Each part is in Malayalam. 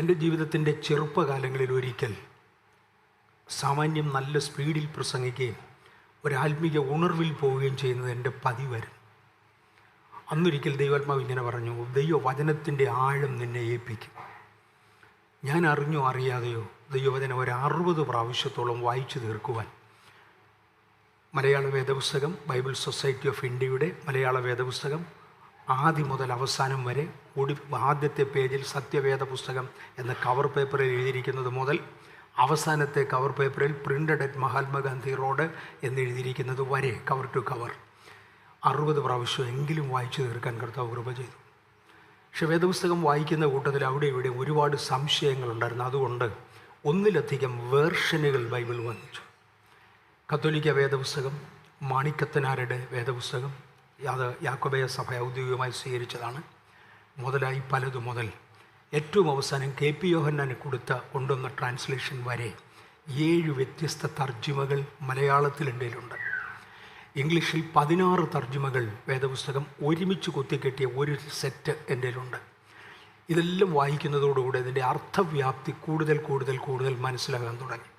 എൻ്റെ ജീവിതത്തിൻ്റെ ചെറുപ്പകാലങ്ങളിൽ ഒരിക്കൽ സാമാന്യം നല്ല സ്പീഡിൽ പ്രസംഗിക്കുകയും ഒരാത്മീക ഉണർവിൽ പോവുകയും ചെയ്യുന്നത് എൻ്റെ പതിവായിരുന്നു. അന്നൊരിക്കൽ ദൈവാത്മാവ് ഇങ്ങനെ പറഞ്ഞു, ദൈവവചനത്തിൻ്റെ ആഴം നിന്നെ ഏൽപ്പിക്കും. ഞാൻ അറിഞ്ഞോ അറിയാതെയോ ദൈവവചനം ഒരു 60 പ്രാവശ്യത്തോളം വായിച്ചു തീർക്കുവാൻ മലയാള വേദപുസ്തകം, ബൈബിൾ സൊസൈറ്റി ഓഫ് ഇന്ത്യയുടെ മലയാള വേദപുസ്തകം ആദ്യം മുതൽ അവസാനം വരെ ആദ്യത്തെ പേജിൽ സത്യവേദ പുസ്തകം എന്ന കവർ പേപ്പറിൽ എഴുതിയിരിക്കുന്നത് മുതൽ അവസാനത്തെ കവർ പേപ്പറിൽ പ്രിൻ്റഡ് അറ്റ് മഹാത്മാഗാന്ധി റോഡ് എന്നെഴുതിയിരിക്കുന്നത് വരെ കവർ ടു കവർ 60 പ്രാവശ്യം എങ്കിലും വായിച്ചു തീർക്കാൻ കർത്താവ് കൃപ ചെയ്തു. പക്ഷെ വേദപുസ്തകം വായിക്കുന്ന കൂട്ടത്തിൽ അവിടെ ഇവിടെ ഒരുപാട് സംശയങ്ങളുണ്ടായിരുന്നു. അതുകൊണ്ട് ഒന്നിലധികം വേർഷനുകൾ ബൈബിൾ വാങ്ങിച്ചു. കത്തോലിക്ക വേദപുസ്തകം, മാണിക്കത്തനാരുടെ വേദപുസ്തകം, അത് യാക്കോബയ സഭ ഔദ്യോഗികമായി സ്വീകരിച്ചതാണ്, മുതലായി പലതു മുതൽ ഏറ്റവും അവസാനം KP യോഹന്നാന് കൊണ്ടുവന്ന ട്രാൻസ്ലേഷൻ വരെ 7 വ്യത്യസ്ത തർജ്ജിമകൾ മലയാളത്തിൽ എൻ്റെയിലുണ്ട്. ഇംഗ്ലീഷിൽ 16 തർജ്ജിമകൾ വേദപുസ്തകം ഒരുമിച്ച് കുത്തിക്കെട്ടിയ ഒരു സെറ്റ് എൻ്റെയിലുണ്ട്. ഇതെല്ലാം വായിക്കുന്നതോടുകൂടി ഇതിൻ്റെ അർത്ഥവ്യാപ്തി കൂടുതൽ മനസ്സിലാകാൻ തുടങ്ങി.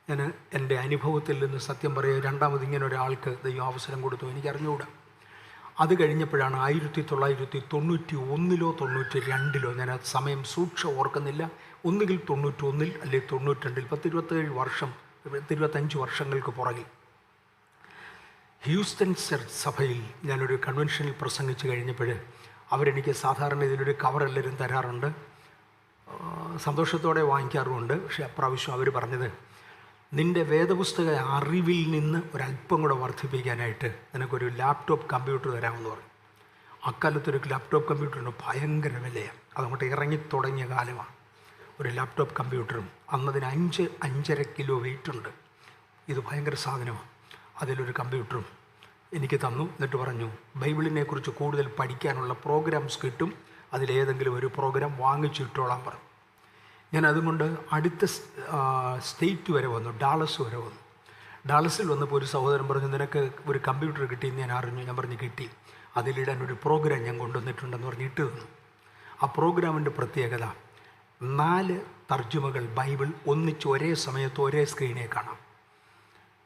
ഞാൻ എൻ്റെ അനുഭവത്തിൽ നിന്ന് സത്യം പറയുക, രണ്ടാമത് ഇങ്ങനെ ഒരാൾക്ക് ദൈവം അവസരം കൊടുത്തു, എനിക്കറിഞ്ഞുകൂടാ. അത് കഴിഞ്ഞപ്പോഴാണ് 1991 92 ഞാൻ ആ സമയം സൂക്ഷ്മം ഓർക്കുന്നില്ല, ഒന്നുകിൽ 91 അല്ലെങ്കിൽ 92, 10-27 വർഷം 25 വർഷങ്ങൾക്ക് പുറകിൽ ഹ്യൂസ്റ്റൺ സഭയിൽ ഞാനൊരു കൺവെൻഷനിൽ പ്രസംഗിച്ച് കഴിഞ്ഞപ്പോൾ അവരെനിക്ക് സാധാരണ ഇതിലൊരു കവർ എല്ലാവരും തരാറുണ്ട്, സന്തോഷത്തോടെ വാങ്ങിക്കാറുമുണ്ട്. പക്ഷേ അപ്രാവശ്യം അവർ പറഞ്ഞത്, നിൻ്റെ വേദപുസ്തക അറിവിൽ നിന്ന് ഒരല്പം കൂടെ വർദ്ധിപ്പിക്കാനായിട്ട് നിനക്കൊരു ലാപ്ടോപ്പ് കമ്പ്യൂട്ടർ തരാമെന്ന് പറഞ്ഞു. അക്കാലത്തൊരു ലാപ്ടോപ്പ് കമ്പ്യൂട്ടറിന് ഭയങ്കര വിലയാണ്, അതങ്ങോട്ട് ഇറങ്ങിത്തുടങ്ങിയ കാലമാണ്. ഒരു ലാപ്ടോപ്പ് കമ്പ്യൂട്ടറും അന്നതിന് 5-5.5 കിലോ വെയിറ്റ് ഉണ്ട്. ഇത് ഭയങ്കര സാധനമാണ്. അതിലൊരു കമ്പ്യൂട്ടറും എനിക്ക് തന്നു. എന്നിട്ട് പറഞ്ഞു, ബൈബിളിനെക്കുറിച്ച് കൂടുതൽ പഠിക്കാനുള്ള പ്രോഗ്രാംസ് കിട്ടും, അതിലേതെങ്കിലും ഒരു പ്രോഗ്രാം വാങ്ങിച്ചിട്ടോളാൻ പറഞ്ഞു. ഞാൻ അതുകൊണ്ട് അടുത്ത സ്റ്റേറ്റ് വരെ വന്നു, ഡാളസ് വരെ വന്നു. ഡാളസിൽ വന്നപ്പോൾ ഒരു സഹോദരൻ പറഞ്ഞു, നിനക്ക് ഒരു കമ്പ്യൂട്ടർ കിട്ടിയെന്ന് ഞാൻ അറിഞ്ഞു. ഞാൻ പറഞ്ഞു, കിട്ടി, അതിലിടാൻ ഒരു പ്രോഗ്രാം ഞാൻ കൊണ്ടുവന്നിട്ടുണ്ടെന്ന് പറഞ്ഞ് ഇട്ട് തന്നു. ആ പ്രോഗ്രാമിൻ്റെ പ്രത്യേകത 4 തർജ്ജമകൾ ബൈബിൾ ഒന്നിച്ച് ഒരേ സമയത്ത് ഒരേ സ്ക്രീനിൽ കാണാം.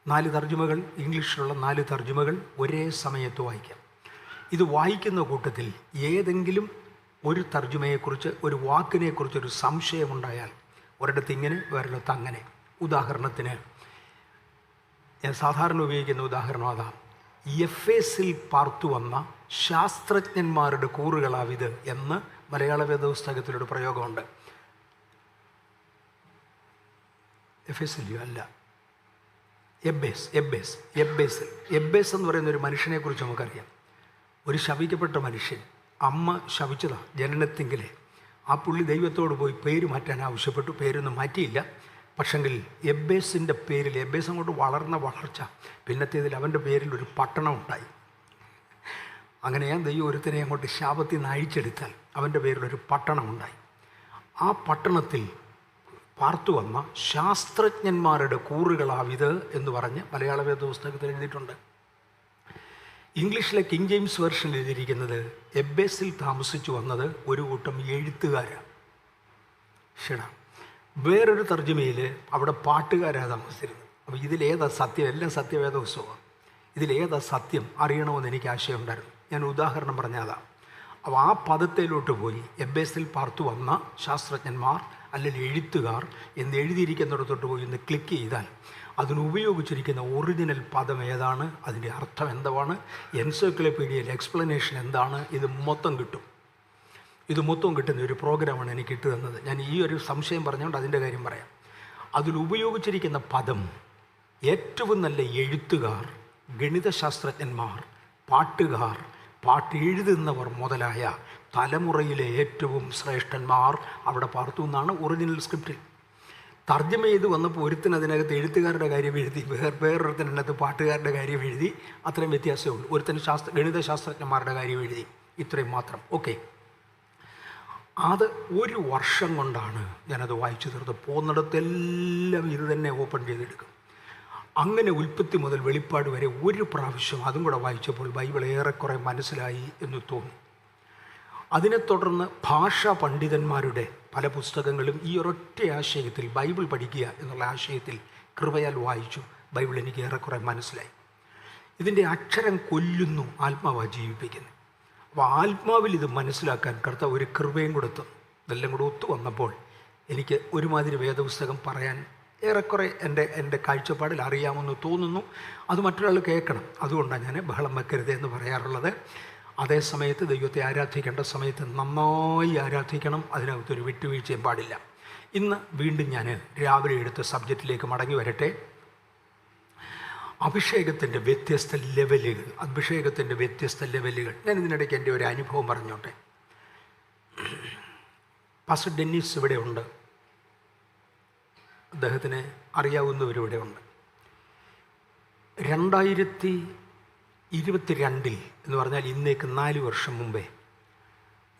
4 തർജ്ജമകൾ, ഇംഗ്ലീഷിലുള്ള 4 തർജ്ജമകൾ ഒരേ സമയത്ത് വായിക്കാം. ഇത് വായിക്കുന്ന കൂട്ടത്തിൽ ഏതെങ്കിലും ഒരു തർജ്ജമയെക്കുറിച്ച്, ഒരു വാക്കിനെക്കുറിച്ചൊരു സംശയമുണ്ടായാൽ ഒരിടത്ത് ഇങ്ങനെ വേറൊരിടത്ത് അങ്ങനെ. ഉദാഹരണത്തിന് ഞാൻ സാധാരണ ഉപയോഗിക്കുന്ന ഉദാഹരണം അതാ, എഫേസിൽ പാർത്തു വന്ന ശാസ്ത്രജ്ഞന്മാരുടെ കൂറുകളാവിത് എന്ന് മലയാള വേദപുസ്തകത്തിലൊരു പ്രയോഗമുണ്ട്. എഫേസിലിയോ അല്ല, എബ്ബേസ് എന്ന് പറയുന്ന ഒരു മനുഷ്യനെക്കുറിച്ച് നമുക്കറിയാം. ഒരു ശപിക്കപ്പെട്ട മനുഷ്യൻ, അമ്മ ശപിച്ചതാണ് ജനനത്തിങ്കിലെ. ആ പുള്ളി ദൈവത്തോട് പോയി പേര് മാറ്റാൻ ആവശ്യപ്പെട്ടു, പേരൊന്നും മാറ്റിയില്ല. പക്ഷെങ്കിൽ എബ്ബേസിൻ്റെ പേരിൽ, എബ്ബേസ് അങ്ങോട്ട് വളർച്ച, പിന്നത്തേതിൽ അവൻ്റെ പേരിൽ ഒരു പട്ടണം ഉണ്ടായി. അങ്ങനെയാണ് ദൈവം ഒരുത്തനെ അങ്ങോട്ട് ശാപത്തിൽ നിന്ന് അഴിച്ചെടുത്താൽ അവൻ്റെ പേരിലൊരു പട്ടണം ഉണ്ടായി. ആ പട്ടണത്തിൽ പാർത്തു വന്ന ശാസ്ത്രജ്ഞന്മാരുടെ കൂറുകളാവിത് എന്ന് പറഞ്ഞ് മലയാള വേദപുസ്തകത്തിൽ എഴുതിയിട്ടുണ്ട്. ഇംഗ്ലീഷിലെ കിങ് ജെയിംസ് വേർഷനിൽ എഴുതിയിരിക്കുന്നത്, എബ്ബേസിൽ താമസിച്ചു വന്നത് ഒരു കൂട്ടം എഴുത്തുകാരാണ്. ശരി, വേറൊരു തർജ്ജമയിൽ അവിടെ പാട്ടുകാരാണ് താമസിച്ചിരുന്നത്. അപ്പോൾ ഇതിലേതാ സത്യം? എല്ലാം സത്യവേദ പുസ്തകമാണ്. ഇതിലേതാ സത്യം അറിയണമെന്ന് എനിക്ക് ആശയമുണ്ടായിരുന്നു. ഞാൻ ഉദാഹരണം പറഞ്ഞതാണ്. അപ്പോൾ ആ പദത്തിലോട്ട് പോയി എബ്ബേസിൽ പാർത്തു വന്ന ശാസ്ത്രജ്ഞന്മാർ അല്ലെങ്കിൽ എഴുത്തുകാർ എന്ന് എഴുതിയിരിക്കുന്നിടത്തോട്ട് പോയി ഒന്ന് ക്ലിക്ക് ചെയ്താൽ അതിനുപയോഗിച്ചിരിക്കുന്ന ഒറിജിനൽ പദം ഏതാണ്, അതിൻ്റെ അർത്ഥം എന്താണ്, എൻസൈക്ലോപീഡിയയിൽ എക്സ്പ്ലനേഷൻ എന്താണ്, ഇത് മൊത്തം കിട്ടും. ഇത് മൊത്തം കിട്ടുന്ന ഒരു പ്രോഗ്രാമാണ് എനിക്ക് ഇട്ട് തന്നത്. ഞാൻ ഈ ഒരു സംശയം പറഞ്ഞുകൊണ്ട് അതിൻ്റെ കാര്യം പറയാം. അതിലുപയോഗിച്ചിരിക്കുന്ന പദം ഏറ്റവും നല്ല എഴുത്തുകാർ, ഗണിതശാസ്ത്രജ്ഞന്മാർ, പാട്ടുകാർ, പാട്ട് എഴുതുന്നവർ മുതലായ തലമുറയിലെ ഏറ്റവും ശ്രേഷ്ഠന്മാർ അവിടെ പാർത്തു എന്നാണ് ഒറിജിനൽ സ്ക്രിപ്റ്റിൽ. തർജ്ജമ ചെയ്ത് വന്നപ്പോൾ ഒരുത്തിന് അതിനകത്ത് എഴുത്തുകാരുടെ കാര്യം എഴുതി, വേറൊരുത്തിനകത്ത് പാട്ടുകാരുടെ കാര്യം എഴുതി. അത്രയും വ്യത്യാസമേ ഉള്ളൂ. ഒരുത്തിന് ഗണിതശാസ്ത്രജ്ഞന്മാരുടെ കാര്യം എഴുതി, ഇത്രയും മാത്രം. ഓക്കെ, അത് 1 വർഷം കൊണ്ടാണ് ഞാനത് വായിച്ചു തീർത്ത്. പോകുന്നിടത്തെല്ലാം ഇത് തന്നെ ഓപ്പൺ ചെയ്തെടുക്കും. അങ്ങനെ ഉൽപ്പത്തി മുതൽ വെളിപ്പാട് വരെ 1 പ്രാവശ്യം അതും കൂടെ വായിച്ചപ്പോൾ ബൈബിൾ ഏറെക്കുറെ മനസ്സിലായി എന്ന് തോന്നി. അതിനെ തുടർന്ന് ഭാഷാ പണ്ഡിതന്മാരുടെ പല പുസ്തകങ്ങളും ഈ ഒരൊറ്റ ആശയത്തിൽ, ബൈബിൾ പഠിക്കുക എന്നുള്ള ആശയത്തിൽ കൃപയാൽ വായിച്ചു. ബൈബിൾ എനിക്ക് ഏറെക്കുറെ മനസ്സിലായി. ഇതിൻ്റെ അക്ഷരം കൊല്ലുന്നു, ആത്മാവാ ജീവിപ്പിക്കുന്നു. അപ്പോൾ ആത്മാവിൽ ഇത് മനസ്സിലാക്കാൻ കർത്താവ് ഒരു കൃപയും കൊടുത്തു. ഇതെല്ലാം കൂടെ ഒത്തു വന്നപ്പോൾ എനിക്ക് ഒരുമാതിരി വേദപുസ്തകം പറയാൻ ഏറെക്കുറെ എൻ്റെ കാഴ്ചപ്പാടിൽ അറിയാമെന്ന് തോന്നുന്നു. അത് മറ്റൊരാൾ കേൾക്കണം. അതുകൊണ്ടാണ് ഞാൻ ബഹളം വെക്കരുത് എന്ന് പറയാറുള്ളത്. അതേ സമയത്ത് ദൈവത്തെ ആരാധിക്കേണ്ട സമയത്ത് നന്നായി ആരാധിക്കണം. അതിനകത്തൊരു വിട്ടുവീഴ്ചയും പാടില്ല. ഇന്ന് വീണ്ടും ഞാൻ രാവിലെ എടുത്ത സബ്ജക്റ്റിലേക്ക് മടങ്ങി വരട്ടെ. അഭിഷേകത്തിൻ്റെ വ്യത്യസ്ത ലെവലുകൾ. ഞാൻ ഇതിനിടയ്ക്ക് എൻ്റെ ഒരു അനുഭവം പറഞ്ഞോട്ടെ. പാസ്റ്റർ ഡെന്നിസ് ഇവിടെ ഉണ്ട്, അദ്ദേഹത്തിന് അറിയാവുന്നവരിവിടെ ഉണ്ട്. 2022 എന്ന് പറഞ്ഞാൽ ഇന്നേക്ക് 4 വർഷം മുമ്പേ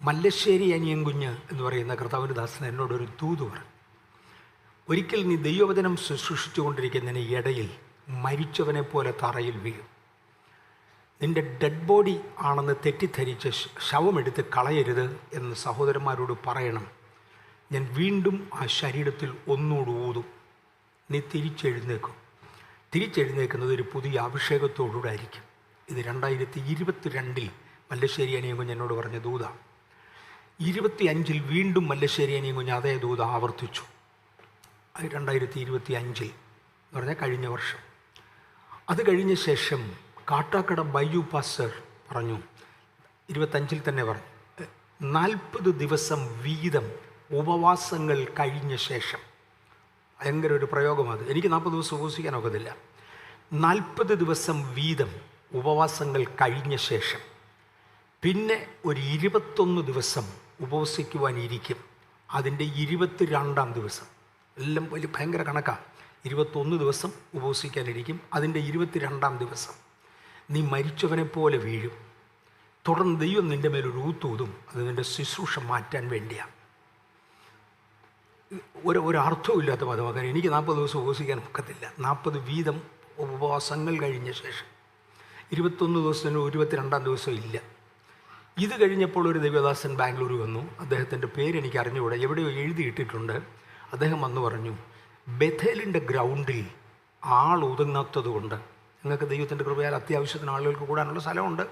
മല്ലശ്ശേരി അനിയൻകുഞ്ഞ് എന്ന് പറയുന്ന കർത്താവിൻ്റെ ദാസൻ എന്നോടൊരു ദൂത് പറഞ്ഞു. ഒരിക്കൽ നീ ദൈവവചനം ശുശ്രൂഷിച്ചുകൊണ്ടിരിക്കുന്നതിന് ഇടയിൽ മരിച്ചവനെ പോലെ തറയിൽ വീഴും. നിൻ്റെ ഡെഡ് ബോഡി ആണെന്ന് തെറ്റിദ്ധരിച്ച് ശവമെടുത്ത് കളയരുത് എന്ന് സഹോദരന്മാരോട് പറയണം. ഞാൻ വീണ്ടും ആ ശരീരത്തിൽ ഒന്നുകൂടി ഊതും. നീ തിരിച്ചെഴുന്നേക്കുന്നത് ഒരു പുതിയ അഭിഷേകത്തോടുകൂടെ ആയിരിക്കും. ഇത് 2022 മല്ലശ്ശേരി അനിയൻകുഞ്ഞ് എന്നോട് പറഞ്ഞ ദൂത. 25 വീണ്ടും മല്ലശ്ശേരി അനിയൻകുഞ്ഞ് അതേ ദൂത ആവർത്തിച്ചു. അത് 2025 എന്ന് പറഞ്ഞാൽ കഴിഞ്ഞ വർഷം. അത് കഴിഞ്ഞ ശേഷം കാട്ടാക്കട ബൈജു പാസ്റ്റർ പറഞ്ഞു, 25 തന്നെ പറഞ്ഞു, 40 ദിവസം വീതം ഉപവാസങ്ങൾ കഴിഞ്ഞ ശേഷം. ഭയങ്കര ഒരു പ്രയോഗമാണ്. എനിക്ക് 40 ദിവസം ഉപവസിക്കാൻ ഒക്കത്തില്ല. 40 ദിവസം വീതം ഉപവാസങ്ങൾ കഴിഞ്ഞ ശേഷം പിന്നെ ഒരു 21 ദിവസം ഉപവസിക്കുവാനിരിക്കും. അതിൻ്റെ 22-ാം ദിവസം, എല്ലാം വലിയ ഭയങ്കര കണക്കാണ്. 21 ദിവസം ഉപവസിക്കാനിരിക്കും. അതിൻ്റെ 22-ാം ദിവസം നീ മരിച്ചവനെ പോലെ വീഴും. തുടർന്ന് ദൈവം നിൻ്റെ മേലൊരു ഊത്തൂതും. അത് നിൻ്റെ ശുശ്രൂഷ മാറ്റാൻ വേണ്ടിയാണ്. ഒരർത്ഥവുമില്ലാത്ത പദമാക്കാൻ. എനിക്ക് 40 ദിവസം ഉപവസിക്കാൻ ഒക്കത്തില്ല. 40 വീതം ഉപവാസങ്ങൾ കഴിഞ്ഞ ശേഷം 21 ദിവസത്തിന് 22-ാം ദിവസം ഇല്ല. ഇത് കഴിഞ്ഞപ്പോൾ ഒരു ദൈവദാസൻ ബാംഗ്ലൂർ വന്നു. അദ്ദേഹത്തിൻ്റെ പേരെനിക്ക് അറിഞ്ഞുകൂടെ, എവിടെയോ എഴുതിയിട്ടിട്ടുണ്ട്. അദ്ദേഹം വന്നു പറഞ്ഞു, ബഥേലിൻ്റെ ഗ്രൗണ്ടിൽ ആൾ ഒതുങ്ങാത്തത് കൊണ്ട്, നിങ്ങൾക്ക് ദൈവത്തിൻ്റെ കൃപയാൽ അത്യാവശ്യത്തിന് ആളുകൾക്ക് കൂടാനുള്ള സ്ഥലമുണ്ട്,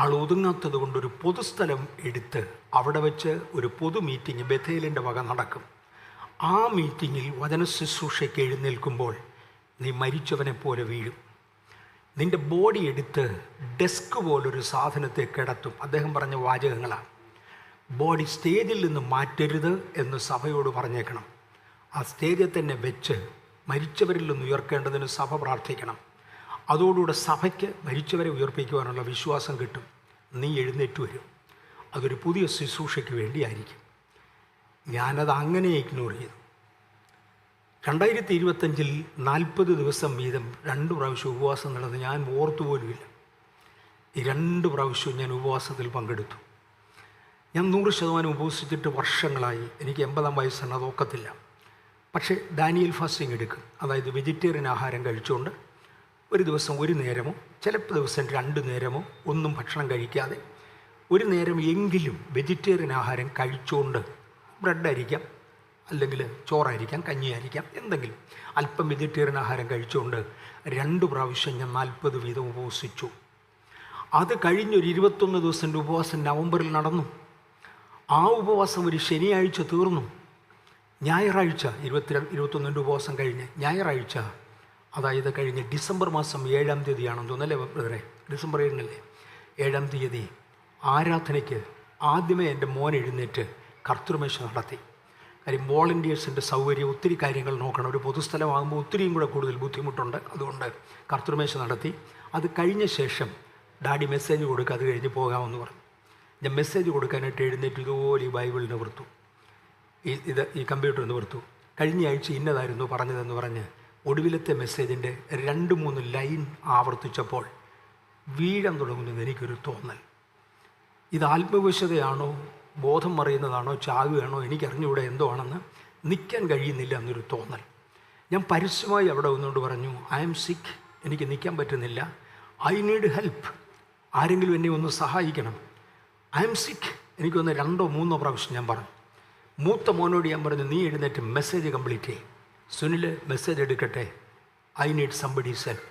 ആൾ ഒതുങ്ങാത്തത് കൊണ്ട് ഒരു പൊതുസ്ഥലം എടുത്ത് അവിടെ വെച്ച് ഒരു പൊതു മീറ്റിംഗ് ബഥേലിൻ്റെ വക നടക്കും. ആ മീറ്റിങ്ങിൽ വചന ശുശ്രൂഷയ്ക്ക് എഴുന്നേൽക്കുമ്പോൾ നീ മരിച്ചവനെ പോലെ വീഴും. നിൻ്റെ ബോഡി എടുത്ത് ഡെസ്ക് പോലൊരു സാധനത്തെ കിടത്തും. അദ്ദേഹം പറഞ്ഞ വാചകങ്ങളാണ്. ബോഡി സ്റ്റേജിൽ നിന്ന് മാറ്റരുത് എന്ന് സഭയോട് പറഞ്ഞേക്കണം. ആ സ്റ്റേജിൽ തന്നെ വെച്ച് മരിച്ചവരിൽ നിന്ന് ഉയർക്കേണ്ടതിന് സഭ പ്രാർത്ഥിക്കണം. അതോടുകൂടെ സഭയ്ക്ക് മരിച്ചവരെ ഉയർപ്പിക്കുവാനുള്ള വിശ്വാസം കിട്ടും. നീ എഴുന്നേറ്റ് വരും. അതൊരു പുതിയ ശുശ്രൂഷയ്ക്ക് വേണ്ടിയായിരിക്കും. ഞാനത് അങ്ങനെ ഇഗ്നോർ ചെയ്തു. 2025 40 ദിവസം വീതം 2 പ്രാവശ്യം ഉപവാസം നടന്നത് ഞാൻ ഓർത്തുപോലുമില്ല. ഈ 2 പ്രാവശ്യവും ഞാൻ ഉപവാസത്തിൽ പങ്കെടുത്തു. ഞാൻ 100% ഉപവസിച്ചിട്ട് വർഷങ്ങളായി. എനിക്ക് 80-ാം വയസ്സാണ്, അത് ഒക്കത്തില്ല. പക്ഷേ ഡാനിയൽ ഫാസ്റ്റിംഗ് എടുക്കും. അതായത് വെജിറ്റേറിയൻ ആഹാരം കഴിച്ചുകൊണ്ട് ഒരു ദിവസം ഒരു നേരമോ ചിലപ്പോൾ ദിവസം 2 നേരമോ ഒന്നും ഭക്ഷണം കഴിക്കാതെ ഒരു നേരം എങ്കിലും വെജിറ്റേറിയൻ ആഹാരം കഴിച്ചുകൊണ്ട്, ബ്രെഡായിരിക്കാം, അല്ലെങ്കിൽ ചോറായിരിക്കാം, കഞ്ഞിയായിരിക്കാം, എന്തെങ്കിലും അല്പം വെജിറ്റേറിയൻ ആഹാരം കഴിച്ചുകൊണ്ട് 2 പ്രാവശ്യം ഞാൻ 40 വീതം ഉപവസിച്ചു. അത് കഴിഞ്ഞൊരു 21 ദിവസത്തിൻ്റെ ഉപവാസം നവംബറിൽ നടന്നു. ആ ഉപവാസം ഒരു ശനിയാഴ്ച തീർന്നു. ഞായറാഴ്ച 21 ഉപവാസം കഴിഞ്ഞ് ഞായറാഴ്ച, അതായത് കഴിഞ്ഞ ഡിസംബർ മാസം 7-ാം തീയതിയാണെന്ന് തോന്നല്ലേ ബ്രദറെ? ഡിസംബർ 7-നല്ലേ? 7-ാം തീയതി ആരാധനയ്ക്ക് ആദ്യമേ എൻ്റെ മോൻ എഴുന്നേറ്റ് കർത്തൃമേശ നടത്തി. കാര്യം വോളണ്ടിയേഴ്സിൻ്റെ സൗകര്യം, ഒത്തിരി കാര്യങ്ങൾ നോക്കണം. ഒരു പൊതുസ്ഥലമാകുമ്പോൾ ഒത്തിരിയും കൂടെ കൂടുതൽ ബുദ്ധിമുട്ടുണ്ട്. അതുകൊണ്ട് കർത്തൃമേശ നടത്തി. അത് കഴിഞ്ഞ ശേഷം ഡാഡി മെസ്സേജ് കൊടുക്കുക, അത് കഴിഞ്ഞ് പോകാമെന്ന് പറഞ്ഞു. ഞാൻ മെസ്സേജ് കൊടുക്കാനായിട്ട് എഴുന്നേറ്റ് ഇതുപോലെ ഈ ബൈബിളിൽ നിവർത്തു, ഈ കമ്പ്യൂട്ടർ നിവർത്തു. കഴിഞ്ഞ ആഴ്ച ഇന്നതായിരുന്നു പറഞ്ഞതെന്ന് പറഞ്ഞ് ഒടുവിലത്തെ മെസ്സേജിൻ്റെ 2-3 ലൈൻ ആവർത്തിച്ചപ്പോൾ വീഴാൻ തുടങ്ങുന്നത് എനിക്കൊരു തോന്നൽ. ഇത് ആത്മവിശുദ്ധയാണോ, ബോധം മറിയുന്നതാണോ, ചാകുകയാണോ, എനിക്കറിഞ്ഞൂടെ എന്തോ ആണെന്ന്. നിൽക്കാൻ കഴിയുന്നില്ല എന്നൊരു തോന്നൽ. ഞാൻ പരസ്യമായി അവിടെ വന്നുകൊണ്ട് പറഞ്ഞു, ഐ ആം സിക്ക്, എനിക്ക് നിൽക്കാൻ പറ്റുന്നില്ല, ഐ നീഡ് ഹെൽപ്പ്, ആരെങ്കിലും എന്നെ ഒന്ന് സഹായിക്കണം. ഐ എം സിക്ക്. എനിക്കൊന്ന് 2-3 പ്രാവശ്യം ഞാൻ പറഞ്ഞു. മൂത്ത മോനോട് ഞാൻ പറഞ്ഞു, നീ എഴുന്നേറ്റ് മെസ്സേജ് കംപ്ലീറ്റ് ചെയ്യും. സുനിൽ മെസ്സേജ് എടുക്കട്ടെ, ഐ നീഡ് സംബഡീസ് ഹെൽപ്പ്.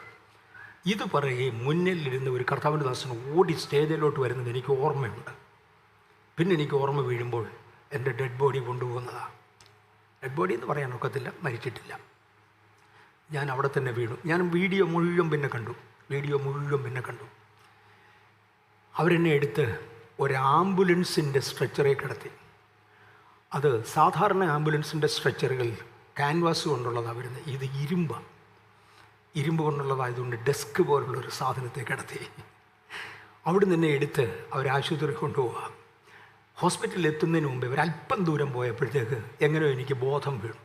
ഇത് പറയുകയും മുന്നിലിരുന്ന് ഒരു കർത്താവിൻ്റെ ദാസന് ഓടി സ്റ്റേജിലോട്ട് വരുന്നത് എനിക്ക് ഓർമ്മയുണ്ട്. പിന്നെ എനിക്ക് ഓർമ്മ വീഴുമ്പോൾ എൻ്റെ ഡെഡ് ബോഡി കൊണ്ടുപോകുന്നതാണ്. ഡെഡ് ബോഡി എന്ന് പറയാൻ ഒക്കത്തില്ല, മരിച്ചിട്ടില്ല. ഞാൻ അവിടെ തന്നെ വീണു. ഞാൻ വീഡിയോ മുഴുവൻ പിന്നെ കണ്ടു. അവരെന്നെ എടുത്ത് ഒരു ആംബുലൻസിൻ്റെ സ്ട്രെച്ചറെ കിടത്തി. അത് സാധാരണ ആംബുലൻസിൻ്റെ സ്ട്രെച്ചറുകൾ ക്യാൻവാസ് കൊണ്ടുള്ളതാണ് വരുന്നത്. ഇത് ഇരുമ്പ് കൊണ്ടുള്ളതായതുകൊണ്ട് ഡെസ്ക് പോലുള്ളൊരു സാധനത്തെ കിടത്തി. അവിടെ നിന്ന് എടുത്ത് അവർ ആശുപത്രിയിൽ കൊണ്ടുപോവുക. ഹോസ്പിറ്റലിൽ എത്തുന്നതിന് മുമ്പേ ഒരല്പം ദൂരം പോയപ്പോഴത്തേക്ക് എങ്ങനെയോ എനിക്ക് ബോധം വീണു.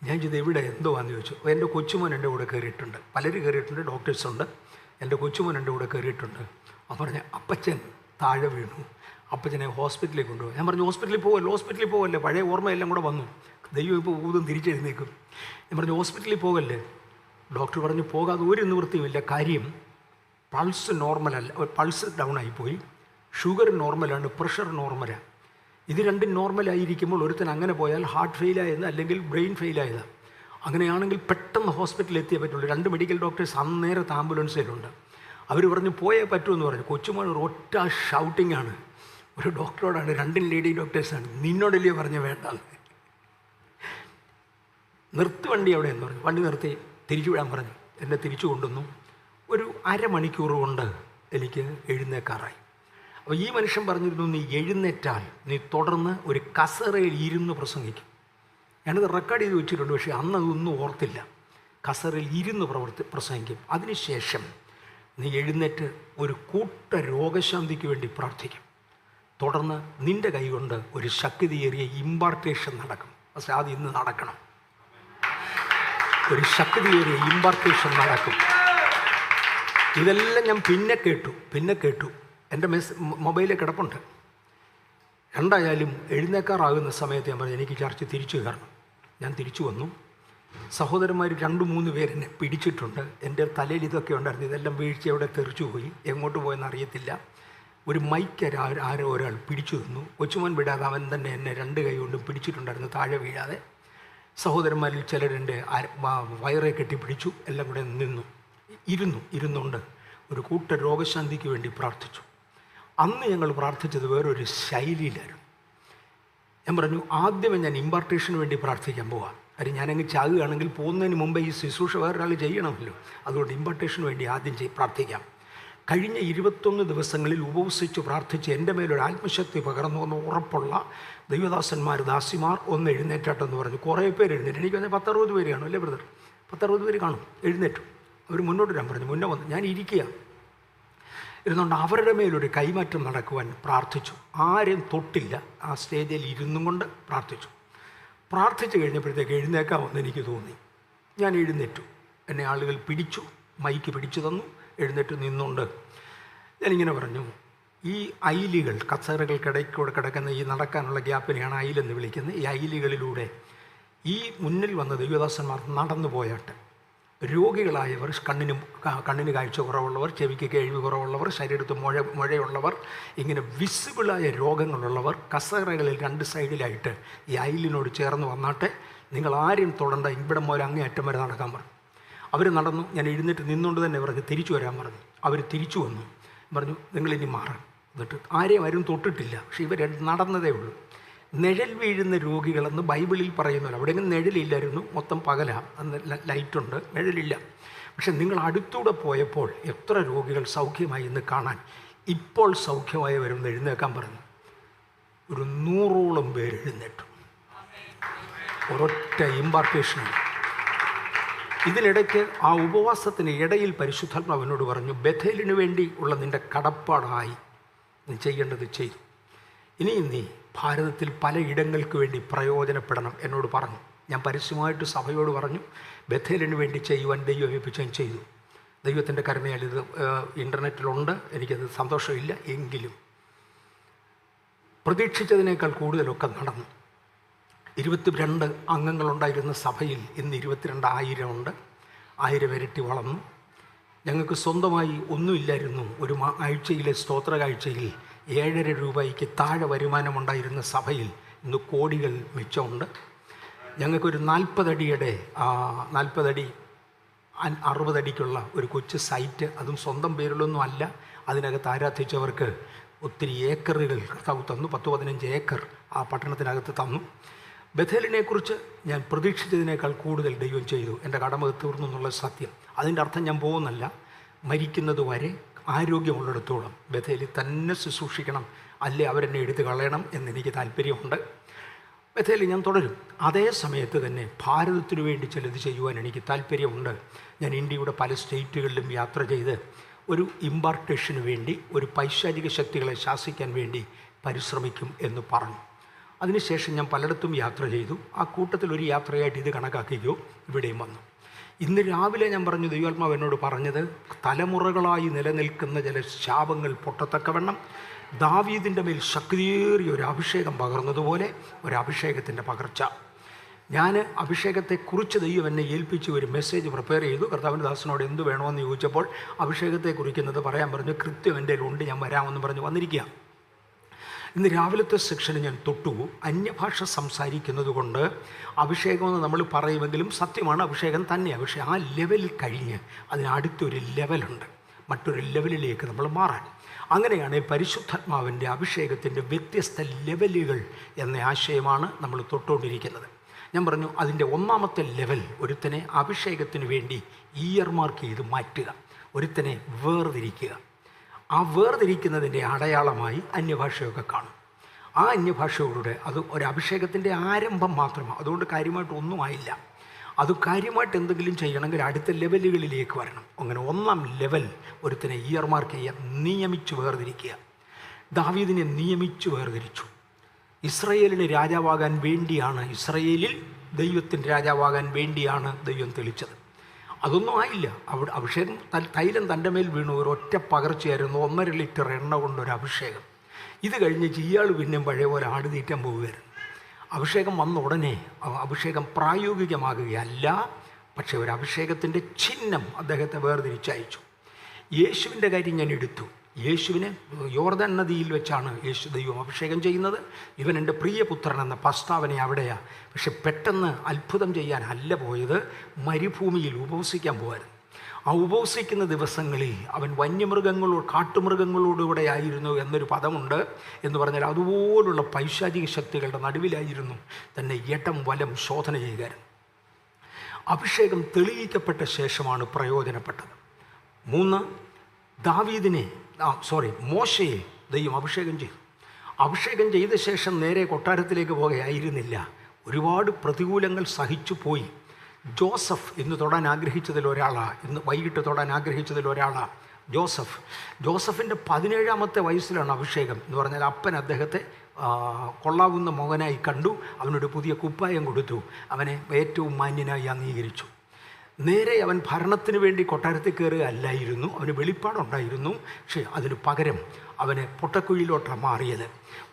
ഞാൻ ചെയ്ത് എവിടെ എന്തുവാന്ന് ചോദിച്ചു. എൻ്റെ കൊച്ചുമോൻ എൻ്റെ കൂടെ കയറിയിട്ടുണ്ട്, പലരും കയറിയിട്ടുണ്ട്, ഡോക്ടേഴ്സുണ്ട്. എൻ്റെ കൊച്ചുമോൻ എൻ്റെ കൂടെ കയറിയിട്ടുണ്ട്. അപ്പോൾ പറഞ്ഞ അപ്പച്ചൻ താഴെ വീണു, അപ്പച്ചനെ ഹോസ്പിറ്റലിൽ കൊണ്ടുപോയി. ഞാൻ പറഞ്ഞു ഹോസ്പിറ്റലിൽ പോകല്ലേ, പഴയ ഓർമ്മയെല്ലാം കൂടെ വന്നു. ദൈവം ഇപ്പോൾ ഊതും തിരിച്ചെഴുന്നേക്കും. ഞാൻ പറഞ്ഞു ഹോസ്പിറ്റലിൽ പോകല്ലേ. ഡോക്ടർ പറഞ്ഞു പോകാതെ ഒരു നിവൃത്തിയുമില്ല. കാര്യം പൾസ് നോർമലല്ല, പൾസ് ഡൗൺ ആയിപ്പോയി, ഷുഗർ നോർമലാണ്, പ്രഷർ നോർമലാണ്. ഇത് രണ്ടും നോർമലായിരിക്കുമ്പോൾ ഒരുത്തൻ അങ്ങനെ പോയാൽ ഹാർട്ട് ഫെയിലായത് അല്ലെങ്കിൽ ബ്രെയിൻ ഫെയിലായത്. അങ്ങനെയാണെങ്കിൽ പെട്ടെന്ന് ഹോസ്പിറ്റലിൽ എത്തിയേ പറ്റുള്ളൂ. 2 മെഡിക്കൽ ഡോക്ടേഴ്സ് അന്നേരത്തെ ആംബുലൻസിലുണ്ട്. അവർ പറഞ്ഞു പോയേ പറ്റുമെന്ന് പറഞ്ഞു. കൊച്ചുമോൻ ഒറ്റ ഷൗട്ടിങ്ങാണ്. ഒരു ഡോക്ടറോടാണ്, 2 ലേഡി ഡോക്ടേഴ്സാണ്. നിന്നോടല്ലേ പറഞ്ഞ വേണ്ട, നിർത്തി വണ്ടി അവിടെ എന്ന് പറഞ്ഞു. വണ്ടി നിർത്തി തിരിച്ചു വിടാൻ പറഞ്ഞു. എന്നെ തിരിച്ചു കൊണ്ടുവന്നു. ഒരു അരമണിക്കൂർ കൊണ്ട് എനിക്ക് എഴുന്നേക്കാറായി. അപ്പോൾ ഈ മനുഷ്യൻ പറഞ്ഞിരുന്നു, നീ എഴുന്നേറ്റാൽ നീ തുടർന്ന് ഒരു കസേരയിൽ ഇരുന്ന് പ്രസംഗിക്കും. ഞാനത് റെക്കോർഡ് ചെയ്ത് വെച്ചിട്ടുണ്ട്, പക്ഷേ അന്ന് അതൊന്നും ഓർത്തില്ല. കസേരയിൽ ഇരുന്ന് പ്രസംഗിക്കും. അതിനുശേഷം നീ എഴുന്നേറ്റ് ഒരു കൂട്ട രോഗശാന്തിക്ക് വേണ്ടി പ്രാർത്ഥിക്കും. തുടർന്ന് നിൻ്റെ കൈകൊണ്ട് ഒരു ശക്തിയേറിയ ഇമ്പാർട്ടേഷൻ നടക്കും. പക്ഷേ അത് ഇന്ന് നടക്കണം. ഒരു ശക്തിയേറിയ ഇമ്പാർട്ടേഷൻ നടക്കും. ഇതെല്ലാം ഞാൻ പിന്നെ കേട്ടു. എൻ്റെ മൊബൈലിൽ കിടപ്പുണ്ട്. എന്തായാലും എഴുന്നേക്കാറാകുന്ന സമയത്ത് ഞാൻ പറഞ്ഞു എനിക്ക് ചർച്ച തിരിച്ചു കയറണം. ഞാൻ തിരിച്ചു വന്നു. സഹോദരന്മാർ 2-3 പേരെന്നെ പിടിച്ചിട്ടുണ്ട്. എൻ്റെ തലയിൽ ഇതൊക്കെ ഉണ്ടായിരുന്നു. ഇതെല്ലാം വീഴ്ച അവിടെ തെറിച്ചു പോയി. എങ്ങോട്ട് പോയെന്ന് അറിയത്തില്ല. ഒരു മൈക്ക് ആരോ ഒരാൾ പിടിച്ചു തന്നു. കൊച്ചുമോൻ വിടാതെ അവൻ തന്നെ എന്നെ 2 കൈ കൊണ്ടും പിടിച്ചിട്ടുണ്ടായിരുന്നു, താഴെ വീഴാതെ. സഹോദരന്മാരിൽ ചിലരെൻ്റെ വയറെ കെട്ടിപ്പിടിച്ചു. എല്ലാം കൂടെ ഇരുന്നുകൊണ്ട് ഒരു കൂട്ട രോഗശാന്തിക്ക് വേണ്ടി പ്രാർത്ഥിച്ചു. അന്ന് ഞങ്ങൾ പ്രാർത്ഥിച്ചത് വേറൊരു ശൈലിയിലായിരുന്നു. ഞാൻ പറഞ്ഞു ആദ്യമേ ഞാൻ ഇമ്പാർട്ടേഷന് വേണ്ടി പ്രാർത്ഥിക്കാൻ പോവാം. കാര്യം ഞാനങ്ങ് ചാകുകയാണെങ്കിൽ പോകുന്നതിന് മുമ്പേ ഈ ശുശ്രൂഷ വേറൊരാൾ ചെയ്യണമല്ലോ. അതുകൊണ്ട് ഇമ്പാർട്ടേഷന് വേണ്ടി ആദ്യം പ്രാർത്ഥിക്കാം. കഴിഞ്ഞ 21 ദിവസങ്ങളിൽ ഉപവസിച്ച് പ്രാർത്ഥിച്ച് എൻ്റെ മേലൊരു ആത്മശക്തി പകർന്നു എന്ന് ഉറപ്പുള്ള ദൈവദാസന്മാർ, ദാസിമാർ ഒന്ന് എഴുന്നേറ്റാട്ടെന്ന് പറഞ്ഞു. കുറേ പേര് എഴുന്നേറ്റ്. എനിക്ക് വന്നാൽ 10-60 പേര് കാണും, അല്ലേ ബ്രദർ? 10-60 പേര് കാണും. എഴുന്നേറ്റു. അവർ മുന്നോട്ട് ഞാൻ പറഞ്ഞു. മുന്നേ വന്നു. ഞാൻ ഇരുന്നുകൊണ്ട് അവരുടെ മേലൊരു കൈമാറ്റം നടക്കുവാൻ പ്രാർത്ഥിച്ചു. ആരെയും തൊട്ടില്ല. ആ സ്റ്റേജിൽ ഇരുന്നും കൊണ്ട് പ്രാർത്ഥിച്ചു കഴിഞ്ഞപ്പോഴത്തേക്ക് എഴുന്നേക്കാമെന്ന് എനിക്ക് തോന്നി. ഞാൻ എഴുന്നേറ്റു. എന്നെ ആളുകൾ പിടിച്ചു, മൈക്ക് പിടിച്ചു തന്നു. എഴുന്നേറ്റ് നിന്നുകൊണ്ട് ഞാനിങ്ങനെ പറഞ്ഞു, ഈ അയിലുകൾ, കസേരകൾക്കിടയ്ക്കൂടെ കിടക്കുന്ന ഈ നടക്കാനുള്ള ഗ്യാപ്പിനെയാണ് അയിലെന്ന് വിളിക്കുന്നത്. ഈ അയിലുകളിലൂടെ ഈ മുന്നിൽ വന്ന ദൈവദാസന്മാർ നടന്നു പോയാട്ട് രോഗികളായവർ, കണ്ണിന് കാഴ്ച കുറവുള്ളവർ, ചെവിക്ക് കേൾവി കുറവുള്ളവർ, ശരീരത്ത് മുഴയുള്ളവർ, ഇങ്ങനെ വിസിബിളായ രോഗങ്ങളുള്ളവർ കസേരകളിൽ 2 സൈഡിലായിട്ട് ഈ അയിലിനോട് ചേർന്ന് വന്നാട്ടെ, നിങ്ങൾ ആരെയും തൊടണ്ട, ഇവിടെ മുതൽ അങ്ങേ അറ്റം വരെ നടക്കാൻ പറഞ്ഞു. അവർ നടന്നു. ഞാൻ എഴുന്നേറ്റ് നിന്നുകൊണ്ട് തന്നെ അവർക്ക് തിരിച്ചു വരാൻ പറഞ്ഞു. അവർ തിരിച്ചു വന്നു. പറഞ്ഞു നിങ്ങളിനി മാറാം. എന്നിട്ട് ആരും തൊട്ടിട്ടില്ല. പക്ഷേ ഇവർ നടന്നതേ ഉള്ളൂ. നിഴൽ വീഴുന്ന രോഗികളെന്ന് ബൈബിളിൽ പറയുന്നല്ലോ. അവിടെയെങ്കിലും നിഴലില്ലായിരുന്നു, മൊത്തം പകലാണ്, അന്ന് ലൈറ്റുണ്ട്, നിഴലില്ല. പക്ഷെ നിങ്ങൾ അടുത്തൂടെ പോയപ്പോൾ എത്ര രോഗികൾ സൗഖ്യമായി എന്ന് കാണാൻ. ഇപ്പോൾ സൗഖ്യമായവരെന്ന് എഴുന്നേക്കാൻ പറഞ്ഞു. ഒരു 100ഓളം പേര് എഴുന്നേറ്റു. ഒരൊറ്റ ഇമ്പാർട്ടേഷൻ. ഇതിനിടയ്ക്ക് ആ ഉപവാസത്തിന് ഇടയിൽ പരിശുദ്ധാത്മാവ് എന്നോട് പറഞ്ഞു, ബഥേലിന് വേണ്ടി ഉള്ള നിൻ്റെ കടപ്പാടായി നീ ചെയ്യേണ്ടത് ചെയ്തു. ഇനിയും നീ ഭാരതത്തിൽ പല ഇടങ്ങൾക്ക് വേണ്ടി പ്രയോജനപ്പെടണം എന്നോട് പറഞ്ഞു. ഞാൻ പരസ്യമായിട്ട് സഭയോട് പറഞ്ഞു, ബഥേലിന് വേണ്ടി ചെയ്യുവാൻ ദൈവം ഏൽപ്പിച്ച് ഞാൻ ചെയ്തു. ദൈവത്തിൻ്റെ കരുണയാൽ ഇത് ഇൻ്റർനെറ്റിലുണ്ട്. എനിക്കത് സന്തോഷമില്ല. എങ്കിലും പ്രതീക്ഷിച്ചതിനേക്കാൾ കൂടുതലൊക്കെ നടന്നു. 22 അംഗങ്ങളുണ്ടായിരുന്ന സഭയിൽ ഇന്ന് 22,000 ഉണ്ട്. 1000 ഇരട്ടി വളർന്നു. ഞങ്ങൾക്ക് സ്വന്തമായി ഒന്നുമില്ലായിരുന്നു. ഒരു ആഴ്ചയിലെ സ്തോത്ര കാഴ്ചയിൽ 7.5 രൂപയ്ക്ക് താഴെ വരുമാനമുണ്ടായിരുന്ന സഭയിൽ ഇന്ന് കോടികൾ മിച്ചമുണ്ട്. ഞങ്ങൾക്കൊരു 40 അടിയുടെ 40 അടി 60 അടിക്കുള്ള ഒരു കൊച്ചു സൈറ്റ്, അതും സ്വന്തം പേരിലൊന്നും അല്ല, അതിനകത്ത് ആരാധിച്ചവർക്ക് ഒത്തിരി ഏക്കറുകൾ കർത്താവ് തന്നു. 10-15 ഏക്കർ ആ പട്ടണത്തിനകത്ത് തന്നു. ബഥേലിനെക്കുറിച്ച് ഞാൻ പ്രതീക്ഷിച്ചതിനേക്കാൾ കൂടുതൽ ദൈവം ചെയ്തു. എൻ്റെ കടമ തീർന്നു എന്നുള്ള സത്യം. അതിൻ്റെ അർത്ഥം ഞാൻ പോകുന്നല്ല, മരിക്കുന്നത് വരെ ആരോഗ്യമുള്ളിടത്തോളം ബഥേലിൽ തന്നെ ശുശ്രൂഷിക്കണം, അല്ലേ അവരെന്നെ എടുത്ത് കളയണം എന്നെനിക്ക് താല്പര്യമുണ്ട്. ബഥേലിൽ ഞാൻ തുടരും. അതേ സമയത്ത് തന്നെ ഭാരതത്തിനു വേണ്ടി ചിലത് ചെയ്യുവാൻ എനിക്ക് താല്പര്യമുണ്ട്. ഞാൻ ഇന്ത്യയുടെ പല സ്റ്റേറ്റുകളിലും യാത്ര ചെയ്ത് ഒരു ഇമ്പാർട്ടേഷന് വേണ്ടി, ഒരു പൈശാചിക ശക്തികളെ ശാസിക്കാൻ വേണ്ടി പരിശ്രമിക്കും എന്ന് പറഞ്ഞു. അതിനുശേഷം ഞാൻ പലയിടത്തും യാത്ര ചെയ്തു. ആ കൂട്ടത്തിലൊരു യാത്രയായിട്ട് ഇത് കണക്കാക്കിക്കോ, ഇവിടെയും വന്നു. ഇന്ന് രാവിലെ ഞാൻ പറഞ്ഞു, ദൈവാത്മാവ് എന്നോട് പറഞ്ഞത്, തലമുറകളായി നിലനിൽക്കുന്ന ചില ശാപങ്ങൾ പൊട്ടത്തക്കവണ്ണം ദാവീദിൻ്റെ മേൽ ശക്തിയേറിയ ഒരു അഭിഷേകം പകർന്നതുപോലെ ഒരു അഭിഷേകത്തിൻ്റെ പകർച്ച. ഞാൻ അഭിഷേകത്തെക്കുറിച്ച് ദൈവം എന്നെ ഏൽപ്പിച്ച് ഒരു മെസ്സേജ് പ്രിപ്പയർ ചെയ്തു. കർത്താവിൻ്റെ ദാസനോട് എന്ത് വേണമെന്ന് ചോദിച്ചപ്പോൾ അഭിഷേകത്തെ കുറിക്കുന്നത് പറയാൻ പറഞ്ഞു. കൃത്യം എൻ്റെ ഉണ്ട്, ഞാൻ വരാമെന്ന് പറഞ്ഞ് വന്നിരിക്കുക. ഇന്ന് രാവിലത്തെ സെക്ഷന് ഞാൻ തൊട്ടു. അന്യഭാഷ സംസാരിക്കുന്നത് കൊണ്ട് അഭിഷേകമെന്ന് നമ്മൾ പറയുമെങ്കിലും സത്യമാണ്, അഭിഷേകം തന്നെയാണ്. പക്ഷേ ആ ലെവലിൽ കഴിഞ്ഞ് അതിനടുത്തൊരു ലെവലുണ്ട്, മറ്റൊരു ലെവലിലേക്ക് നമ്മൾ മാറാൻ. അങ്ങനെയാണ് പരിശുദ്ധാത്മാവിൻ്റെ അഭിഷേകത്തിൻ്റെ വ്യത്യസ്ത ലെവലുകൾ എന്ന ആശയമാണ് നമ്മൾ തൊട്ടുകൊണ്ടിരിക്കുന്നത്. ഞാൻ പറഞ്ഞു, അതിൻ്റെ ഒന്നാമത്തെ ലെവൽ ഒരുത്തനെ അഭിഷേകത്തിന് വേണ്ടി ഇയർമാർക്ക് ചെയ്ത് മാറ്റുക, ഒരുത്തനെ വേർതിരിക്കുക. ആ വേർതിരിക്കുന്നതിൻ്റെ അടയാളമായി അന്യഭാഷയൊക്കെ കാണും. ആ അന്യഭാഷയോടുകൂടെ അത് ഒരു അഭിഷേകത്തിൻ്റെ ആരംഭം മാത്രമാണ്. അതുകൊണ്ട് കാര്യമായിട്ട് ഒന്നും ആയില്ല. അത് കാര്യമായിട്ട് എന്തെങ്കിലും ചെയ്യണമെങ്കിൽ അടുത്ത ലെവലുകളിലേക്ക് വരണം. അങ്ങനെ ഒന്നാം ലെവൽ ഒരുത്തനെ ഇയർമാർക്ക് ചെയ്യാൻ, നിയമിച്ച് വേർതിരിക്കുക. ദാവീദിനെ നിയമിച്ച് വേർതിരിച്ചു. ഇസ്രയേലിന് രാജാവാകാൻ വേണ്ടിയാണ്, ഇസ്രയേലിൽ ദൈവത്തിൻ്റെ രാജാവാകാൻ വേണ്ടിയാണ് ദൈവം തെളിച്ചത്. അതൊന്നും ആയില്ല. അവിടെ അഭിഷേകം തൈലം തൻ്റെ മേൽ വീണു. ഒരൊറ്റ പകർച്ചയായിരുന്നു, 1.5 ലിറ്റർ എണ്ണ കൊണ്ടൊരു അഭിഷേകം. ഇത് കഴിഞ്ഞ് ഇയാൾ പിന്നെയും പഴയ പോലെ ആട് തീറ്റാൻ പോവുകയായിരുന്നു. അഭിഷേകം വന്ന ഉടനെ അഭിഷേകം പ്രായോഗികമാകുകയല്ല, പക്ഷേ ഒരു അഭിഷേകത്തിൻ്റെ ചിഹ്നം അദ്ദേഹത്തെ വേർതിരിച്ചയച്ചു. യേശുവിൻ്റെ കാര്യം ഞാൻ എടുത്തു. യേശുവിനെ യോർദാൻ നദിയിൽ വെച്ചാണ് ദൈവം അഭിഷേകം ചെയ്യുന്നത്. ഇവൻ എൻ്റെ പ്രിയപുത്രൻ എന്ന പ്രസ്താവന അവിടെയാണ്. പക്ഷെ പെട്ടെന്ന് അത്ഭുതം ചെയ്യാൻ അല്ല പോയത്, മരുഭൂമിയിൽ ഉപവസിക്കാൻ പോകായിരുന്നു. ആ ഉപവസിക്കുന്ന ദിവസങ്ങളിൽ അവൻ വന്യമൃഗങ്ങളോട്, കാട്ടുമൃഗങ്ങളോടുകൂടെ ആയിരുന്നു എന്നൊരു പദമുണ്ട്. എന്ന് പറഞ്ഞാൽ അതുപോലുള്ള പൈശാചിക ശക്തികളുടെ നടുവിലായിരുന്നു തന്നെ ഇടം വലം ശോധന ചെയ്യുകയായിരുന്നു. അഭിഷേകം തെളിയിക്കപ്പെട്ട ശേഷമാണ് പ്രയോജനപ്പെട്ടത്. 3, മോശയെ ദൈവം അഭിഷേകം ചെയ്തു. അഭിഷേകം ചെയ്ത ശേഷം നേരെ കൊട്ടാരത്തിലേക്ക് പോകുകയായിരുന്നില്ല. ഒരുപാട് പ്രതികൂലങ്ങൾ സഹിച്ചു പോയി. ജോസഫ് ഇന്ന് തൊടാൻ ആഗ്രഹിച്ചതിൽ ഒരാളാണ്, ഇന്ന് വൈകിട്ട് തൊടാൻ ആഗ്രഹിച്ചതിൽ ഒരാളാണ് ജോസഫിൻ്റെ 17-ാമത്തെ വയസ്സിലാണ് അഭിഷേകം. എന്ന് പറഞ്ഞാൽ അപ്പൻ അദ്ദേഹത്തെ കൊള്ളാവുന്ന മകനായി കണ്ടു, അവനൊരു പുതിയ കുപ്പായം കൊടുത്തു, അവനെ ഏറ്റവും മാന്യനായി അംഗീകരിച്ചു. നേരെ അവൻ ഭരണത്തിന് വേണ്ടി കൊട്ടാരത്തിൽ കയറുക അല്ലായിരുന്നു, അവന് വെളിപ്പാടുണ്ടായിരുന്നു. പക്ഷേ അതിന് പകരം അവന് പൊട്ടക്കുഴിയിലോട്ടാണ് മാറിയത്.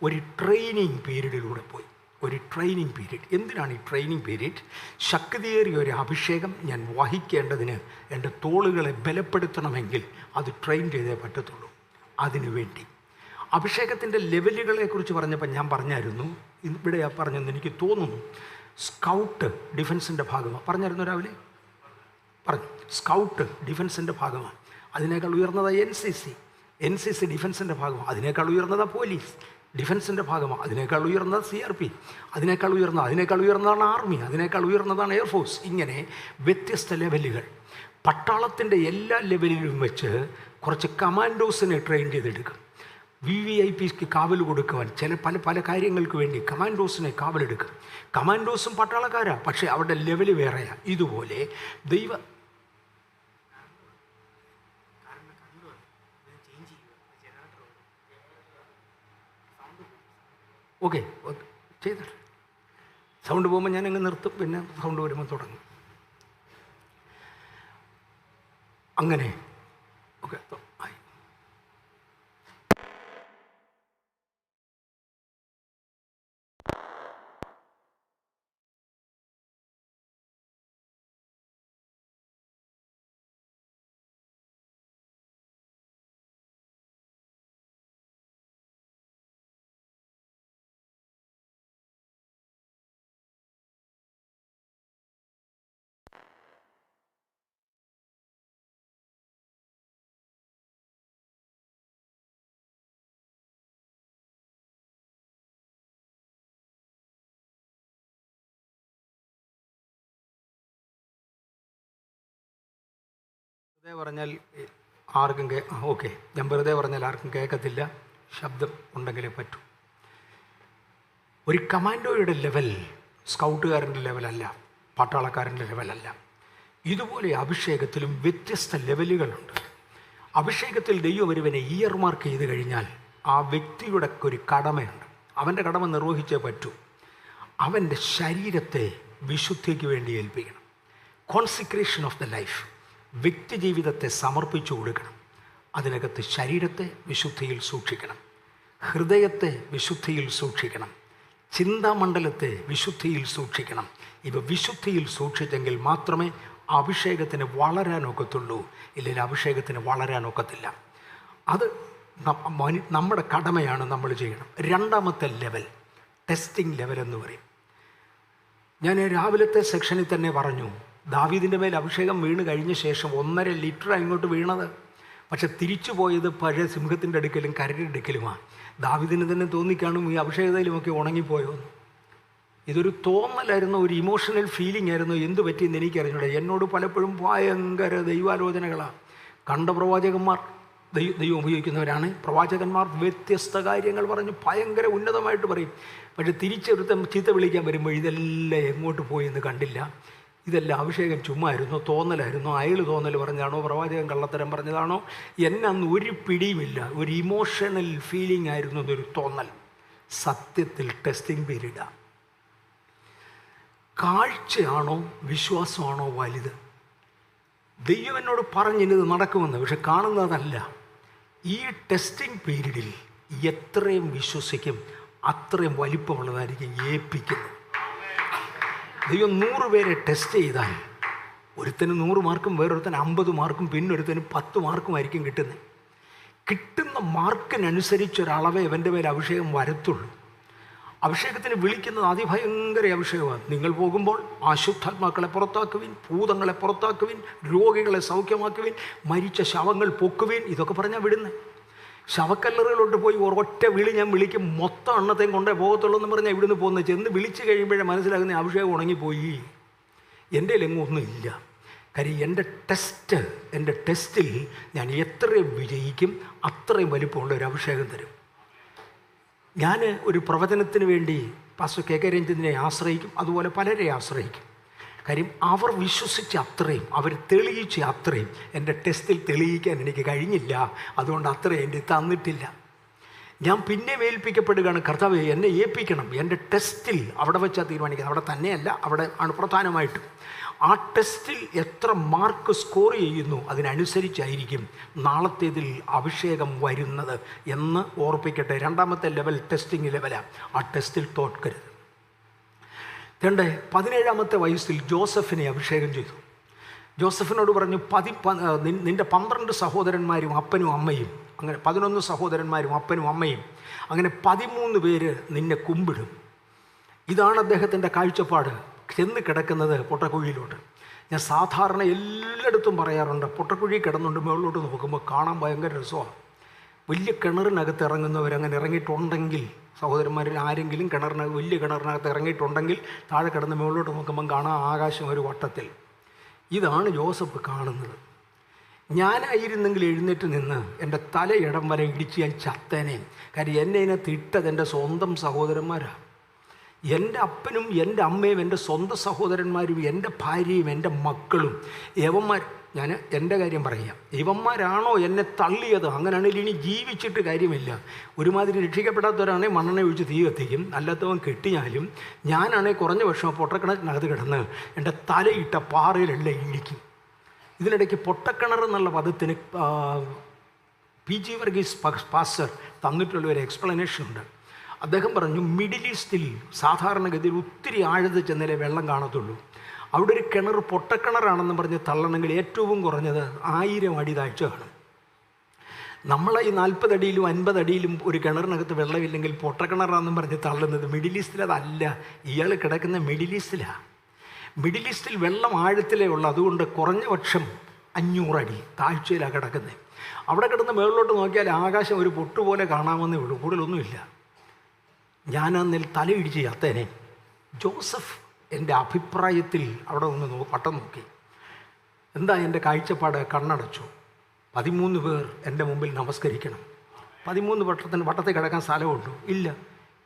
ഒരു ട്രെയിനിങ് പീരീഡിലൂടെ പോയി. ഒരു ട്രെയിനിങ് പീരീഡ്. എന്തിനാണ് ഈ ട്രെയിനിങ് പീരീഡ്? ശക്തിയേറിയ ഒരു അഭിഷേകം ഞാൻ വഹിക്കേണ്ടതിന്, എൻ്റെ തോളുകളെ ബലപ്പെടുത്തണമെങ്കിൽ അത് ട്രെയിൻ ചെയ്തേ പറ്റത്തുള്ളൂ. അതിനുവേണ്ടി അഭിഷേകത്തിൻ്റെ ലെവലുകളെക്കുറിച്ച് പറഞ്ഞപ്പോൾ ഞാൻ പറഞ്ഞായിരുന്നു, ഇവിടെ പറഞ്ഞെന്ന് എനിക്ക് തോന്നുന്നു. സ്കൗട്ട് ഡിഫൻസിൻ്റെ ഭാഗമാണ് പറഞ്ഞായിരുന്നു രാവിലെ പറഞ്ഞു. സ്കൗട്ട് ഡിഫൻസിൻ്റെ ഭാഗമാണ്. അതിനേക്കാൾ ഉയർന്നത് NCC ഡിഫൻസിൻ്റെ ഭാഗമാണ്. അതിനേക്കാൾ ഉയർന്നത് പോലീസ് ഡിഫൻസിൻ്റെ ഭാഗമാണ്. അതിനേക്കാൾ ഉയർന്നത് CRP, അതിനേക്കാൾ ഉയർന്നതാണ് ആർമി, അതിനേക്കാൾ ഉയർന്നതാണ് എയർഫോഴ്സ്. ഇങ്ങനെ വ്യത്യസ്ത ലെവലുകൾ. പട്ടാളത്തിൻ്റെ എല്ലാ ലെവലിലും വെച്ച് കുറച്ച് കമാൻഡോസിനെ ട്രെയിൻ ചെയ്തെടുക്കും. VVIPക്ക് കാവൽ കൊടുക്കുവാൻ പല കാര്യങ്ങൾക്ക് വേണ്ടി കമാൻഡോസിനെ കാവലെടുക്കും. കമാൻഡോസും പട്ടാളക്കാരാണ്, പക്ഷേ അവരുടെ ലെവൽ വേറെയാണ്. ഇതുപോലെ ഓക്കെ ചെയ്ത സൗണ്ട് പോകുമ്പോൾ ഞാനങ്ങ് നിർത്തും, പിന്നെ സൗണ്ട് വരുമ്പോൾ തുടങ്ങും. അങ്ങനെ ഓക്കെ. പറഞ്ഞാൽ ആർക്കും ഓക്കെ, ഞാൻ വെറുതെ പറഞ്ഞാൽ ആർക്കും കേൾക്കത്തില്ല, ശബ്ദം ഉണ്ടെങ്കിലേ പറ്റൂ. ഒരു കമാൻഡോയുടെ ലെവൽ സ്കൗട്ടുകാരൻ്റെ ലെവലല്ല, പട്ടാളക്കാരൻ്റെ ലെവലല്ല. ഇതുപോലെ അഭിഷേകത്തിലും വ്യത്യസ്ത ലെവലുകളുണ്ട്. അഭിഷേകത്തിൽ ദൈവം ഒരുവനെ ഇയർ മാർക്ക് ചെയ്ത് കഴിഞ്ഞാൽ ആ വ്യക്തിയുടെ ഒരു കടമയുണ്ട്. അവൻ്റെ കടമ നിർവഹിച്ചേ പറ്റൂ. അവൻ്റെ ശരീരത്തെ വിശുദ്ധിക്ക് വേണ്ടി ഏൽപ്പിക്കണം. കോൺസിക്രേഷൻ ഓഫ് ദ ലൈഫ്, വ്യക്തി ജീവിതത്തെ സമർപ്പിച്ചു കൊടുക്കണം. അതിനകത്ത് ശരീരത്തെ വിശുദ്ധിയിൽ സൂക്ഷിക്കണം, ഹൃദയത്തെ വിശുദ്ധിയിൽ സൂക്ഷിക്കണം, ചിന്താമണ്ഡലത്തെ വിശുദ്ധിയിൽ സൂക്ഷിക്കണം. ഇവ വിശുദ്ധിയിൽ സൂക്ഷിച്ചെങ്കിൽ മാത്രമേ അഭിഷേകത്തിന് വളരാനൊക്കത്തുള്ളൂ. ഇല്ലെങ്കിൽ അഭിഷേകത്തിന് വളരാനൊക്കത്തില്ല. അത് നമ്മുടെ കടമയാണ്, നമ്മൾ ചെയ്യണം. രണ്ടാമത്തെ ലെവൽ ടെസ്റ്റിംഗ് ലെവൽ എന്ന് പറയും. ഞാൻ രാവിലത്തെ സെക്ഷനിൽ തന്നെ പറഞ്ഞു, ദാവീദിൻ്റെ മേൽ അഭിഷേകം വീണ് കഴിഞ്ഞ ശേഷം 1.5 ലിറ്റർ ഇങ്ങോട്ട് വീണത്. പക്ഷെ തിരിച്ചു പോയത് പഴയ സിംഹത്തിൻ്റെ അടുക്കലും കരടിൻ്റെ അടുക്കലുമാണ്. ദാവീദിന് തന്നെ തോന്നിക്കാണും ഈ അഭിഷേകത്തിലുമൊക്കെ ഉണങ്ങിപ്പോയോന്ന്. ഇതൊരു തോന്നലായിരുന്നു, ഒരു ഇമോഷണൽ ഫീലിംഗ് ആയിരുന്നു. എന്തു പറ്റിയെന്ന് എനിക്കറിഞ്ഞൂടെ. എന്നോട് പലപ്പോഴും ഭയങ്കര ദൈവാലോചനകളാണ്. കണ്ട പ്രവാചകന്മാർ ദൈവം ഉപയോഗിക്കുന്നവരാണ്. പ്രവാചകന്മാർ വ്യത്യസ്ത കാര്യങ്ങൾ പറഞ്ഞ് ഭയങ്കര ഉന്നതമായിട്ട് പറയും. പക്ഷെ തിരിച്ചൊരുത്തം ചീത്ത വിളിക്കാൻ വരുമ്പോൾ ഇതെല്ലാം എങ്ങോട്ട് പോയെന്ന് കണ്ടില്ല. ഇതെല്ലാം അഭിഷേകം ചുമ്മായിരുന്നു, തോന്നലായിരുന്നു. അയാൾ തോന്നൽ പറഞ്ഞതാണോ, പ്രവാചകൻ കള്ളത്തരം പറഞ്ഞതാണോ, എന്നന്ന് ഒരു പിടിയുമില്ല. ഒരു ഇമോഷണൽ ഫീലിംഗ് ആയിരുന്നു, അതൊരു തോന്നൽ. സത്യത്തിൽ ടെസ്റ്റിംഗ് പീരീഡാണ്. കാഴ്ചയാണോ വിശ്വാസമാണോ വലുത്? ദൈവം എന്നോട് പറഞ്ഞിത് നടക്കുമെന്ന്, പക്ഷെ കാണുന്നതല്ല. ഈ ടെസ്റ്റിംഗ് പീരീഡിൽ എത്രയും വിശ്വസിക്കും അത്രയും വലിപ്പമുള്ളതായിരിക്കും ഏൽപ്പിക്കുന്നത്. ദൈവം 100 പേരെ ടെസ്റ്റ് ചെയ്താൽ ഒരുത്തന് 100 മാർക്കും വേറൊരുത്തന് 50 മാർക്കും പിന്നൊരുത്തന് 10 മാർക്കുമായിരിക്കും കിട്ടുന്നത്. കിട്ടുന്ന മാർക്കിനനുസരിച്ചൊരളവേ അവൻ്റെ മേൽ അഭിഷേകം വരത്തുള്ളൂ. അഭിഷേകത്തിന് വിളിക്കുന്നത് അതിഭയങ്കര അഭിഷേകമാണ്. നിങ്ങൾ പോകുമ്പോൾ അശുദ്ധാത്മാക്കളെ പുറത്താക്കുവിൻ, ഭൂതങ്ങളെ പുറത്താക്കുവിൻ, രോഗികളെ സൗഖ്യമാക്കുവിൻ, മരിച്ച ശവങ്ങൾ പൊക്കുവിൻ, ഇതൊക്കെ പറഞ്ഞാൽ വിടുന്നത്. ശവക്കല്ലറുകളോട്ട് പോയി ഒരൊറ്റ വിളി ഞാൻ വിളിക്കും, മൊത്തം എണ്ണത്തെയും കൊണ്ടേ പോകത്തുള്ളൂ എന്ന് പറഞ്ഞാൽ ഇവിടുന്ന് പോകുന്നത്. ചെന്ന് വിളിച്ച് കഴിയുമ്പോഴേ മനസ്സിലാകുന്ന അഭിഷേകം ഉണങ്ങിപ്പോയി, എൻ്റെ എങ്ങും ഒന്നുമില്ല. കാര്യം എൻ്റെ ടെസ്റ്റിൽ ഞാൻ എത്രയും വിജയിക്കും അത്രയും വലിപ്പമുള്ള ഒരു അഭിഷേകം തരും. ഞാൻ ഒരു പ്രവചനത്തിന് വേണ്ടി പാസ്റ്റർ കെ രഞ്ജിത്തിനെ ആശ്രയിക്കും, അതുപോലെ പലരെ ആശ്രയിക്കും. കാര്യം അവർ വിശ്വസിച്ച അത്രയും, അവർ തെളിയിച്ച അത്രയും എൻ്റെ ടെസ്റ്റിൽ തെളിയിക്കാൻ എനിക്ക് കഴിഞ്ഞില്ല. അതുകൊണ്ട് അത്രയും എൻ്റെ തന്നിട്ടില്ല. ഞാൻ പിന്നെ ഏൽപ്പിക്കപ്പെടുകയാണ്. കർത്താവേ, എന്നെ ഏൽപ്പിക്കണം. എൻ്റെ ടെസ്റ്റിൽ അവിടെ വെച്ചാൽ തീരുമാനിക്കുന്നത്, അവിടെ തന്നെയല്ല, അവിടെ ആണ് പ്രധാനമായിട്ടും. ആ ടെസ്റ്റിൽ എത്ര മാർക്ക് സ്കോർ ചെയ്യുന്നു അതിനനുസരിച്ചായിരിക്കും നാളത്തേതിൽ അഭിഷേകം വരുന്നത് എന്ന് ഓർപ്പിക്കട്ടെ. രണ്ടാമത്തെ ലെവൽ ടെസ്റ്റിംഗ് ലെവലാണ്. ആ ടെസ്റ്റിൽ തോൽക്കരുത്. 17-ാമത്തെ വയസ്സിൽ ജോസഫിനെ അഭിഷേകം ചെയ്തു. ജോസഫിനോട് പറഞ്ഞു, നിൻ്റെ 12 സഹോദരന്മാരും അപ്പനും അമ്മയും, അങ്ങനെ 11 സഹോദരന്മാരും അപ്പനും അമ്മയും, അങ്ങനെ 13 പേര് നിന്നെ കുമ്പിടും. ഇതാണ് അദ്ദേഹത്തിൻ്റെ കാഴ്ചപ്പാട്. ചെന്ന് കിടക്കുന്നത് പൊട്ടക്കുഴിയിലോട്ട്. ഞാൻ സാധാരണ എല്ലായിടത്തും പറയാറുണ്ട്, പൊട്ടക്കുഴി കിടന്നുകൊണ്ട് മുകളിലോട്ട് നോക്കുമ്പോൾ കാണാൻ ഭയങ്കര രസമാണ്. വലിയ കിണറിനകത്ത് ഇറങ്ങുന്നവരങ്ങനെ ഇറങ്ങിയിട്ടുണ്ടെങ്കിൽ, സഹോദരന്മാരിൽ ആരെങ്കിലും വലിയ കിണറിനകത്ത് ഇറങ്ങിയിട്ടുണ്ടെങ്കിൽ താഴെ കിടന്ന് മുകളിലോട്ട് നോക്കുമ്പം കാണാം ആകാശം ഒരു വട്ടത്തിൽ. ഇതാണ് ജോസഫ് കാണുന്നത്. ഞാനായിരുന്നെങ്കിൽ എഴുന്നേറ്റ് നിന്ന് എൻ്റെ തല ഇടം വരെ ഇടിച്ച് ഞാൻ ചത്തേനെ. കാര്യം എന്നെ ഇതിനകത്ത് ഇട്ടത് എൻ്റെ സ്വന്തം സഹോദരന്മാരാണ്. എൻ്റെ അപ്പനും എൻ്റെ അമ്മയും എൻ്റെ സ്വന്തം സഹോദരന്മാരും എൻ്റെ ഭാര്യയും എൻ്റെ മക്കളും യവന്മാർ. ഞാൻ എൻ്റെ കാര്യം പറയാം, ഇവന്മാരാണോ എന്നെ തള്ളിയത്? അങ്ങനെയാണെങ്കിൽ ഇനി ജീവിച്ചിട്ട് കാര്യമില്ല. ഒരുമാതിരി രക്ഷിക്കപ്പെടാത്തവരാണെങ്കിൽ മണ്ണെണ്ണ ഒഴിച്ച് തീ കത്തിക്കും, അല്ലാത്തവൻ കെട്ടിയാലും. ഞാനാണെങ്കിൽ കുറഞ്ഞ വർഷം പൊട്ടക്കിണറ്റിനകത്ത് കിടന്ന് എൻ്റെ തലയിട്ട പാറയിലെല്ലാം ഇടിക്കും. ഇതിനിടയ്ക്ക് പൊട്ടക്കിണർ എന്നുള്ള പദത്തിന് PG വർഗീസ് പാസ്റ്റർ തന്നിട്ടുള്ളൊരു എക്സ്പ്ലനേഷൻ ഉണ്ട്. അദ്ദേഹം പറഞ്ഞു, മിഡിൽ ഈസ്റ്റിൽ സാധാരണഗതിയിൽ ഒത്തിരി ആഴത്തിൽ ചെന്നാലേ വെള്ളം കാണത്തുള്ളൂ. അവിടെ ഒരു കിണർ പൊട്ടക്കിണറാണെന്ന് പറഞ്ഞ് തള്ളണമെങ്കിൽ ഏറ്റവും കുറഞ്ഞത് 1000 അടി താഴ്ച കാണും. നമ്മളെ ഈ 40 അടിയിലും 50 അടിയിലും ഒരു കിണറിനകത്ത് വെള്ളമില്ലെങ്കിൽ പൊട്ടക്കിണറാണെന്നും പറഞ്ഞ് തള്ളുന്നത്. മിഡിൽ ഈസ്റ്റിൽ അതല്ല. ഇയാൾ കിടക്കുന്ന മിഡിൽ ഈസ്റ്റിലാണ്. മിഡിൽ ഈസ്റ്റിൽ വെള്ളം ആഴത്തിലേ ഉള്ളൂ. അതുകൊണ്ട് കുറഞ്ഞ പക്ഷം 500 അടി താഴ്ചയിലാണ് കിടക്കുന്നത്. അവിടെ കിടന്ന് മുകളിലോട്ട് നോക്കിയാൽ ആകാശം ഒരു പൊട്ടുപോലെ കാണാമെന്നേ ഉള്ളൂ, കൂടുതലൊന്നുമില്ല. ഞാനന്നിൽ തലയിടിച്ച് ചത്തേനെ. ജോസഫ് എൻ്റെ അഭിപ്രായത്തിൽ അവിടെ ഒന്ന് വട്ടം നോക്കി. എന്താ എൻ്റെ കാഴ്ചപ്പാട്? കണ്ണടച്ചു. 13 പേർ എൻ്റെ മുമ്പിൽ നമസ്കരിക്കണം. 13 വട്ടത്തിൽ കിടക്കാൻ സ്ഥലമുണ്ടോ? ഇല്ല.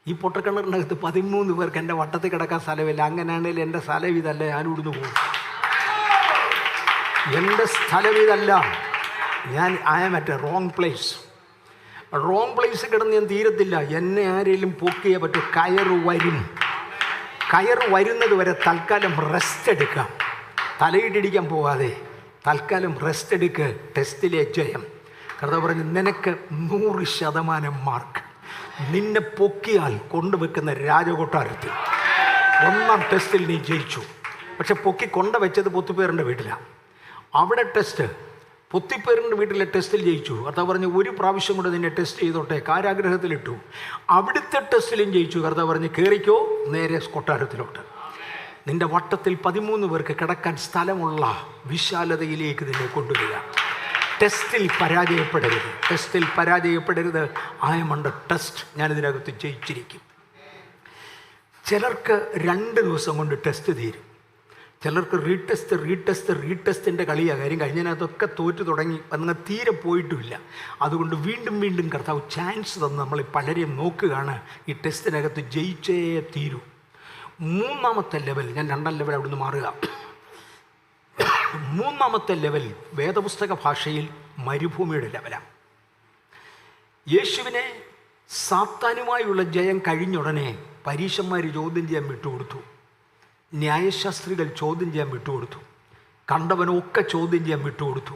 ഈ പൊട്ടക്കിണറിനകത്ത് 13 പേർക്ക് എൻ്റെ വട്ടത്തിൽ കിടക്കാൻ സ്ഥലമില്ല. അങ്ങനെയാണെങ്കിൽ എൻ്റെ സ്ഥലം ഇതല്ല, ഞാനിവിടുന്ന് പോകും. എൻ്റെ സ്ഥലം ഇതല്ല. I am at a wrong place കിടന്ന് ഞാൻ തീരത്തില്ല. എന്നെ ആരെങ്കിലും പൊക്കിയേ പറ്റും. കയറ് വരുന്നത് വരെ തൽക്കാലം റെസ്റ്റ് എടുക്കാം. തലയിടിക്കാൻ പോകാതെ തൽക്കാലം റെസ്റ്റ് എടുക്കുക. ടെസ്റ്റിലെ ജയം. കർത്താവ് പറഞ്ഞു, നിനക്ക് 100% മാർക്ക്. നിന്നെ പൊക്കിയാൽ കൊണ്ടുവെക്കുന്ന രാജകൊട്ടാരത്തിൽ 1ാം ടെസ്റ്റിൽ നീ ജയിച്ചു. പക്ഷെ പൊക്കി കൊണ്ടുവച്ചത് പൊത്തിപ്പേറിൻ്റെ വീട്ടിലാണ്. അവിടെ ടെസ്റ്റ് പൊത്തിപ്പേറിൻ്റെ വീട്ടിലെ ടെസ്റ്റിൽ ജയിച്ചു. കർത്താവ് പറഞ്ഞു, ഒരു പ്രാവശ്യം കൂടെ നിന്നെ ടെസ്റ്റ് ചെയ്തോട്ടെ. കാരാഗ്രഹത്തിലിട്ടു. അവിടുത്തെ ടെസ്റ്റിലും ജയിച്ചു. കർത്താവ് പറഞ്ഞു, കയറിക്കോ നേരെ കൊട്ടാരത്തിലോട്ട്. നിന്റെ വട്ടത്തിൽ 13 പേർക്ക് കിടക്കാൻ സ്ഥലമുള്ള വിശാലതയിലേക്ക് നിന്നെ കൊണ്ടുവരിക. ടെസ്റ്റിൽ പരാജയപ്പെടരുത്. I am under test. ഞാനിതിനകത്ത് ജയിച്ചിരിക്കും. ചിലർക്ക് 2 ദിവസം കൊണ്ട് ടെസ്റ്റ് തീരും. ചിലർക്ക് റീടെസ്റ്റിൻ്റെ കളിയാണ്. കാര്യം കഴിഞ്ഞതിനകത്തൊക്കെ തോറ്റു തുടങ്ങി അങ്ങനെ തീരെ പോയിട്ടുമില്ല. അതുകൊണ്ട് വീണ്ടും കർത്താവ് ചാൻസ് തന്ന് നമ്മളെ പലരെയും നോക്കുകയാണ്. ഈ ടെസ്റ്റിനകത്ത് ജയിച്ചേ തീരൂ. 3ാമത്തെ ലെവൽ, ഞാൻ 2ാം ലെവൽ അവിടുന്ന് മാറുക. 3ാമത്തെ ലെവൽ വേദപുസ്തക ഭാഷയിൽ മരുഭൂമിയുടെ ലെവലാണ്. യേശുവിനെ സാത്താനുമായുള്ള ജയം കഴിഞ്ഞുടനെ പരീശന്മാർ ചോദ്യം ചെയ്യാൻ വിട്ടുകൊടുത്തു. ന്യായശാസ്ത്രികൾ ചോദ്യം ചെയ്യാൻ വിട്ടുകൊടുത്തു. കണ്ടവനൊക്കെ ചോദ്യം ചെയ്യാൻ വിട്ടുകൊടുത്തു.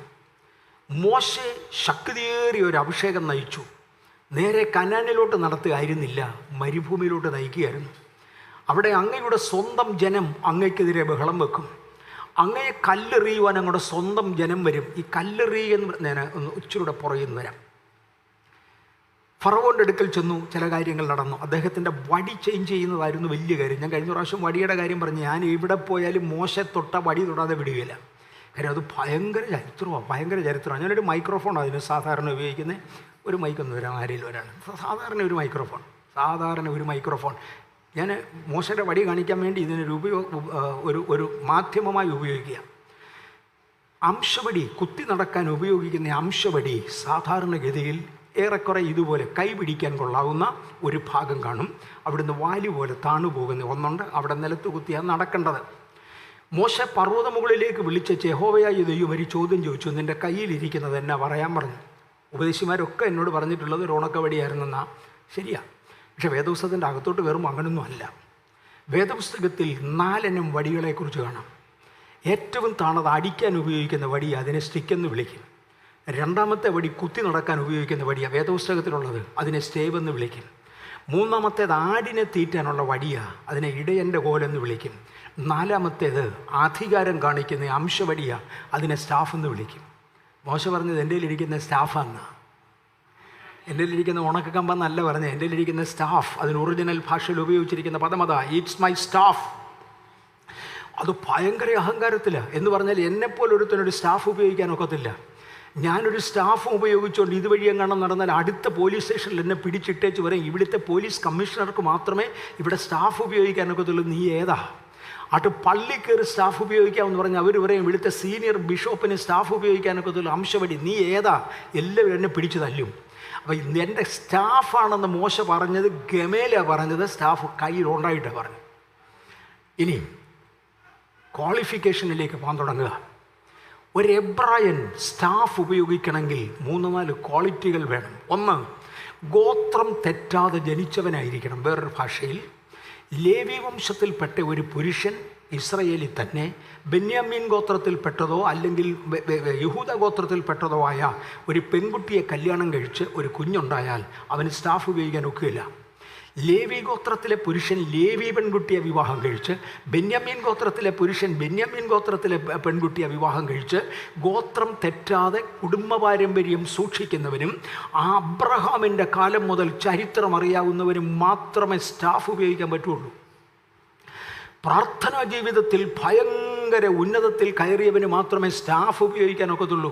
മോശെ ശക്തിയേറിയ ഒരു അഭിഷേകം നയിച്ചു. നേരെ കനാനിലോട്ട് നടത്തുകയായിരുന്നില്ല, മരുഭൂമിയിലോട്ട് നയിക്കുകയായിരുന്നു. അവിടെ അങ്ങയുടെ സ്വന്തം ജനം അങ്ങയ്ക്കെതിരെ ബഹളം വെക്കും. അങ്ങയെ കല്ലെറിയുവാൻ അങ്ങയുടെ സ്വന്തം ജനം വരും. ഈ കല്ലെറിയെന്ന് ഞാൻ ഒന്ന് ഇച്ചിരൂടെ പുറകിൽ വരാം. ഫറവോൻ്റെ അടുക്കൽ ചെന്നു. ചില കാര്യങ്ങൾ നടന്നു. അദ്ദേഹത്തിൻ്റെ വടി ചേഞ്ച് ചെയ്യുന്നതായിരുന്നു വലിയ കാര്യം. ഞാൻ കഴിഞ്ഞ പ്രാവശ്യം വടിയുടെ കാര്യം പറഞ്ഞു. ഞാൻ എവിടെ പോയാലും മോശെ തൊട്ട വടി തൊടാതെ വിടുകയില്ല. കാര്യം അത് ഭയങ്കര ചരിത്രമാണ്. ഞാനൊരു മൈക്രോഫോൺ അതിന് സാധാരണ ഉപയോഗിക്കുന്നത്. ഒരു മൈക്കൊന്ന് വരാം, ആരെങ്കിലും ഒരാൾ. സാധാരണ ഒരു മൈക്രോഫോൺ ഞാൻ മോശയുടെ വടി കാണിക്കാൻ വേണ്ടി ഇതിനൊരു ഒരു മാധ്യമമായി ഉപയോഗിക്കുക. അംശവടി, കുത്തി നടക്കാൻ ഉപയോഗിക്കുന്ന അംശവടി സാധാരണഗതിയിൽ ഏറെക്കുറെ ഇതുപോലെ കൈ പിടിക്കാൻ കൊള്ളാവുന്ന ഒരു ഭാഗം കാണും. അവിടുന്ന് വാലി പോലെ താണു പോകുന്ന ഒന്നുണ്ട്. അവിടെ നിലത്ത് കുത്തിയാണ് നടക്കേണ്ടത്. മോശ പർവ്വത മുകളിലേക്ക് വിളിച്ച യഹോവയായ ദൈവം ഒരു ചോദ്യം ചോദിച്ചു, നിൻ്റെ കയ്യിലിരിക്കുന്നത് എന്നാ പറയാൻ പറഞ്ഞു. ഉപദേശിമാരൊക്കെ എന്നോട് പറഞ്ഞിട്ടുള്ളത് ഒരു ഉണക്കവടിയായിരുന്നെന്നാ. ശരിയാ. പക്ഷെ വേദപുസ്തകത്തിൻ്റെ അകത്തോട്ട് കയറുമ്പോൾ അങ്ങനൊന്നും അല്ല. വേദപുസ്തകത്തിൽ 4 ഇനം വടികളെക്കുറിച്ച് കാണാം. ഏറ്റവും താണത് അടിക്കാൻ ഉപയോഗിക്കുന്ന വടി, അതിനെ സ്റ്റിക്കെന്ന് വിളിക്കും. 2ാമത്തെ വടി കുത്തി നടക്കാൻ ഉപയോഗിക്കുന്ന വടിയാണ് വേദപുസ്തകത്തിലുള്ളത്, അതിനെ സ്റ്റേവ് എന്ന് വിളിക്കും. 3ാമത്തേത് ആടിനെ തീറ്റാനുള്ള വടിയാണ്, അതിനെ ഇടയൻ്റെ കോലെന്ന് വിളിക്കും. 4ാമത്തേത് അധികാരം കാണിക്കുന്ന അംശവടിയാണ്, അതിനെ സ്റ്റാഫ് എന്ന് വിളിക്കും. മോശ പറഞ്ഞത് എൻ്റെ കയ്യിലിരിക്കുന്ന സ്റ്റാഫാണ്. എൻ്റെ കയ്യിലിരിക്കുന്ന ഉണക്കക്കമ്പെന്നല്ല പറഞ്ഞത്, എൻ്റെ കയ്യിലിരിക്കുന്ന സ്റ്റാഫ്. അതിന് ഒറിജിനൽ ഭാഷയിൽ ഉപയോഗിച്ചിരിക്കുന്ന പദമതാ, ഇറ്റ്സ് മൈ സ്റ്റാഫ്. അത് ഭയങ്കര അഹങ്കാരത്തിലാണ്. എന്ന് പറഞ്ഞാൽ എന്നെപ്പോലൊരുത്തനൊരു സ്റ്റാഫ് ഉപയോഗിക്കാനൊക്കത്തില്ല. ഞാനൊരു സ്റ്റാഫ് ഉപയോഗിച്ചുകൊണ്ട് ഇതുവഴി എങ്ങാനും നടന്നാൽ അടുത്ത പോലീസ് സ്റ്റേഷനിൽ എന്നെ പിടിച്ചിട്ടേച്ച് പറയും, ഇവിടുത്തെ പോലീസ് കമ്മീഷണർക്ക് മാത്രമേ ഇവിടെ സ്റ്റാഫ് ഉപയോഗിക്കാനൊക്കത്തുള്ളൂ, നീ ഏതാ? അത് പള്ളി കയറി സ്റ്റാഫ് ഉപയോഗിക്കാമെന്ന് പറഞ്ഞാൽ അവർ പറയും ഇവിടുത്തെ സീനിയർ ബിഷപ്പിന് സ്റ്റാഫ് ഉപയോഗിക്കാനൊക്കത്തുള്ളൂ, അംശവടി, നീ ഏതാ? എല്ലാവരും എന്നെ പിടിച്ചു തല്ലും. അപ്പോൾ എൻ്റെ സ്റ്റാഫാണെന്ന് മോശ പറഞ്ഞത് ഗമേലാണ് പറഞ്ഞത്, സ്റ്റാഫ് കയ്യിലുണ്ടായിട്ടാണ് പറഞ്ഞു. ഇനി ക്വാളിഫിക്കേഷനിലേക്ക് പോകാൻ തുടങ്ങുക. ഒരു എബ്രായൻ സ്റ്റാഫ് ഉപയോഗിക്കണമെങ്കിൽ 3-4 ക്വാളിറ്റികൾ വേണം. 1, ഗോത്രം തെറ്റാതെ ജനിച്ചവനായിരിക്കണം. വേറൊരു ഭാഷയിൽ ലേവി വംശത്തിൽപ്പെട്ട ഒരു പുരുഷൻ ഇസ്രയേലിൽ തന്നെ ബെന്യാമീൻ ഗോത്രത്തിൽപ്പെട്ടതോ അല്ലെങ്കിൽ യഹൂദ ഗോത്രത്തിൽപ്പെട്ടതോ ആയ ഒരു പെൺകുട്ടിയെ കല്യാണം കഴിച്ച് ഒരു കുഞ്ഞുണ്ടായാൽ അവന് സ്റ്റാഫ് ഉപയോഗിക്കാൻ ഒക്കുകയില്ല. ലേവി ഗോത്രത്തിലെ പുരുഷൻ ലേവി പെൺകുട്ടിയെ വിവാഹം കഴിച്ച്, ബെന്യാമീൻ ഗോത്രത്തിലെ പുരുഷൻ ബെന്യാമീൻ ഗോത്രത്തിലെ പെൺകുട്ടിയെ വിവാഹം കഴിച്ച് ഗോത്രം തെറ്റാതെ കുടുംബ പാരമ്പര്യം സൂക്ഷിക്കുന്നവനും അബ്രഹാമിൻ്റെ കാലം മുതൽ ചരിത്രം അറിയാവുന്നവനും മാത്രമേ സ്റ്റാഫ് ഉപയോഗിക്കാൻ പറ്റുള്ളൂ. പ്രാർത്ഥനാ ജീവിതത്തിൽ ഭയങ്കര ഉന്നതത്തിൽ കയറിയവന് മാത്രമേ സ്റ്റാഫ് ഉപയോഗിക്കാനൊക്കത്തുള്ളൂ.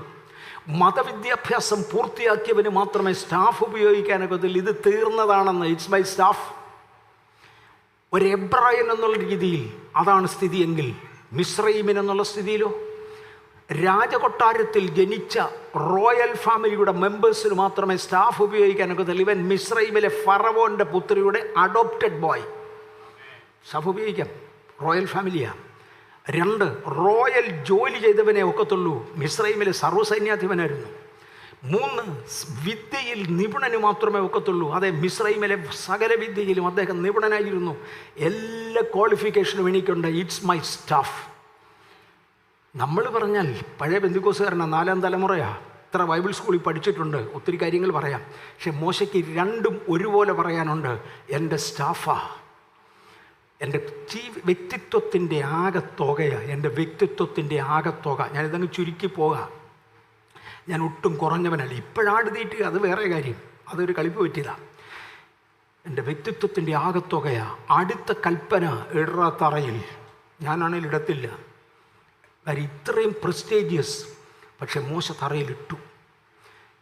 മതവിദ്യാഭ്യാസം പൂർത്തിയാക്കിയവന് മാത്രമേ സ്റ്റാഫ് ഉപയോഗിക്കാനൊക്കത്തുള്ളൂ. ഇത് തീർന്നതാണെന്ന്. It's my staff. ഒരു എബ്രായൻ എന്നുള്ള രീതിയിൽ അതാണ് സ്ഥിതിയെങ്കിൽ, മിസ്രൈമിൻ എന്നുള്ള സ്ഥിതിയിലോ രാജകൊട്ടാരത്തിൽ ജനിച്ച റോയൽ ഫാമിലിയുടെ മെമ്പേഴ്സിന് മാത്രമേ സ്റ്റാഫ് ഉപയോഗിക്കാനൊക്കത്തുള്ളൂ. ഇവൻ മിസ്രൈമിലെ ഫറവോൻ്റെ പുത്രിയുടെ അഡോപ്റ്റഡ് ബോയ്. സ്റ്റാഫ് ഉപയോഗിക്കാം, റോയൽ ഫാമിലിയാണ്. 2, റോയൽ ജോലി ചെയ്തവനെ ഒക്കത്തുള്ളൂ. മിസ്രൈമിലെ സർവ്വസൈന്യാധിപനായിരുന്നു. 3, വിദ്യയിൽ നിപുണന് മാത്രമേ ഒക്കത്തുള്ളൂ. അതെ, മിസ്രൈമിലെ സകല വിദ്യയിലും അദ്ദേഹം നിപുണനായിരുന്നു. എല്ലാ ക്വാളിഫിക്കേഷനും എനിക്കുണ്ട്. It's my staff. നമ്മൾ പറഞ്ഞാൽ പഴയ പെന്തിക്കോസുകാരനാണ്, 4ാം തലമുറയാണ്, ഇത്ര ബൈബിൾ സ്കൂളിൽ പഠിച്ചിട്ടുണ്ട്, ഒത്തിരി കാര്യങ്ങൾ പറയാം. പക്ഷെ മോശയ്ക്ക് രണ്ടും ഒരുപോലെ പറയാനുണ്ട്. എൻ്റെ സ്റ്റാഫാ, എൻ്റെ വ്യക്തിത്വത്തിൻ്റെ ആകത്തുകയാണ്, എൻ്റെ വ്യക്തിത്വത്തിൻ്റെ ആകത്തുക. ഞാനിതങ്ങ് ചുരുക്കി പോകാം. ഞാൻ ഒട്ടും കുറഞ്ഞവനല്ല. ഇപ്പോഴാട് തീറ്റി അത് വേറെ കാര്യം, അതൊരു കളിപ്പ് പറ്റിയതാണ്. എൻ്റെ വ്യക്തിത്വത്തിൻ്റെ ആകത്തുകയാണ്. അടുത്ത കൽപ്പന ഇടറ തറയിൽ. ഞാനാണെങ്കിൽ ഇടത്തില്ല, കാര്യം ഇത്രയും പ്രസ്റ്റേജിയസ്. പക്ഷെ മോശ തറയിലിട്ടു.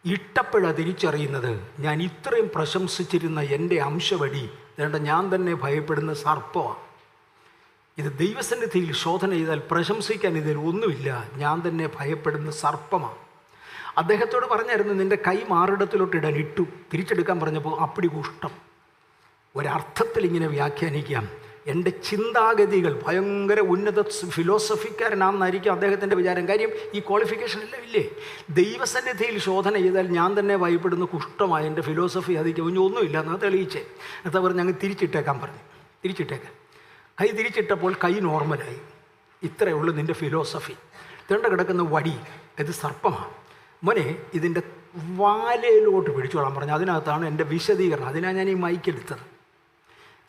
ഇട്ടപ്പോഴാണ് തിരിച്ചറിയുന്നത്, ഞാൻ ഇത്രയും പ്രശംസിച്ചിരുന്ന എൻ്റെ അംശവടി വേണ്ട ഞാൻ തന്നെ ഭയപ്പെടുന്ന സർപ്പമാണ്. ഇത് ദൈവസന്നിധിയിൽ ശോധന ചെയ്താൽ പ്രശംസിക്കാൻ ഇതിൽ ഒന്നുമില്ല, ഞാൻ തന്നെ ഭയപ്പെടുന്ന സർപ്പമാണ്. അദ്ദേഹത്തോട് പറഞ്ഞായിരുന്നു, നിൻ്റെ കൈ മാറിടത്തിലോട്ട് ഇടാൻ. ഇട്ടു. തിരിച്ചെടുക്കാൻ പറഞ്ഞപ്പോൾ അപ്പടി കുഷ്ടം. ഒരർത്ഥത്തിൽ ഇങ്ങനെ വ്യാഖ്യാനിക്കാം, എൻ്റെ ചിന്താഗതികൾ ഭയങ്കര ഉന്നത ഫിലോസഫിക്കാരനാണെന്നായിരിക്കും അദ്ദേഹത്തിൻ്റെ വിചാരം. കാര്യം ഈ ക്വാളിഫിക്കേഷൻ എല്ലാം ഇല്ലേ. ദൈവസന്നിധിയിൽ ശോധന ചെയ്താൽ ഞാൻ തന്നെ ഭയപ്പെടുന്ന കുഷ്ടമായി എൻ്റെ ഫിലോസഫി അതിക്ക് ഒന്നുമില്ല എന്നാൽ തെളിയിച്ചേ. എന്താ പറഞ്ഞ് ഞങ്ങൾ തിരിച്ചിട്ടേക്കാൻ പറഞ്ഞു. തിരിച്ചിട്ടേക്കാൻ കൈ തിരിച്ചിട്ടപ്പോൾ കൈ നോർമലായി. ഇത്രയേ ഉള്ളൂ നിൻ്റെ ഫിലോസഫി. തേണ്ട കിടക്കുന്ന വടി ഇത് സർപ്പമാണ്. മോനെ ഇതിൻ്റെ വാലയിലോട്ട് പിടിച്ചോളാൻ പറഞ്ഞു. അതിനകത്താണ് എൻ്റെ വിശദീകരണം. അതിനാണ് ഞാൻ ഈ മൈക്കെടുത്തത്.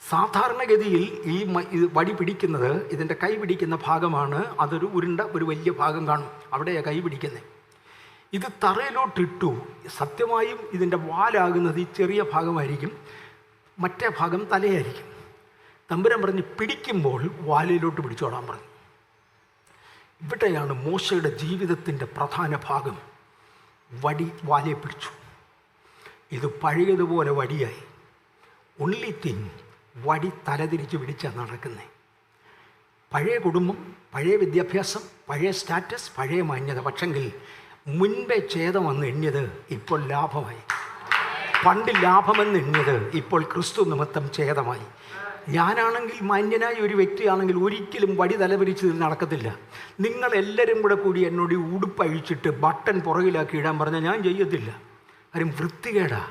സാധാരണഗതിയിൽ ഈ വടി പിടിക്കുന്നത് ഇതിൻ്റെ കൈ പിടിക്കുന്ന ഭാഗമാണ്. അതൊരു ഉരുണ്ട ഒരു വലിയ ഭാഗം കാണും, അവിടെയാണ് കൈ പിടിക്കുന്നത്. ഇത് തറയിലോട്ടിട്ടു. സത്യമായും ഇതിൻ്റെ വാലാകുന്നത് ഈ ചെറിയ ഭാഗമായിരിക്കും, മറ്റേ ഭാഗം തലയായിരിക്കും. തമ്പുരാൻ പറഞ്ഞ് പിടിക്കുമ്പോൾ വാലയിലോട്ട് പിടിച്ചോളാൻ പറഞ്ഞു. ഇവിടെയാണ് മോശയുടെ ജീവിതത്തിൻ്റെ പ്രധാന ഭാഗം. വടി വാലയെ പിടിച്ചു. ഇത് പഴയതുപോലെ വടിയായി. ഒൺലി തിങ്, വടി തലതിരിച്ച് പിടിച്ചാണ് നടക്കുന്നത്. പഴയ കുടുംബം, പഴയ വിദ്യാഭ്യാസം, പഴയ സ്റ്റാറ്റസ്, പഴയ മാന്യത. പക്ഷെങ്കിൽ മുൻപേ ഛേദമെന്ന് എണ്ണിയത് ഇപ്പോൾ ലാഭമായി. പണ്ട് ലാഭമെന്ന് എണ്ണിയത് ഇപ്പോൾ ക്രിസ്തു നിമിത്തം ഛേദമായി. ഞാനാണെങ്കിൽ മാന്യനായ ഒരു വ്യക്തിയാണെങ്കിൽ ഒരിക്കലും വടി തലപിരിച്ച് നടക്കത്തില്ല. നിങ്ങളെല്ലാവരും കൂടി എന്നോട് ഈ ഉടുപ്പഴിച്ചിട്ട് ബട്ടൺ പുറകിലാക്കി ഇടാൻ പറഞ്ഞാൽ ഞാൻ ചെയ്യത്തില്ല. കാര്യം വൃത്തികേടാ.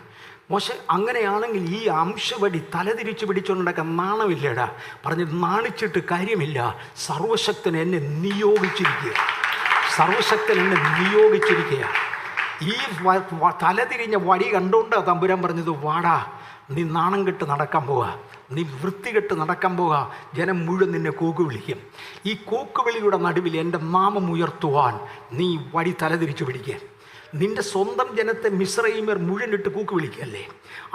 മോശ അങ്ങനെയാണെങ്കിൽ ഈ അംശവടി തലതിരിച്ച് പിടിച്ചുകൊണ്ടൊക്കെ നാണമില്ലേടാ. പറഞ്ഞിട്ട് നാണിച്ചിട്ട് കാര്യമില്ല. സർവശക്തൻ എന്നെ നിയോഗിച്ചിരിക്കുക. സർവശക്തൻ എന്നെ നിയോഗിച്ചിരിക്കുക. ഈ തലതിരിഞ്ഞ വടി കണ്ടുകൊണ്ടാണ് തമ്പുരാൻ പറഞ്ഞത്, വാടാ നീ നാണം കെട്ട് നടക്കാൻ പോവുക, നീ വൃത്തികെട്ട് നടക്കാൻ പോവുക. ജനം മുഴുവൻ നിന്നെ കൂക്ക് വിളിക്കും. ഈ കൂക്കുവിളിയുടെ നടുവിൽ എൻ്റെ നാമം ഉയർത്തുവാൻ നീ വടി തലതിരിച്ചു പിടിക്കുക. നിൻ്റെ സ്വന്തം ജനത്തെ മിസ്രൈമ്യർ മുഴുവനിട്ട് കൂക്ക് വിളിക്കുകയല്ലേ,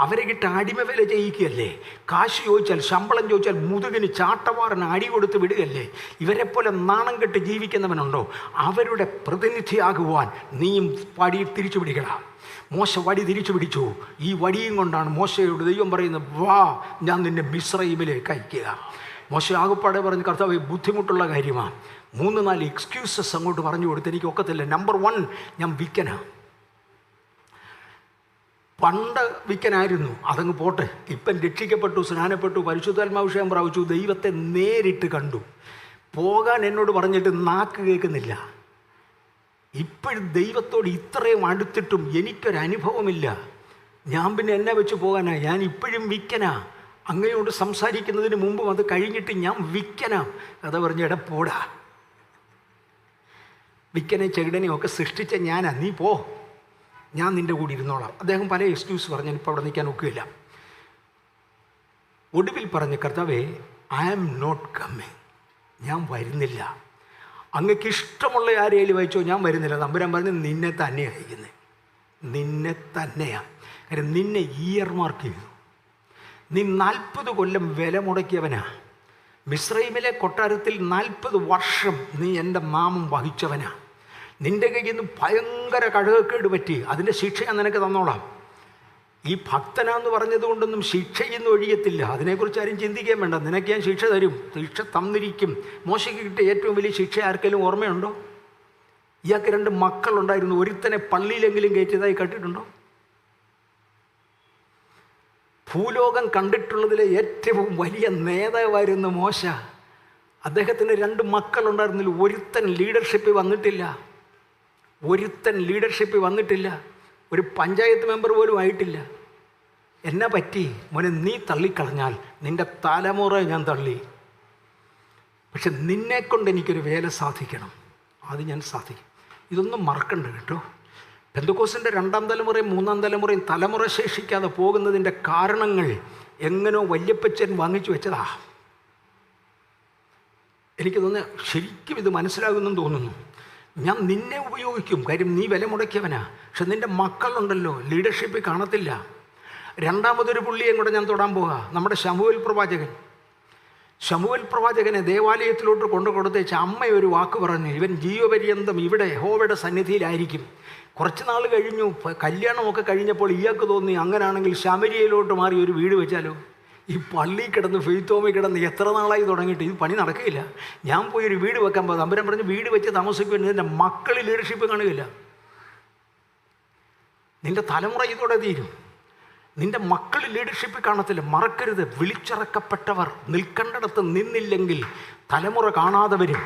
അവരെ കിട്ട് അടിമ വില ചെയ്യിക്കുകയല്ലേ, കാശ് ചോദിച്ചാൽ ശമ്പളം ചോദിച്ചാൽ മുതുകിന് ചാട്ടവാറിന് അടി കൊടുത്ത് വിടുകയല്ലേ. ഇവരെപ്പോലെ നാണം കെട്ട് ജീവിക്കുന്നവനുണ്ടോ? അവരുടെ പ്രതിനിധിയാകുവാൻ നീയും വടി തിരിച്ചു പിടിക്കണം. മോശ വടി തിരിച്ചു പിടിച്ചു. ഈ വടിയും കൊണ്ടാണ് മോശയോട് ദൈവം പറയുന്നത്, വാ ഞാൻ നിന്നെ മിസ്രൈമിലേക്ക് അയക്കുക. മോശ ആകപ്പാടെ പറഞ്ഞ്, കർത്താവേ ബുദ്ധിമുട്ടുള്ള കാര്യമാണ്. 3-4 എക്സ്ക്യൂസസ് അങ്ങോട്ട് പറഞ്ഞു കൊടുത്ത് എനിക്ക് ഒക്കത്തില്ല. നമ്പർ 1, ഞാൻ വിക്കനാ. പണ്ട് വിക്കനായിരുന്നു, അതങ്ങ് പോട്ടെ. ഇപ്പം രക്ഷിക്കപ്പെട്ടു, സ്നാനപ്പെട്ടു, പരിശുദ്ധാത്മാഭിഷേകം പ്രാപിച്ചു, ദൈവത്തെ നേരിട്ട് കണ്ടു. പോകാൻ എന്നോട് പറഞ്ഞിട്ട് നാക്ക് കേൾക്കുന്നില്ല. ഇപ്പോഴും ദൈവത്തോട് ഇത്രയും അടുത്തിട്ടും എനിക്കൊരനുഭവമില്ല. ഞാൻ പിന്നെ എന്നെ വെച്ച് പോകാനാ? ഞാൻ ഇപ്പോഴും വിക്കനാ. അങ്ങയോട് സംസാരിക്കുന്നതിന് മുമ്പും അത് കഴിഞ്ഞിട്ട് ഞാൻ വിക്കനാ. കഥ പറഞ്ഞ പോടാ, വിക്കനെ ചെകിടനെയും ഒക്കെ സൃഷ്ടിച്ച ഞാനാ, നീ പോ, ഞാൻ നിൻ്റെ കൂടി ഇരുന്നോളാം. അദ്ദേഹം പല എക്സ്ക്യൂസ് പറഞ്ഞാൽ ഇപ്പോൾ അവിടെ നിൽക്കാൻ ഒക്കുകയില്ല. ഒടുവിൽ പറഞ്ഞ, കർത്താവേ ഐ ആം നോട്ട് കമ്മിങ്, ഞാൻ വരുന്നില്ല. അങ്ങക്ക് ഇഷ്ടമുള്ള ആരെയും വായിച്ചോ, ഞാൻ വരുന്നില്ല. തമ്പുരാൻ പറഞ്ഞ്, നിന്നെ തന്നെയാണ് അയക്കുന്നത്, നിന്നെ തന്നെയാണ്. കാര്യം നിന്നെ ഇയർ മാർക്ക് ചെയ്തു. നീ 40 കൊല്ലം വില മുടക്കിയവനാ. മിസ്രൈമിലെ കൊട്ടാരത്തിൽ 40 വർഷം നീ എൻ്റെ നാമം വഹിച്ചവനാ. നിൻ്റെ കയ്യിൽ നിന്ന് ഭയങ്കര കഴുകക്കേട് പറ്റി, അതിൻ്റെ ശിക്ഷ ഞാൻ നിനക്ക് തന്നോളാം. ഈ ഭക്തനാന്ന് പറഞ്ഞത് കൊണ്ടൊന്നും ശിക്ഷയൊന്നും ഒഴിയത്തില്ല. അതിനെക്കുറിച്ച് ആരും ചിന്തിക്കാൻ വേണ്ട. നിനക്ക് ഞാൻ ശിക്ഷ തരും, ശിക്ഷ തന്നിരിക്കും. മോശയ്ക്ക് കിട്ടിയ ഏറ്റവും വലിയ ശിക്ഷ ആർക്കെങ്കിലും ഓർമ്മയുണ്ടോ? ഇയാൾക്ക് 2 മക്കളുണ്ടായിരുന്നു. ഒരുത്തനെ പള്ളിയിലെങ്കിലും കയറ്റിയതായി കേട്ടിട്ടുണ്ടോ? ഭൂലോകം കണ്ടിട്ടുള്ളതിലെ ഏറ്റവും വലിയ നേതാവായിരുന്നു മോശ. അദ്ദേഹത്തിന് 2 മക്കളുണ്ടായിരുന്നില്ല. ഒരുത്തൻ ലീഡർഷിപ്പിൽ വന്നിട്ടില്ല. ഒരു പഞ്ചായത്ത് മെമ്പർ പോലും ആയിട്ടില്ല. എന്നെ പറ്റി മോനെ, നീ തള്ളിക്കളഞ്ഞാൽ നിൻ്റെ തലമുറ ഞാൻ തള്ളി. പക്ഷെ നിന്നെക്കൊണ്ട് എനിക്കൊരു വേല സാധിക്കണം, അത് ഞാൻ സാധിക്കും. ഇതൊന്നും മറക്കണ്ട കേട്ടോ. പെന്തക്കോസ്തിൻ്റെ 2ാം തലമുറയും 3ാം തലമുറയും തലമുറ ശേഷിക്കാതെ പോകുന്നതിൻ്റെ കാരണങ്ങൾ എങ്ങനോ വല്യപ്പച്ചൻ വാങ്ങിച്ചു വെച്ചതാ. എനിക്ക് തോന്നുന്നു ശരിക്കും ഇത് മനസ്സിലാകുന്നെന്ന് തോന്നുന്നു. ഞാൻ നിന്നെ ഉപയോഗിക്കും, കാര്യം നീ വില മുടക്കിയവനാ. പക്ഷെ നിൻ്റെ മക്കളുണ്ടല്ലോ, ലീഡർഷിപ്പിൽ കാണത്തില്ല. 2ാമതൊരു പുള്ളിയും കൂടെ ഞാൻ തൊടാൻ പോകാം. നമ്മുടെ ശമൂവേൽ പ്രവാചകനെ ദേവാലയത്തിലോട്ട് കൊടുത്തേച്ച് അമ്മ ഒരു വാക്ക് പറഞ്ഞു, ഇവൻ ജീവപര്യന്തം ഇവിടെ യഹോവയുടെ സന്നിധിയിലായിരിക്കും. കുറച്ച് നാൾ കഴിഞ്ഞു, കല്യാണമൊക്കെ കഴിഞ്ഞപ്പോൾ ഇയാൾക്ക് തോന്നി അങ്ങനെയാണെങ്കിൽ ശമരിയയിലോട്ട് മാറി ഒരു വീട് വെച്ചാലോ. ഈ പള്ളി കിടന്ന് ഫെയ്ത്തോമി കിടന്ന് എത്ര നാളായി തുടങ്ങിയിട്ട് ഇത് പണി നടക്കില്ല. ഞാൻ പോയി ഒരു വീട് വെക്കാൻ പോകും. അമ്പരം പറഞ്ഞ് വീട് വെച്ച് താമസിക്കുമ്പോൾ എൻ്റെ മക്കൾ ലീഡർഷിപ്പ് കാണുകയില്ല. നിൻ്റെ തലമുറ ഇതോടെ തീരും. നിൻ്റെ മക്കൾ ലീഡർഷിപ്പ് കാണത്തില്ല. മറക്കരുത്, വിളിച്ചിറക്കപ്പെട്ടവർ നിൽക്കേണ്ടിടത്ത് നിന്നില്ലെങ്കിൽ തലമുറ കാണാതെ വരും.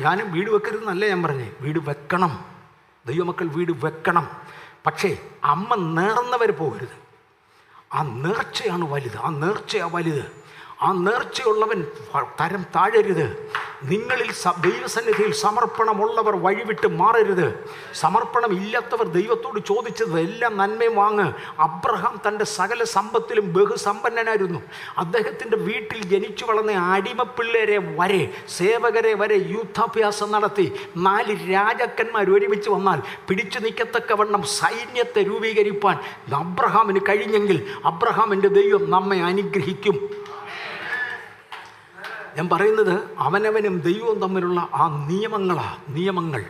ഞാനും വീട് വെക്കരുതെന്നല്ല ഞാൻ പറഞ്ഞേ, വീട് വെക്കണം. ദൈവമക്കൾ വീട് വെക്കണം. പക്ഷേ അമ്മ നേർന്നവർ പോകരുത്. ആ നേർച്ചയാണ് വലുത്. ആ നേർച്ചയുള്ളവൻ തരം താഴരുത്. നിങ്ങളിൽ ദൈവസന്നിധിയിൽ സമർപ്പണമുള്ളവർ വഴിവിട്ട് മാറരുത്. സമർപ്പണം ഇല്ലാത്തവർ ദൈവത്തോട് ചോദിച്ചത് എല്ലാം നന്മയും വാങ്ങ്. അബ്രഹാം തൻ്റെ സകല സമ്പത്തിലും ബഹുസമ്പന്നനായിരുന്നു. അദ്ദേഹത്തിൻ്റെ വീട്ടിൽ ജനിച്ചു വളർന്ന അടിമപ്പിള്ളേരെ വരെ, സേവകരെ വരെ യുദ്ധാഭ്യാസം നടത്തി. 4 രാജാക്കന്മാർ ഒരുമിച്ച് വന്നാൽ പിടിച്ചു നിൽക്കത്തക്കവണ്ണം സൈന്യത്തെ രൂപീകരിപ്പാൻ അബ്രഹാമിന് കഴിഞ്ഞെങ്കിൽ അബ്രഹാമിൻ്റെ ദൈവം നമ്മെ അനുഗ്രഹിക്കും. ഞാൻ പറയുന്നത് അവനവനും ദൈവവും തമ്മിലുള്ള ആ നിയമങ്ങൾ.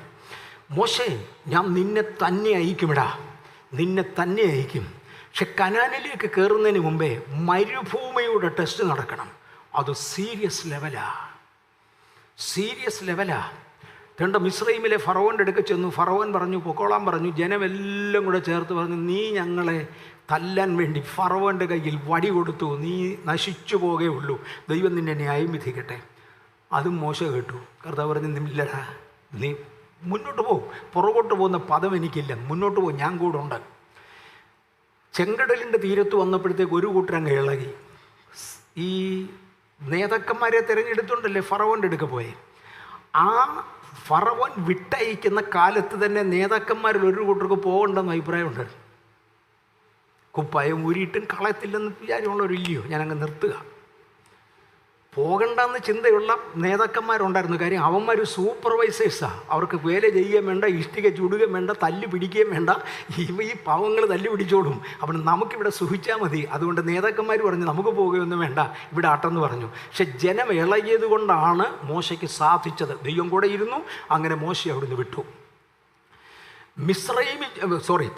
മോശേ, ഞാൻ നിന്നെ തന്നെ അയക്കും. പക്ഷെ കനാനിലേക്ക് കയറുന്നതിന് മുമ്പേ മരുഭൂമിയുടെ ടെസ്റ്റ് നടക്കണം. അത് സീരിയസ് ലെവലാ. മിസ്രൈമിലെ ഫറവോൻ്റെ അടുക്ക ചെന്നു. ഫറവോൻ പറഞ്ഞു പൊക്കോളാൻ പറഞ്ഞു. ജനമെല്ലാം കൂടെ ചേർത്ത് പറഞ്ഞു, നീ ഞങ്ങളെ തല്ലാൻ വേണ്ടി ഫറവോൻ്റെ കയ്യിൽ വടി കൊടുത്തു, നീ നശിച്ചു പോകേ ഉള്ളൂ, ദൈവം നിന്നെ ന്യായം വിധിക്കട്ടെ. അതും മോശ കേട്ടു. കർത്താവ് പറഞ്ഞു, ഇല്ലടാ, നീ മുന്നോട്ട് പോകും, പുറകോട്ട് പോകുന്ന പദം എനിക്കില്ല, മുന്നോട്ട് പോകും, ഞാൻ കൂടെ ഉണ്ട്. ചെങ്കടലിൻ്റെ തീരത്ത് വന്നപ്പോഴത്തേക്ക് ഒരു കൂട്ടരങ്ങ് ഇളകി. ഈ നേതാക്കന്മാരെ തിരഞ്ഞെടുത്തുകൊണ്ടല്ലേ ഫറവോൻ്റെ അടുക്ക പോയെ. ആ ഫറവോൻ വിട്ടയക്കുന്ന കാലത്ത് തന്നെ നേതാക്കന്മാരിൽ ഒരു കൂട്ടർക്ക് പോകണ്ടെന്ന് അഭിപ്രായമുണ്ടായിരുന്നു. കുപ്പായം ഊരിയിട്ടും കളയത്തില്ലെന്ന് വിചാരമുള്ളവരില്ലയോ? ഞാനങ്ങ് നിർത്തുക. പോകണ്ടെന്ന് ചിന്തയുള്ള നേതാക്കന്മാരുണ്ടായിരുന്നു. കാര്യം അവന്മാർ സൂപ്പർവൈസേഴ്സാണ്. അവർക്ക് വേല ചെയ്യുകയും വേണ്ട, ഇഷ്ടിക ചുടുകയും വേണ്ട, തല്ല് പിടിക്കുകയും വേണ്ട. ഈ പാവങ്ങൾ തല്ല് പിടിച്ചോളും. അപ്പോൾ നമുക്കിവിടെ സുഖിച്ചാൽ മതി. അതുകൊണ്ട് നേതാക്കന്മാർ പറഞ്ഞു നമുക്ക് പോകുകയൊന്നും വേണ്ട, ഇവിടെ ആട്ടെന്ന് പറഞ്ഞു. പക്ഷെ ജനം ഇളകിയത് കൊണ്ടാണ് മോശയ്ക്ക് സാധിച്ചത്. ദൈവം കൂടെ ഇരുന്നു. അങ്ങനെ മോശ അവിടുന്ന് വിട്ടു.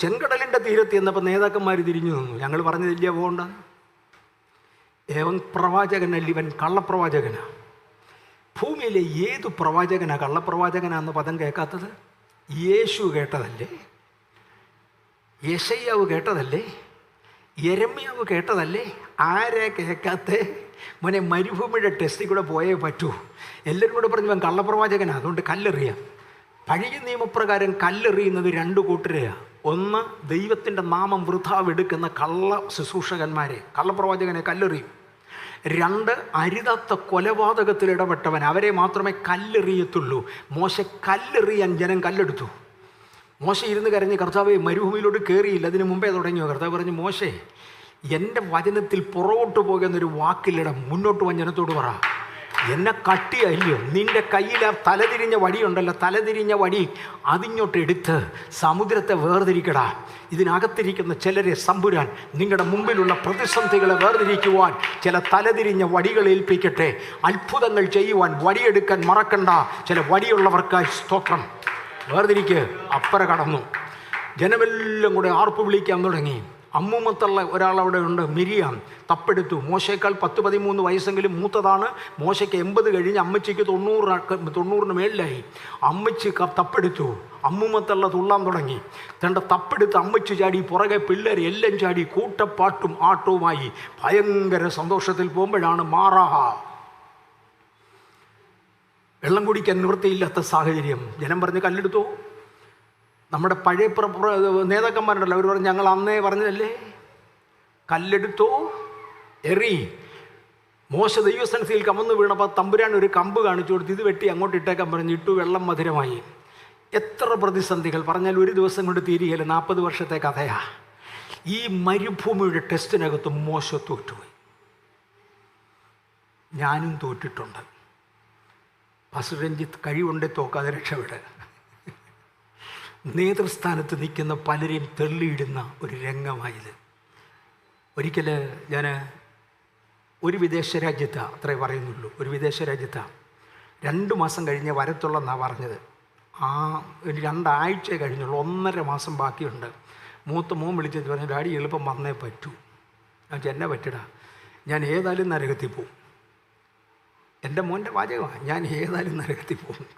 ചെങ്കടലിൻ്റെ തീരത്ത് എന്നപ്പോൾ നേതാക്കന്മാർ തിരിഞ്ഞു നിന്നു. ഞങ്ങൾ പറഞ്ഞതില്ല പോകണ്ട. ഏവൻ പ്രവാചകനല്ല, ഇവൻ കള്ളപ്രവാചകനാ. ഭൂമിയിലെ ഏതു പ്രവാചകനാ കള്ളപ്രവാചകനാന്ന് പദം കേൾക്കാത്തത്? യേശു കേട്ടതല്ലേ? യെശയ്യാവ് കേട്ടതല്ലേ? യെരമ്യാവ് കേട്ടതല്ലേ? ആരെ കേൾക്കാത്ത മോനെ? മരുഭൂമിയുടെ ടെസ്റ്റിൽ കൂടെ പോയേ പറ്റൂ. എല്ലാവരും കൂടെ പറഞ്ഞു ഇവൻ കള്ളപ്രവാചകനാണ്, അതുകൊണ്ട് കല്ലെറിയാം. പഴയ നിയമപ്രകാരം കല്ലെറിയുന്നത് 2 കൂട്ടരെയാണ്. ഒന്ന്, ദൈവത്തിൻ്റെ നാമം വൃഥാവെടുക്കുന്ന കള്ള ശുശ്രൂഷകന്മാരെ, കള്ളപ്രവാചകനെ കല്ലെറിയും. 2, അരുതാത്ത കൊലപാതകത്തിൽ ഇടപെട്ടവൻ, അവരെ മാത്രമേ കല്ലെറിയത്തുള്ളൂ. മോശ കല്ലെറിയാൻ ജനം കല്ലെടുത്തു. മോശ ഇരുന്ന് കരഞ്ഞ്, കർത്താവേ മരുഭൂമിയിലോട്ട് കയറിയില്ല, അതിന് മുമ്പേ തുടങ്ങിയോ? കർത്താവ് പറഞ്ഞു, മോശേ, എൻ്റെ വചനത്തിൽ പുറകോട്ട് പോകുന്നൊരു വാക്കിലിടം, മുന്നോട്ട് പോകാൻ ജനത്തോട് പറ. എന്നെ കട്ടിയല്ലോ, നിൻ്റെ കയ്യിൽ ആ തലതിരിഞ്ഞ വടിയുണ്ടല്ലോ, തലതിരിഞ്ഞ വടി അതിങ്ങോട്ട് എടുത്ത് സമുദ്രത്തെ വേർതിരിക്കടാ. ഇതിനകത്തിരിക്കുന്ന ചിലരെ സമ്പുരാൻ നിങ്ങളുടെ മുമ്പിലുള്ള പ്രതിസന്ധികളെ വേർതിരിക്കുവാൻ ചില തലതിരിഞ്ഞ വടികൾ ഏൽപ്പിക്കട്ടെ. അത്ഭുതങ്ങൾ ചെയ്യുവാൻ വടിയെടുക്കാൻ മറക്കണ്ട. ചില വടിയുള്ളവർക്കായി സ്തോത്രം. വേർതിരിക്ക്. അപ്പുറ കടന്നു. ജനമെല്ലാം കൂടെ ആർപ്പ് വിളിക്കാൻ തുടങ്ങി. അമ്മൂമ്മത്തുള്ള ഒരാളവിടെ ഉണ്ട്, മിരിയാം. തപ്പെടുത്തു. മോശയേക്കാൾ 10-13 വയസ്സെങ്കിലും മൂത്തതാണ്. മോശയ്ക്ക് 80 കഴിഞ്ഞ് അമ്മച്ചിക്ക് 90 മേളിലായി. അമ്മച്ചി തപ്പെടുത്തു. അമ്മൂമ്മത്തുള്ള തുള്ളാൻ തുടങ്ങി. തപ്പെടുത്ത് അമ്മച്ചി ചാടി, പുറകെ പിള്ളേർ എല്ലാം ചാടി, കൂട്ടപ്പാട്ടും ആട്ടവുമായി ഭയങ്കര സന്തോഷത്തിൽ പോകുമ്പോഴാണ് മാറാഹ. വെള്ളം കുടിക്കാൻ നിവൃത്തിയില്ലാത്ത സാഹചര്യം. ജനം പറഞ്ഞ് കല്ലെടുത്തു. നമ്മുടെ പഴയ നേതാക്കന്മാരുണ്ടല്ലോ, അവർ പറഞ്ഞു ഞങ്ങൾ അന്നേ പറഞ്ഞതല്ലേ, കല്ലെടുത്തു എറി. മോശ ദൈവസന്നിധിയിൽ കമന്ന് വീണപ്പോൾ തമ്പുരാൻ ഒരു കമ്പ് കാണിച്ചു കൊടുത്ത് ഇത് വെട്ടി അങ്ങോട്ട് ഇട്ടേക്കാൻ പറഞ്ഞു. ഇട്ടു, വെള്ളം മധുരമായി. എത്ര പ്രതിസന്ധികൾ പറഞ്ഞാൽ ഒരു ദിവസം കൊണ്ട് തീരുകയില്ല. 40 വർഷത്തെ കഥയാ. ഈ മരുഭൂമിയുടെ ടെസ്റ്റിനകത്ത് മോശ തോറ്റുപോയി. ഞാനും തോറ്റിട്ടുണ്ട്. പാസ്റ്റർ രഞ്ജിത്ത്, കഴിവുണ്ടെ തോക്കാതെ രക്ഷപ്പെട്. നേതൃസ്ഥാനത്ത് നിൽക്കുന്ന പലരെയും തള്ളിയിടുന്ന ഒരു രംഗമായത്. ഒരിക്കൽ ഞാൻ ഒരു വിദേശ രാജ്യത്താണ്, അത്രേ പറയുന്നുള്ളൂ, ഒരു വിദേശ രാജ്യത്താണ്. 2 മാസം കഴിഞ്ഞ് വരത്തുള്ളെന്നാണ് പറഞ്ഞത്. ഒരു 2 ആഴ്ച കഴിഞ്ഞുള്ളൂ, 1.5 മാസം ബാക്കിയുണ്ട്. മൂത്ത മോൻ വിളിച്ചിട്ട് പറഞ്ഞു, ഡാഡി എളുപ്പം വന്നേ പറ്റൂ. ഞാൻ എന്നെ പറ്റടാ, ഞാൻ ഏതായാലും നരകത്തിൽ പോവും. എൻ്റെ മോൻ്റെ വാചകമാണ്, ഞാൻ ഏതായാലും നരകത്തിൽ പോകും.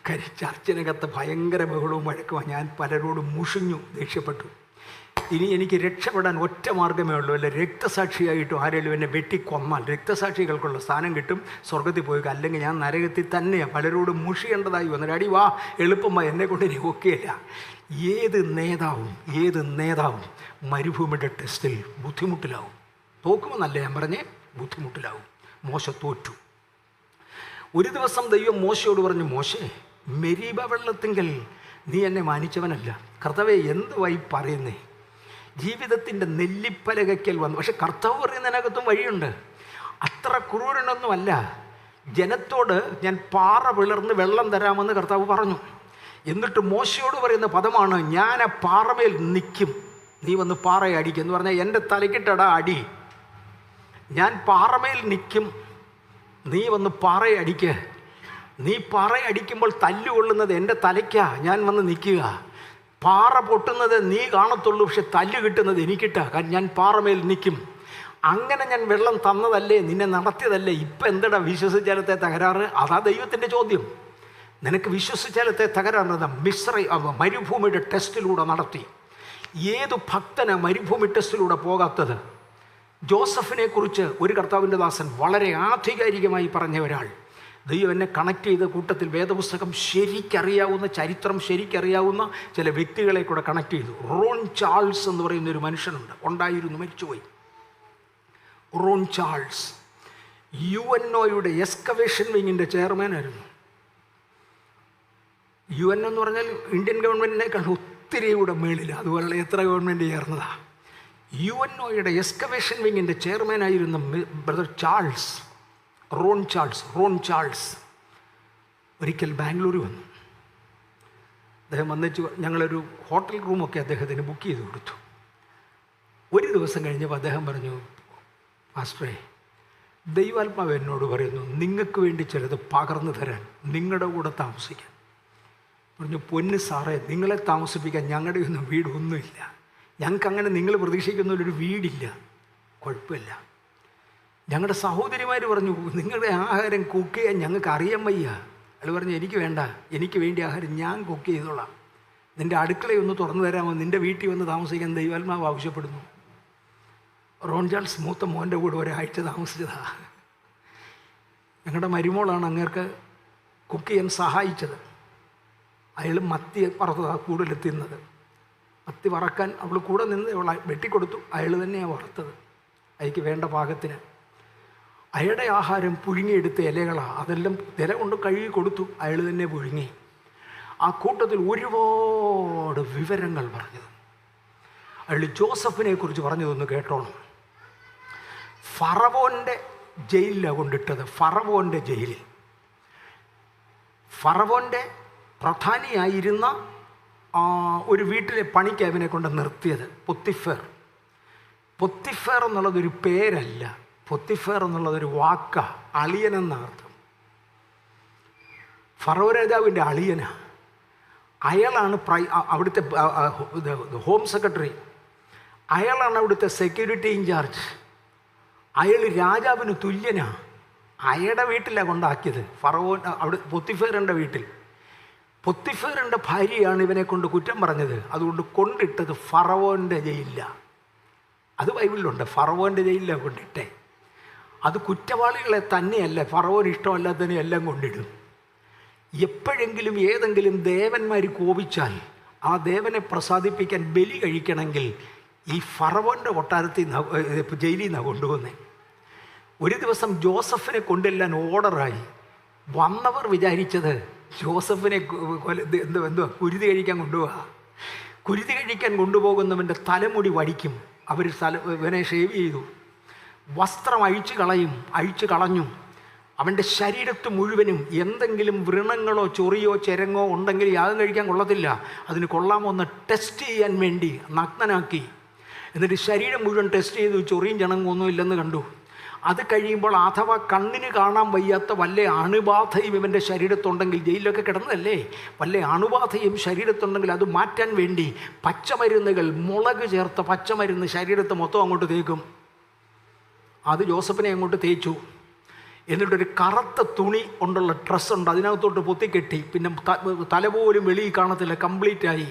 കാര്യം ചർച്ചിനകത്ത് ഭയങ്കര ബഹളവും വഴക്കുമാണ്. ഞാൻ പലരോടും മുഷിഞ്ഞു, ദേഷ്യപ്പെട്ടു. ഇനി എനിക്ക് രക്ഷപ്പെടാൻ ഒറ്റ മാർഗ്ഗമേ ഉള്ളൂ, അല്ല രക്തസാക്ഷിയായിട്ടും ആരെങ്കിലും എന്നെ വെട്ടിക്കൊന്നാൽ രക്തസാക്ഷികൾക്കുള്ള സ്ഥാനം കിട്ടും, സ്വർഗത്തിൽ പോയി. അല്ലെങ്കിൽ ഞാൻ നരകത്തിൽ തന്നെയാണ്. പലരോടും മുഷിയേണ്ടതായി വന്നു. ഡാഡി വാ, എളുപ്പമായി, എന്നെക്കൊണ്ട് ഇനി ഒക്കെയല്ല. ഏത് നേതാവും മരുഭൂമിയുടെ ടെസ്റ്റിൽ ബുദ്ധിമുട്ടിലാവും. തോക്കുമെന്നല്ല ഞാൻ പറഞ്ഞേ, ബുദ്ധിമുട്ടിലാവും. മോശ തോറ്റു. ഒരു ദിവസം ദൈവം മോശയോട് പറഞ്ഞു, മോശേ, മെരീബ വെള്ളത്തിങ്കൽ നീ എന്നെ മാനിച്ചവനല്ല. കർത്താവേ, എന്തുവായി പറയുന്നേ? ജീവിതത്തിൻ്റെ നെല്ലിപ്പലകയ്ക്കൽ വന്നു. പക്ഷെ കർത്താവ് പറയുന്നതിനകത്തും വഴിയുണ്ട്. അത്ര ക്രൂരനൊന്നുമല്ല. ജനത്തോട് ഞാൻ പാറ പിളർന്ന് വെള്ളം തരാമെന്ന് കർത്താവ് പറഞ്ഞു. എന്നിട്ട് മോശയോട് പറയുന്ന പദമാണ്, ഞാൻ ആ പാറമേൽ നിൽക്കും, നീ വന്ന് പാറയെ അടിക്കും എന്ന് പറഞ്ഞാൽ എൻ്റെ തലക്കിട്ടടാ അടി. ഞാൻ പാറമേൽ നിൽക്കും, നീ വന്ന് പാറയെ അടിക്കുക. നീ പാറയെ അടിക്കുമ്പോൾ തല്ലുകൊള്ളുന്നത് എൻ്റെ തലയ്ക്കാ, ഞാൻ വന്ന് നിൽക്കുക. പാറ പൊട്ടുന്നത് നീ കാണത്തുള്ളൂ, പക്ഷെ തല്ല് കിട്ടുന്നത് എനിക്കിട്ടാ. കാരണം ഞാൻ പാറമേൽ നിൽക്കും. അങ്ങനെ ഞാൻ വെള്ളം തന്നതല്ലേ, നിന്നെ നടത്തിയതല്ലേ. ഇപ്പം എന്തടാ വിശ്വസിച്ചാലത്തെ തകരാറ്? അതാ ദൈവത്തിൻ്റെ ചോദ്യം. നിനക്ക് വിശ്വസിച്ചാലത്തെ തകരാറ്? മരുഭൂമിയുടെ ടെസ്റ്റിലൂടെ നടത്തി. ഏത് ഭക്തനാണ് മരുഭൂമി ടെസ്റ്റിലൂടെ പോകാത്തത്? ജോസഫിനെ കുറിച്ച് ഒരു കർത്താവിൻ്റെ ദാസൻ വളരെ ആധികാരികമായി പറഞ്ഞ ഒരാൾ, ദൈവം എന്നെ കണക്ട് ചെയ്ത കൂട്ടത്തിൽ വേദപുസ്തകം ശരിക്കറിയാവുന്ന, ചരിത്രം ശരിക്കറിയാവുന്ന ചില വ്യക്തികളെ കൂടെ കണക്ട് ചെയ്തു. റോൺ ചാൾസ് എന്ന് പറയുന്ന ഒരു മനുഷ്യനുണ്ട്, ഉണ്ടായിരുന്നു, മരിച്ചുപോയി. റോൺ ചാൾസ് UNOയുടെ എക്സ്കവേഷൻ വിങ്ങിൻ്റെ ചെയർമാനായിരുന്നു. UN എന്ന് പറഞ്ഞാൽ ഇന്ത്യൻ ഗവൺമെൻറ്റിനേക്കാൾ ഒത്തിരി കൂടെ മേളിൽ, അതുപോലെ എത്ര ഗവൺമെൻറ് ചേർന്നതാണ്. UNOയുടെ എക്സ്കവേഷൻ വിങ്ങിൻ്റെ ചെയർമാനായിരുന്ന ബ്രദർ ചാൾസ്, റോൺ ചാൾസ് ഒരിക്കൽ ബാംഗ്ലൂർ വന്നു. അദ്ദേഹം വന്നിട്ട് ഞങ്ങളൊരു ഹോട്ടൽ റൂമൊക്കെ അദ്ദേഹത്തിന് ബുക്ക് ചെയ്ത് കൊടുത്തു. ഒരു ദിവസം കഴിഞ്ഞപ്പോൾ അദ്ദേഹം പറഞ്ഞു, പാസ്റ്ററേ, ദൈവാത്മാവ് എന്നോട് പറയുന്നു നിങ്ങൾക്ക് വേണ്ടി ചിലത് പകർന്നു തരാൻ, നിങ്ങളുടെ കൂടെ താമസിക്കാൻ. പറഞ്ഞു, പൊന്ന് സാറേ, നിങ്ങളെ താമസിപ്പിക്കാൻ ഞങ്ങളുടെ ഒന്നും വീടൊന്നുമില്ല. ഞങ്ങൾക്ക് അങ്ങനെ നിങ്ങൾ പ്രതീക്ഷിക്കുന്നൊരു വീടില്ല. കുഴപ്പമില്ല. ഞങ്ങളുടെ സഹോദരിമാർ പറഞ്ഞു, നിങ്ങളുടെ ആഹാരം കുക്ക് ചെയ്യാൻ ഞങ്ങൾക്ക് അറിയാൻ വയ്യ. അയാൾ പറഞ്ഞു, എനിക്ക് വേണ്ട, എനിക്ക് വേണ്ടി ആഹാരം ഞാൻ കുക്ക് ചെയ്തോളാം. നിൻ്റെ അടുക്കളയൊന്ന് തുറന്നു തരാമോ? നിൻ്റെ വീട്ടിൽ വന്ന് താമസിക്കാൻ ദൈവാത്മാവ് ആവശ്യപ്പെടുന്നു. റോൺ ചാൾസ് മൂത്ത മോൻ്റെ കൂടെ ഒരാഴ്ച താമസിച്ചതാ. ഞങ്ങളുടെ മരുമോളാണ് അങ്ങേർക്ക് കുക്ക് ചെയ്യാൻ സഹായിച്ചത്. അയാൾ മത്തി വറുത്തതാണ് കൂടുതൽ തിന്നത്. മത്തി വറക്കാൻ അവൾ കൂടെ നിന്ന് അവൾ വെട്ടിക്കൊടുത്തു. അയാൾ തന്നെയാണ് വറുത്തത്, അയാൾക്ക് വേണ്ട പാകത്തിന്. അയാളുടെ ആഹാരം പുഴുങ്ങിയെടുത്ത ഇലകളാണ്, അതെല്ലാം ഇല കൊണ്ട് കഴുകി കൊടുത്തു. അയാൾ തന്നെ പുഴുങ്ങി. ആ കൂട്ടത്തിൽ ഒരുപാട് വിവരങ്ങൾ പറഞ്ഞത്. അയാൾ ജോസഫിനെ കുറിച്ച് പറഞ്ഞതൊന്ന് കേട്ടോണം. ഫറവോൻ്റെ ജയിലിലാണ് കൊണ്ടിട്ടത്. ഫറവോൻ്റെ ജയിലിൽ ഫറവോൻ്റെ പ്രധാനിയായിരുന്ന ഒരു വീട്ടിലെ പണിക്ക് അവനെ കൊണ്ട് നിർത്തിയത് പൊത്തിഫേർ എന്നുള്ളതൊരു പേരല്ല, പൊത്തിഫേർ എന്നുള്ളതൊരു വാക്കാണ്, അളിയനെന്നർത്ഥം. ഫറവോ രാജാവിൻ്റെ അളിയനാണ്. അയാളാണ് അവിടുത്തെ ഹോം സെക്രട്ടറി. അയാളാണ് അവിടുത്തെ സെക്യൂരിറ്റി ഇൻചാർജ്. അയാൾ രാജാവിന് തുല്യനാണ്. അയാളുടെ വീട്ടിലാണ് കൊണ്ടാക്കിയത്, ഫറവോൻ അവിടെ പൊത്തിഫേറിൻ്റെ വീട്ടിൽ. പൊത്തിഫേറിൻ്റെ ഭാര്യയാണ് ഇവനെ കൊണ്ട് കുറ്റം പറഞ്ഞത്. അതുകൊണ്ട് കൊണ്ടിട്ടത് ഫറവോൻ്റെ ജയിലിലാണ്. അത് ബൈബിളിലുണ്ട്, ഫറവോൻ്റെ ജയിലിലാണ് കൊണ്ടിട്ടേ. അത് കുറ്റവാളികളെ തന്നെയല്ല, ഫറവോന് ഇഷ്ടമല്ലാത്തതിനെ എല്ലാം കൊണ്ടിടും. എപ്പോഴെങ്കിലും ഏതെങ്കിലും ദേവന്മാർ കോപിച്ചാൽ ആ ദേവനെ പ്രസാദിപ്പിക്കാൻ ബലി കഴിക്കണമെങ്കിൽ ഈ ഫറവോൻ്റെ കൊട്ടാരത്തിൽ ജയിലിൽ നിന്നാണ് കൊണ്ടുപോകുന്നത്. ഒരു ദിവസം ജോസഫിനെ കൊണ്ടെല്ലാൻ ഓർഡറായി. വന്നവർ വിചാരിച്ചത് ജോസഫിനെ എന്തുവാ കുരുതി കഴിക്കാൻ കൊണ്ടുപോകുക. കുരുതി കഴിക്കാൻ കൊണ്ടുപോകുന്നവൻ്റെ തലമുടി വടിക്കും. അവർ ഇവനെ ഷേവ് ചെയ്തു, വസ്ത്രം അഴിച്ചു കളഞ്ഞു. അവൻ്റെ ശരീരത്ത് മുഴുവനും എന്തെങ്കിലും വ്രണങ്ങളോ ചൊറിയോ ചെരങ്ങോ ഉണ്ടെങ്കിൽ യാഗം കഴിക്കാൻ കൊള്ളത്തില്ല. അതിന് കൊള്ളാമോ എന്ന് ടെസ്റ്റ് ചെയ്യാൻ വേണ്ടി നഗ്നനാക്കി. എന്നിട്ട് ശരീരം മുഴുവൻ ടെസ്റ്റ് ചെയ്തു. ചൊറിയും ചണങ്ങൊന്നും ഇല്ലെന്ന് കണ്ടു. അത് കഴിയുമ്പോൾ അഥവാ കണ്ണിന് കാണാൻ വയ്യാത്ത വല്ല അണുബാധയും ഇവൻ്റെ ശരീരത്തുണ്ടെങ്കിൽ, ജയിലിലൊക്കെ കിടന്നതല്ലേ, വല്ല അണുബാധയും ശരീരത്തുണ്ടെങ്കിൽ അത് മാറ്റാൻ വേണ്ടി പച്ചമരുന്നുകൾ, മുളക് ചേർത്ത പച്ചമരുന്ന് ശരീരത്ത് മൊത്തം അങ്ങോട്ട് തേക്കും. അത് ജോസഫിനെ അങ്ങോട്ട് തേച്ചു. എന്നിട്ടൊരു കറുത്ത തുണി കൊണ്ടുള്ള ഡ്രസ്സുണ്ട്, അതിനകത്തോട്ട് പൊത്തിക്കെട്ടി. പിന്നെ തല പോലും വെളിയിൽ കാണത്തില്ല, കംപ്ലീറ്റായി.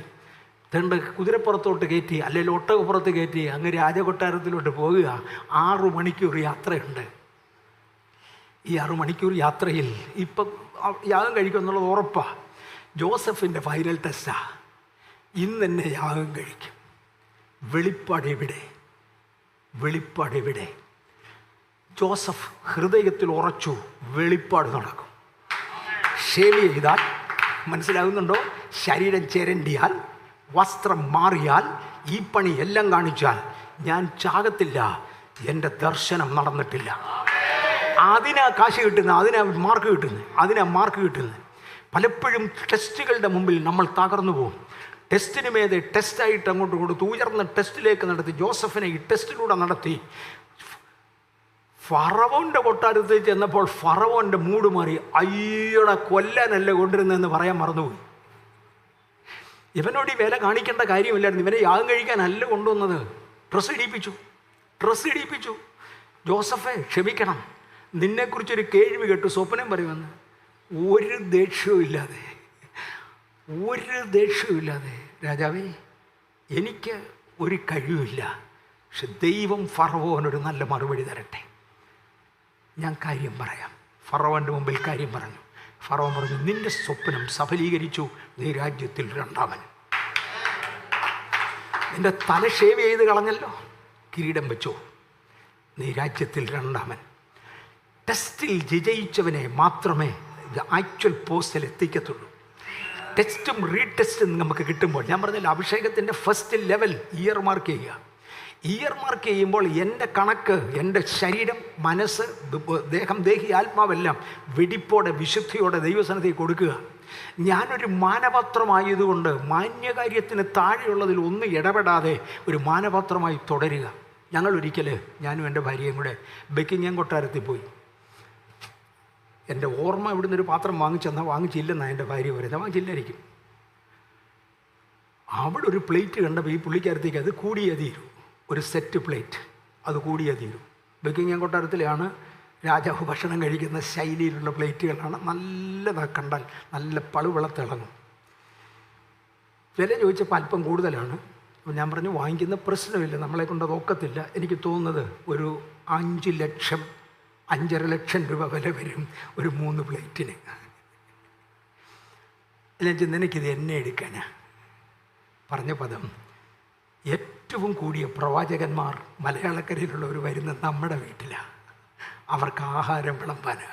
തണ്ട് കുതിരപ്പുറത്തോട്ട് കയറ്റി, അല്ലെങ്കിൽ ഒട്ടകപ്പുറത്ത് കയറ്റി അങ്ങ് രാജകൊട്ടാരത്തിലോട്ട് പോകുക. 6 മണിക്കൂർ യാത്രയുണ്ട്. ഈ 6 മണിക്കൂർ യാത്രയിൽ ഇപ്പം യാഗം കഴിക്കും എന്നുള്ളത് ഉറപ്പാണ്. ജോസഫിൻ്റെ ഫൈനൽ ടെസ്റ്റാണ്. ഇന്ന് തന്നെ യാഗം കഴിക്കും. വെളിപ്പാടെവിടെ? ജോസഫ് ഹൃദയത്തിൽ ഉറച്ചു, വെളിപ്പാട് നടക്കും. ഷേവ് ചെയ്താൽ മനസ്സിലാകുന്നുണ്ടോ? ശരീരം ചേരണ്ടിയാൽ, വസ്ത്രം മാറിയാൽ, ഈ പണി എല്ലാം കാണിച്ചാൽ ഞാൻ ചാകത്തില്ല, എൻ്റെ ദർശനം നടന്നിട്ടില്ല. അതിനാ കാശ് കിട്ടുന്നത്, അതിനാ മാർക്ക് കിട്ടുന്നത്. പലപ്പോഴും ടെസ്റ്റുകളുടെ മുമ്പിൽ നമ്മൾ തകർന്നു പോകും. ടെസ്റ്റിന് മേതെ ടെസ്റ്റായിട്ട് അങ്ങോട്ട് കൊടുത്തു, ഉയർന്ന ടെസ്റ്റിലേക്ക് നടത്തി. ജോസഫിനെ ഈ ടെസ്റ്റിലൂടെ നടത്തി. ഫറവോൻ്റെ കൊട്ടാരത്തിൽ ചെന്നപ്പോൾ ഫറവോൻ്റെ മൂഡ് മാറി. അയ്യോടെ കൊല്ലാനല്ല കൊണ്ടിരുന്നതെന്ന് പറയാൻ മറന്നുപോയി. ഇവനോട് ഈ വില കാണിക്കേണ്ട കാര്യമില്ലായിരുന്നു. ഇവനെ യാഗം കഴിക്കാനല്ല കൊണ്ടുവന്നത്. ഡ്രസ്സ് ഇടിപ്പിച്ചു. ജോസഫെ ക്ഷമിക്കണം, നിന്നെക്കുറിച്ചൊരു കേൾവി കേട്ടു, സ്വപ്നം പറയുമെന്ന്. ഒരു ദേഷ്യവും ഇല്ലാതെ രാജാവേ, എനിക്ക് ഒരു കഴിവില്ല, പക്ഷെ ദൈവം ഫറവോനൊരു നല്ല മറുപടി തരട്ടെ. ഞാൻ കാര്യം പറയാം. ഫറവോൻ്റെ മുമ്പിൽ കാര്യം പറഞ്ഞു. ഫറവോൻ പറഞ്ഞു, നിന്റെ സ്വപ്നം സഫലീകരിച്ചു, നീ രാജ്യത്തിൽ രണ്ടാമൻ. നിന്റെ തല ഷേവ് ചെയ്ത് കളഞ്ഞല്ലോ, കിരീടം വെച്ചോ, നീ രാജ്യത്തിൽ രണ്ടാമൻ. ടെസ്റ്റിൽ വിജയിച്ചവനെ മാത്രമേ ആക്ച്വൽ പോസ്റ്റിൽ എത്തിക്കത്തുള്ളൂ. ടെസ്റ്റും റീടെസ്റ്റും നമുക്ക് കിട്ടുമ്പോൾ, ഞാൻ പറഞ്ഞില്ല, അഭിഷേകത്തിൻ്റെ ഫസ്റ്റ് ലെവൽ ഇയർ മാർക്ക് ചെയ്യുക. ഇയർ മാർക്ക് ചെയ്യുമ്പോൾ എൻ്റെ കണക്ക്, എൻ്റെ ശരീരം, മനസ്സ്, ദേഹം, ദേഹി, ആത്മാവെല്ലാം വെടിപ്പോടെ വിശുദ്ധിയോടെ ദൈവസന്നിധിയിൽ കൊടുക്കുക. ഞാനൊരു മാനപാത്രമായതുകൊണ്ട് മാന്യകാര്യത്തിന് താഴെയുള്ളതിൽ ഒന്നും ഇടപെടാതെ ഒരു മാനപാത്രമായി തുടരുക. ഞങ്ങളൊരിക്കൽ ഞാനും എൻ്റെ ഭാര്യയും കൂടെ ബക്കിംഗ്ഹാം കൊട്ടാരത്തിൽ പോയി. എൻ്റെ ഓർമ്മ ഇവിടുന്ന് ഒരു പാത്രം വാങ്ങിച്ചില്ലെന്നാണ് എൻ്റെ ഭാര്യ പറയുന്നത്. വാങ്ങിച്ചില്ലായിരിക്കും. അവിടെ ഒരു പ്ലേറ്റ് കണ്ടപ്പോൾ ഈ പുള്ളിക്കാരത്തേക്ക് അത് കൂടിയേ തീരൂ. ഒരു സെറ്റ് പ്ലേറ്റ്, അത് കൂടിയേ തീരൂ. ബക്കിംഗ്ഹാം കൊട്ടാരത്തിലാണ് രാജാവ് ഭക്ഷണം കഴിക്കുന്ന ശൈലിയിലുള്ള പ്ലേറ്റുകളാണ്. നല്ലതാണ്, കണ്ടാൽ നല്ല പളുവിളത്തിളങ്ങും. വില ചോദിച്ചപ്പോൾ അല്പം കൂടുതലാണ്. അപ്പോൾ ഞാൻ പറഞ്ഞു, വാങ്ങിക്കുന്ന പ്രശ്നമില്ല, നമ്മളെ കൊണ്ട് അത് ഒക്കത്തില്ല. എനിക്ക് തോന്നുന്നത് ഒരു 5 ലക്ഷം രൂപ വില വരും ഒരു 3 പ്ലേറ്റിന്. എന്നുവെച്ചാൽ നിനക്കിത് എന്നെ എടുക്കാനാ. പറഞ്ഞ പദം, ഏറ്റവും കൂടിയ പ്രവാചകന്മാർ മലയാളക്കരയിലുള്ളവർ വരുന്ന നമ്മുടെ വീട്ടിലാണ്. അവർക്ക് ആഹാരം വിളമ്പാന്.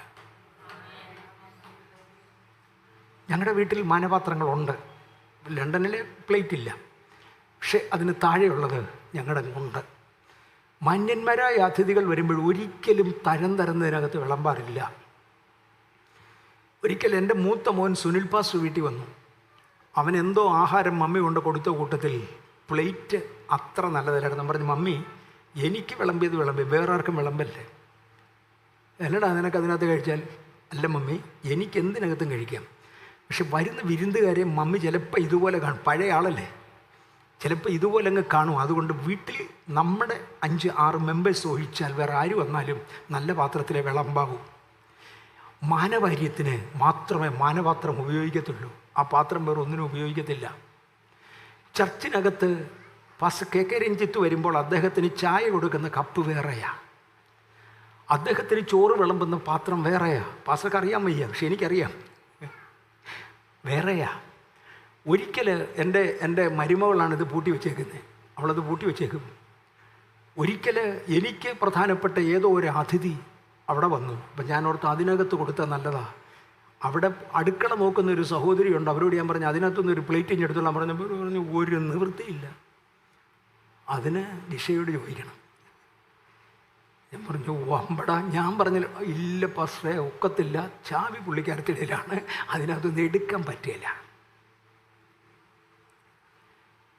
ഞങ്ങളുടെ വീട്ടിൽ മാനപാത്രങ്ങളുണ്ട്. ലണ്ടനിലെ പ്ലേറ്റ് ഇല്ല, പക്ഷെ അതിന് താഴെയുള്ളത് ഞങ്ങളുടെ ഉണ്ട്. മാന്യന്മാരായ അതിഥികൾ വരുമ്പോൾ ഒരിക്കലും തരുന്നതിനകത്ത് വിളമ്പാറില്ല. ഒരിക്കൽ എൻ്റെ മൂത്ത മോൻ സുനിൽ പാസ്റ്റർ വീട്ടിൽ വന്നു. അവനെന്തോ ആഹാരം മമ്മി കൊണ്ട് കൊടുത്ത കൂട്ടത്തിൽ പ്ലേറ്റ് അത്ര നല്ലതല്ലായിരുന്നു. പറഞ്ഞു, മമ്മി എനിക്ക് വിളമ്പിയത് വേറെ ആർക്കും വിളമ്പല്ലേ. എന്നടാ നിനക്ക് അതിനകത്ത് കഴിച്ചാൽ? അല്ല മമ്മി, എനിക്ക് എന്തിനകത്തും കഴിക്കാം, പക്ഷെ വരുന്ന വിരുന്നുകാരെ മമ്മി ചിലപ്പോൾ ഇതുപോലെ കാണും. പഴയ ആളല്ലേ, ചിലപ്പോൾ ഇതുപോലെ അങ്ങ് കാണും. അതുകൊണ്ട് വീട്ടിൽ നമ്മുടെ 5-6 മെമ്പേഴ്സ് ഒഴിച്ചാൽ വേറെ ആര് വന്നാലും നല്ല പാത്രത്തിലെ വിളമ്പാവും. മാനവാര്യത്തിന് മാത്രമേ മാനപാത്രം ഉപയോഗിക്കത്തുള്ളൂ. ആ പാത്രം വേറെ ഒന്നിനും ഉപയോഗിക്കത്തില്ല. ചർച്ചിനകത്ത് പാസ്റ്റർ കെ രഞ്ജിത്ത് വരുമ്പോൾ അദ്ദേഹത്തിന് ചായ കൊടുക്കുന്ന കപ്പ് വേറെയാ, അദ്ദേഹത്തിന് ചോറ് വിളമ്പുന്ന പാത്രം വേറെയാ. പാസ്റ്റർക്ക് അറിയാൻ വയ്യ, പക്ഷെ എനിക്കറിയാം, വേറെയാ. ഒരിക്കൽ എൻ്റെ മരുമകളാണിത് പൂട്ടി വെച്ചേക്കുന്നത്. അവളത് പൂട്ടി വെച്ചേക്കും. ഒരിക്കൽ എനിക്ക് പ്രധാനപ്പെട്ട ഏതോ ഒരു അതിഥി അവിടെ വന്നു. അപ്പം ഞാനോർത്ത് അതിനകത്ത് കൊടുത്താൽ നല്ലതാ. അവിടെ അടുക്കള നോക്കുന്ന ഒരു സഹോദരിയുണ്ട്. അവരോട് ഞാൻ പറഞ്ഞു അതിനകത്തുനിന്ന് ഒരു പ്ലേറ്റിങ് എടുത്തോളാൻ പറഞ്ഞപ്പോൾ പറഞ്ഞു ഒരു നിവൃത്തിയില്ല, അതിന് ദിശയോട് ചോദിക്കണം. ഞാൻ പറഞ്ഞു വമ്പടാ. ഞാൻ പറഞ്ഞില്ല, ഇല്ല പാസ്റ്ററേ ഒക്കത്തില്ല, ചാവി പുള്ളിക്കാരത്തിലാണ്, അതിനകത്തൊന്നും എടുക്കാൻ പറ്റില്ല.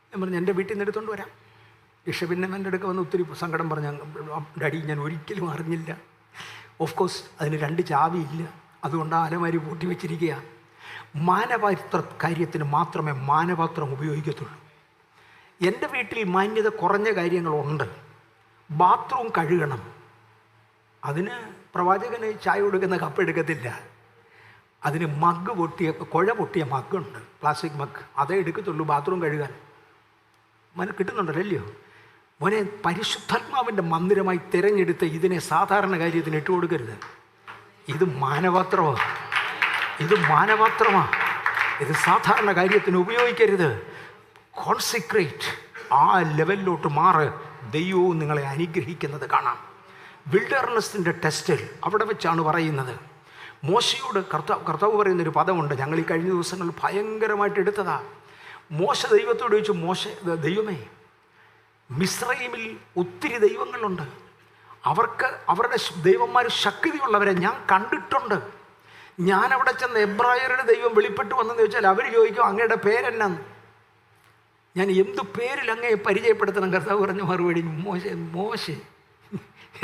ഞാൻ പറഞ്ഞു എൻ്റെ വീട്ടിൽ നിന്ന് എടുത്തുകൊണ്ട് വരാം. ദിശ പിന്നെ എൻ്റെ അടുക്ക വന്ന് ഒത്തിരി സങ്കടം പറഞ്ഞു, ഡാഡി ഞാൻ ഒരിക്കലും അറിഞ്ഞില്ല. ഓഫ് കോഴ്സ് അതിന് 2 ചാവിയില്ല, അതുകൊണ്ട് ആ അലമാരി പൂട്ടി വെച്ചിരിക്കുക. മാനപാത്ര കാര്യത്തിന് മാത്രമേ മാനപാത്രം ഉപയോഗിക്കത്തുള്ളൂ. എൻ്റെ വീട്ടിൽ മാന്യത കുറഞ്ഞ കാര്യങ്ങളുണ്ട്. ബാത്റൂം കഴുകണം, അതിന് പ്രവാചകന് ചായ കൊടുക്കുന്ന കപ്പ് എടുക്കത്തില്ല. അതിന് കുഴ പൊട്ടിയ മഗ്ഗുണ്ട്, പ്ലാസ്റ്റിക് മഗ്, അതേ എടുക്കത്തുള്ളൂ ബാത്റൂം കഴുകാൻ. കിട്ടുന്നുണ്ടല്ലോ. മോനെ, പരിശുദ്ധാത്മാവിൻ്റെ മന്ദിരമായി തിരഞ്ഞെടുത്ത ഇതിനെ സാധാരണ കാര്യത്തിന് ഇട്ട് കൊടുക്കരുത്. ഇത് മാനപാത്രമാണ്, ഇത് സാധാരണ കാര്യത്തിന് ഉപയോഗിക്കരുത്. കോൺസിക്രേറ്റ്, ആ ലെവലിലോട്ട് മാറ്. ദൈവവും നിങ്ങളെ അനുഗ്രഹിക്കുന്നത് കാണാം. വിൽഡർനെസ്സിൻ്റെ ടെസ്റ്റിൽ അവിടെ വെച്ചാണ് പറയുന്നത്. മോശയോട് കർത്താവ് പറയുന്നൊരു പദമുണ്ട്, ഞങ്ങൾ ഈ കഴിഞ്ഞ ദിവസങ്ങളിൽ ഭയങ്കരമായിട്ട് എടുത്തതാ. മോശ ദൈവത്തോട് ചോദിച്ചു, ദൈവമേ, മിസ്രൈമിൽ ഒത്തിരി ദൈവങ്ങളുണ്ട്, അവരുടെ ദൈവന്മാർ ശക്തിയുള്ളവരെ ഞാൻ കണ്ടിട്ടുണ്ട്. ഞാൻ അവിടെ ചെന്ന് എബ്രായരുടെ ദൈവം വെളിപ്പെട്ട് വന്നെന്ന് ചോദിച്ചാൽ അവർ ചോദിക്കും അങ്ങയുടെ പേരെന്നാന്ന്. ഞാൻ എന്തു പേരിൽ അങ്ങയെ പരിചയപ്പെടുത്തണം? കർത്താവ് പറഞ്ഞ മറുപടി, മോശെ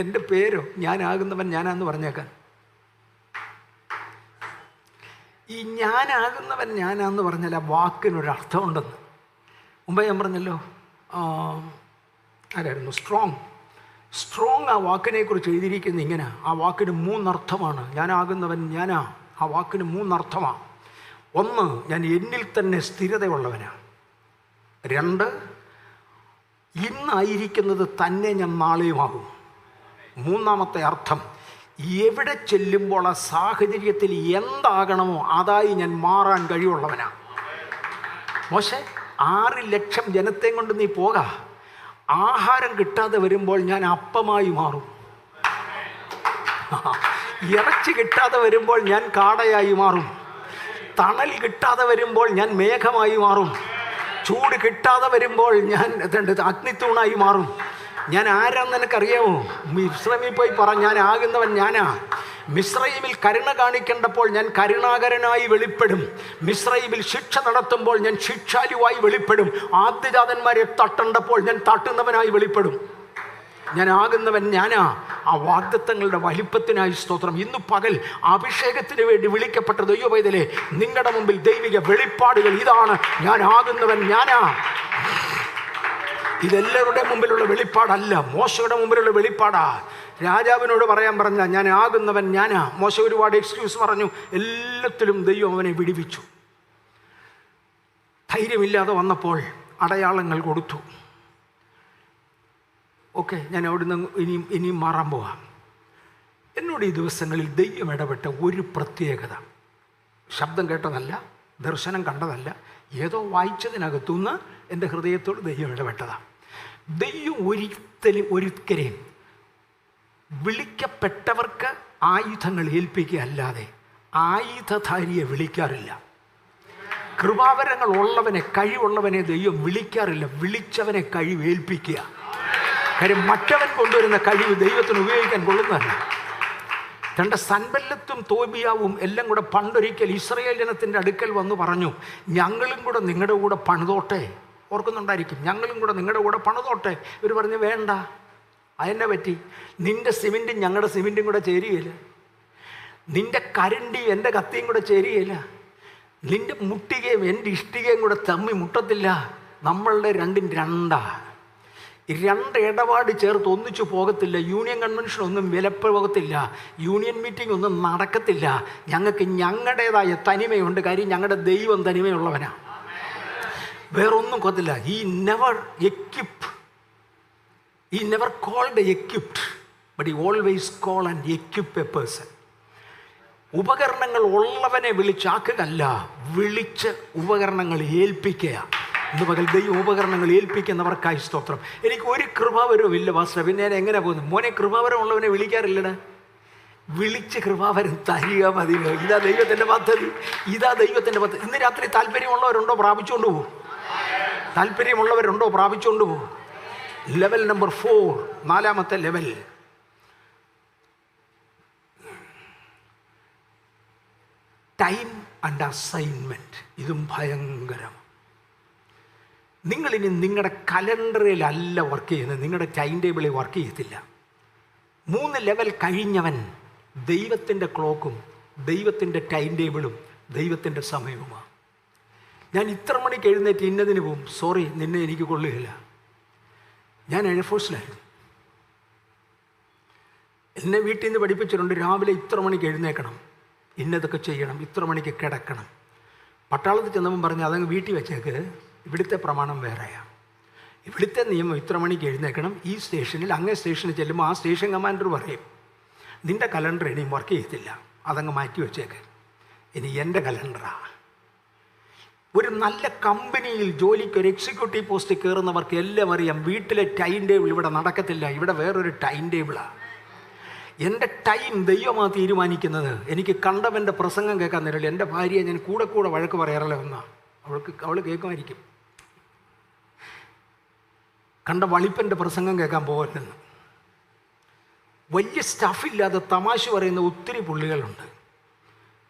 എൻ്റെ പേരോ ഞാനാകുന്നവൻ ഞാനാന്ന് പറഞ്ഞേക്കാൻ. ഈ ഞാനാകുന്നവൻ ഞാനാന്ന് പറഞ്ഞാൽ ആ വാക്കിനൊരർത്ഥമുണ്ടെന്ന് മുമ്പേ ഞാൻ പറഞ്ഞല്ലോ. ആരായിരുന്നു? സ്ട്രോങ് ആ വാക്കിനെക്കുറിച്ച് എഴുതിയിരിക്കുന്നത് ഇങ്ങനെ. ആ വാക്കിന് 3 അർത്ഥമാണ്. ഞാനാകുന്നവൻ ഞാനാ, ആ വാക്കിന് 3 അർത്ഥമാണ്. 1, ഞാൻ എന്നിൽ തന്നെ സ്ഥിരതയുള്ളവനാണ്. 2, ഇന്നായിരിക്കുന്നത് തന്നെ ഞാൻ നാളെയുമാകും. 3ാമത്തെ അർത്ഥം, എവിടെ ചെല്ലുമ്പോൾ ആ സാഹചര്യത്തിൽ എന്താകണമോ അതായി ഞാൻ മാറാൻ കഴിവുള്ളവനാണ്. മോശെ, 6 ലക്ഷം ജനത്തെയും കൊണ്ട് നീ പോകാ, ആഹാരം കിട്ടാതെ വരുമ്പോൾ ഞാൻ അപ്പമായി മാറും. ഇറച്ചി കിട്ടാതെ വരുമ്പോൾ ഞാൻ കാടയായി മാറും. തണൽ കിട്ടാതെ വരുമ്പോൾ ഞാൻ മേഘമായി മാറും. ചൂട് കിട്ടാതെ വരുമ്പോൾ ഞാൻ അഗ്നിത്തൂണായി മാറും. ഞാൻ ആരാന്ന് എനിക്കറിയാമോ? മിസ്രൈമിൽ പോയി പറ, ഞാൻ ആകുന്നവൻ ഞാനാ. മിസ്രൈമിൽ കരുണ കാണിക്കേണ്ടപ്പോൾ ഞാൻ കരുണാകരനായി വെളിപ്പെടും. മിസ്രൈമിൽ ശിക്ഷ നടത്തുമ്പോൾ ഞാൻ ശിക്ഷാലുവായി വെളിപ്പെടും. ആദ്യജാതന്മാരെ തട്ടേണ്ടപ്പോൾ ഞാൻ തട്ടുന്നവനായി വെളിപ്പെടും. ഞാൻ ആകുന്നവൻ ഞാനാ. ആ വാഗ്ദത്തങ്ങളുടെ വലിപ്പത്തിനായി സ്തോത്രം. ഇന്ന് പകൽ അഭിഷേകത്തിന് വേണ്ടി വിളിക്കപ്പെട്ട ദൈവപൈതലേ, നിങ്ങളുടെ മുമ്പിൽ ദൈവിക വെളിപ്പാടുകൾ ഇതാണ്. ഞാൻ ആകുന്നവൻ ഞാനാ. ഇതെല്ലാവരുടെ മുമ്പിലുള്ള വെളിപ്പാടല്ല, മോശയുടെ മുമ്പിലുള്ള വെളിപ്പാടാ. രാജാവിനോട് പറയാൻ പറഞ്ഞ ഞാൻ ആകുന്നവൻ ഞാനാ. മോശ ഒരുപാട് എക്സ്ക്യൂസ് പറഞ്ഞു, എല്ലാത്തിലും ദൈവം അവനെ വിടിവിച്ചു. ധൈര്യമില്ലാതെ വന്നപ്പോൾ അടയാളങ്ങൾ കൊടുത്തു. ഓക്കെ, ഞാൻ അവിടുന്ന് ഇനിയും മാറാൻ പോവാം. എന്നോട് ഈ ദിവസങ്ങളിൽ ദൈവം ഇടപെട്ട ഒരു പ്രത്യേകത, ശബ്ദം കേട്ടതല്ല, ദർശനം കണ്ടതല്ല, ഏതോ വായിച്ചതിനകത്തുനിന്ന് എൻ്റെ ഹൃദയത്തോട് ദൈവം ഇടപെട്ടതാണ്. ദൈവം ഒരിക്കലും വിളിക്കപ്പെട്ടവർക്ക് ആയുധങ്ങൾ ഏൽപ്പിക്കുക അല്ലാതെ ആയുധധാരിയെ വിളിക്കാറില്ല. കൃപാവരങ്ങൾ ഉള്ളവനെ, കഴിവുള്ളവനെ ദൈവം വിളിക്കാറില്ല, വിളിച്ചവനെ കഴിവ് ഏൽപ്പിക്കുക. കാര്യം മറ്റവൻ കൊണ്ടുവരുന്ന കഴിവ് ദൈവത്തിന് ഉപയോഗിക്കാൻ കൊള്ളുന്നതല്ല. തൻ്റെ സൻബല്ലത്തും തോബിയാവും എല്ലാം കൂടെ പണ്ടൊരിക്കൽ ഇസ്രായേൽ ജനത്തിൻ്റെ അടുക്കൽ വന്ന് പറഞ്ഞു, ഞങ്ങളും കൂടെ നിങ്ങളുടെ കൂടെ പണിതോട്ടെ. ഓർക്കുന്നുണ്ടായിരിക്കും, ഞങ്ങളും കൂടെ നിങ്ങളുടെ കൂടെ പണിതോട്ടെ. ഇവർ പറഞ്ഞു വേണ്ട. അതെന്നെ പറ്റി? നിൻ്റെ സിമെൻറ്റും ഞങ്ങളുടെ സിമെൻറ്റും കൂടെ ചേരുകയില്ല, നിൻ്റെ കരണ്ടിയും എൻ്റെ കത്തിയും കൂടെ ചേരുകയില്ല, നിൻ്റെ മുട്ടികയും എൻ്റെ ഇഷ്ടികയും കൂടെ തമ്മി മുട്ടത്തില്ല. നമ്മളുടെ രണ്ടും രണ്ടാ. രണ്ട് ഇടപാട് ചേർത്ത് ഒന്നിച്ചു പോകത്തില്ല. യൂണിയൻ കൺവെൻഷൻ ഒന്നും വിലപ്പോകത്തില്ല. യൂണിയൻ മീറ്റിംഗ് ഒന്നും നടക്കത്തില്ല. ഞങ്ങൾക്ക് ഞങ്ങളുടേതായ തനിമയുണ്ട്. കാര്യം ഞങ്ങളുടെ ദൈവം തനിമയുള്ളവനാ. വേറൊന്നും കൊത്തില്ല. He never called equipped, but he always call and equip a person. ഉപകരണങ്ങൾ ഉള്ളവനെ വിളിച്ചാക്കുകയല്ല, വിളിച്ച് ഉപകരണങ്ങൾ ഏൽപ്പിക്കുക. ഇന്ന് പകൽ ദൈവം ഉപകരണങ്ങൾ ഏൽപ്പിക്കുന്നവർക്കായി സ്തോത്രം. എനിക്ക് ഒരു കൃപാവരവും ഇല്ല പാസ്റ്റർ, പിന്നെ ഞാൻ എങ്ങനെ പോകുന്നു? മോനെ, കൃപാവരം ഉള്ളവനെ വിളിക്കാറില്ലടാ. വിളിച്ച് കൃപാവരം തരിക മതി. ഇതാ ദൈവത്തിൻ്റെ പദ്ധതി, ഇതാ ദൈവത്തിൻ്റെ പദ്ധതി. ഇന്ന് രാത്രി താല്പര്യമുള്ളവരുണ്ടോ? പ്രാപിച്ചുകൊണ്ട് പോകും. താല്പര്യമുള്ളവരുണ്ടോ? പ്രാപിച്ചുകൊണ്ട് പോകും. ലെവൽ നമ്പർ 4, 4ാമത്തെ ലെവൽ, ടൈം ആൻഡ് അസൈൻമെൻറ്റ്. ഇതും ഭയങ്കരം. നിങ്ങളിനി നിങ്ങളുടെ കലണ്ടറിലല്ല വർക്ക് ചെയ്യുന്നത്, നിങ്ങളുടെ ടൈം ടേബിളിൽ വർക്ക് ചെയ്യത്തില്ല. 3 ലെവൽ കഴിഞ്ഞവൻ ദൈവത്തിൻ്റെ ക്ലോക്കും ദൈവത്തിൻ്റെ ടൈം ടേബിളും ദൈവത്തിൻ്റെ സമയവുമാണ്. ഞാൻ ഇത്ര മണിക്ക് എഴുന്നേറ്റ് ഇന്നതിന് പോവും. സോറി, നിന്നെ എനിക്ക് കൊള്ളുകയില്ല. ഞാൻ എയർഫോഴ്സിലായിരുന്നു. എന്നെ വീട്ടിൽ നിന്ന് പഠിപ്പിച്ചിട്ടുണ്ട്, രാവിലെ ഇത്ര മണിക്ക് എഴുന്നേക്കണം, ഇന്നതൊക്കെ ചെയ്യണം, ഇത്ര മണിക്ക് കിടക്കണം. പട്ടാളത്തിൽ ചെന്നപ്പം പറഞ്ഞ് അതങ്ങ് വീട്ടിൽ വെച്ചേക്ക്, ഇവിടുത്തെ പ്രമാണം വേറെയാണ്. ഇവിടുത്തെ നിയമം ഇത്ര മണിക്ക് എഴുന്നേക്കണം, ഈ സ്റ്റേഷനിൽ അങ്ങേ സ്റ്റേഷനിൽ ചെല്ലുമ്പോൾ ആ സ്റ്റേഷൻ കമാൻഡർ പറയും നിൻ്റെ കലണ്ടർ ഇനിയും വർക്ക് ചെയ്യത്തില്ല, അതങ്ങ് മാറ്റി വെച്ചേക്ക്, ഇനി എൻ്റെ കലണ്ടറാണ്. ഒരു നല്ല കമ്പനിയിൽ ജോലിക്ക് ഒരു എക്സിക്യൂട്ടീവ് പോസ്റ്റ് കയറുന്നവർക്ക് എല്ലാം അറിയാം, വീട്ടിലെ ടൈം ടേബിൾ ഇവിടെ നടക്കത്തില്ല, ഇവിടെ വേറൊരു ടൈം ടേബിളാണ്. എൻ്റെ ടൈം ദൈവമാണ് തീരുമാനിക്കുന്നത്. എനിക്ക് കണ്ടവൻ്റെ പ്രസംഗം കേൾക്കാൻ നേരില്ല. എൻ്റെ ഭാര്യയെ ഞാൻ കൂടെ വഴക്ക് പറയാറില്ല. അവൾ കേൾക്കുമായിരിക്കും, കണ്ട വളിപ്പൻ്റെ പ്രസംഗം കേൾക്കാൻ പോകല്ലെന്ന്. വലിയ സ്റ്റഫില്ലാതെ തമാശ പറയുന്ന ഒത്തിരി പുള്ളികളുണ്ട്.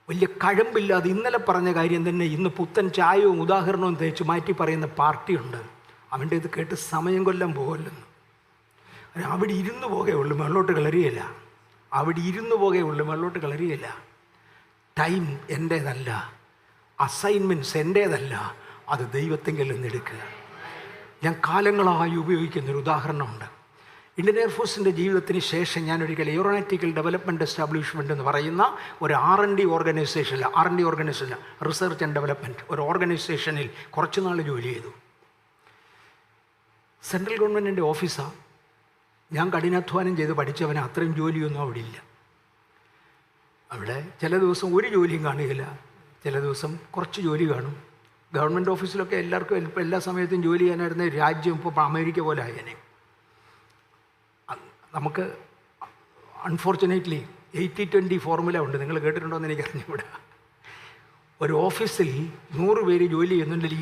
വലിയ കഴമ്പില്ലാതെ ഇന്നലെ പറഞ്ഞ കാര്യം തന്നെ ഇന്ന് പുത്തൻ ചായവും ഉദാഹരണവും തേച്ച് മാറ്റി പറയുന്ന പാർട്ടിയുണ്ട്. അവൻ്റെ ഇത് കേട്ട് സമയം കൊല്ലം പോകല്ലെന്ന്. അവിടെ ഇരുന്ന് പോകേ ഉള്ളൂ, മേളോട്ട് കളരിയല്ല. അവിടെ ഇരുന്ന് പോകേ ഉള്ളൂ, മേളോട്ട് കളരിയല്ല. ടൈം എൻ്റേതല്ല, അസൈൻമെൻറ്റ്സ് എൻ്റേതല്ല, അത് ദൈവത്തെങ്കിൽ നിന്നെടുക്കുക. ഞാൻ കാലങ്ങളായി ഉപയോഗിക്കുന്നൊരു ഉദാഹരണമുണ്ട്. ഇന്ത്യൻ എയർഫോഴ്സിൻ്റെ ജീവിതത്തിന് ശേഷം ഞാനൊരിക്കൽ എയറോനോട്ടിക്കൽ ഡെവലപ്മെൻറ്റ് എസ്റ്റാബ്ലിഷ്മെൻറ്റ് എന്ന് പറയുന്ന ഒരു R&D ഓർഗനൈസേഷനിൽ റിസർച്ച് ആൻഡ് ഡെവലപ്മെൻറ്റ് ഒരു ഓർഗനൈസേഷനിൽ കുറച്ച് നാൾ ജോലി ചെയ്തു. സെൻട്രൽ ഗവൺമെൻറ്റിൻ്റെ ഓഫീസാണ്. ഞാൻ കഠിനാധ്വാനം ചെയ്ത് പഠിച്ചവന് അത്രയും ജോലിയൊന്നും അവിടെ ഇല്ല. അവിടെ ചില ദിവസം ഒരു ജോലിയും കാണുകയില്ല, ചില ദിവസം കുറച്ച് ജോലി കാണും. ഗവൺമെൻറ് ഓഫീസിലൊക്കെ എല്ലാവർക്കും ഇപ്പോൾ എല്ലാ സമയത്തും ജോലി ചെയ്യാനായിരുന്ന രാജ്യം ഇപ്പോൾ അമേരിക്ക പോലെ ആയേനെ. നമുക്ക് അൺഫോർച്ചുനേറ്റ്ലി 80-20 ഫോർമുല ഉണ്ട്. നിങ്ങൾ കേട്ടിട്ടുണ്ടോ എന്ന് എനിക്ക് അറിഞ്ഞുകൂടാ. ഒരു ഓഫീസിൽ 100 പേര് ജോലി ചെയ്യുന്നുണ്ടെങ്കിൽ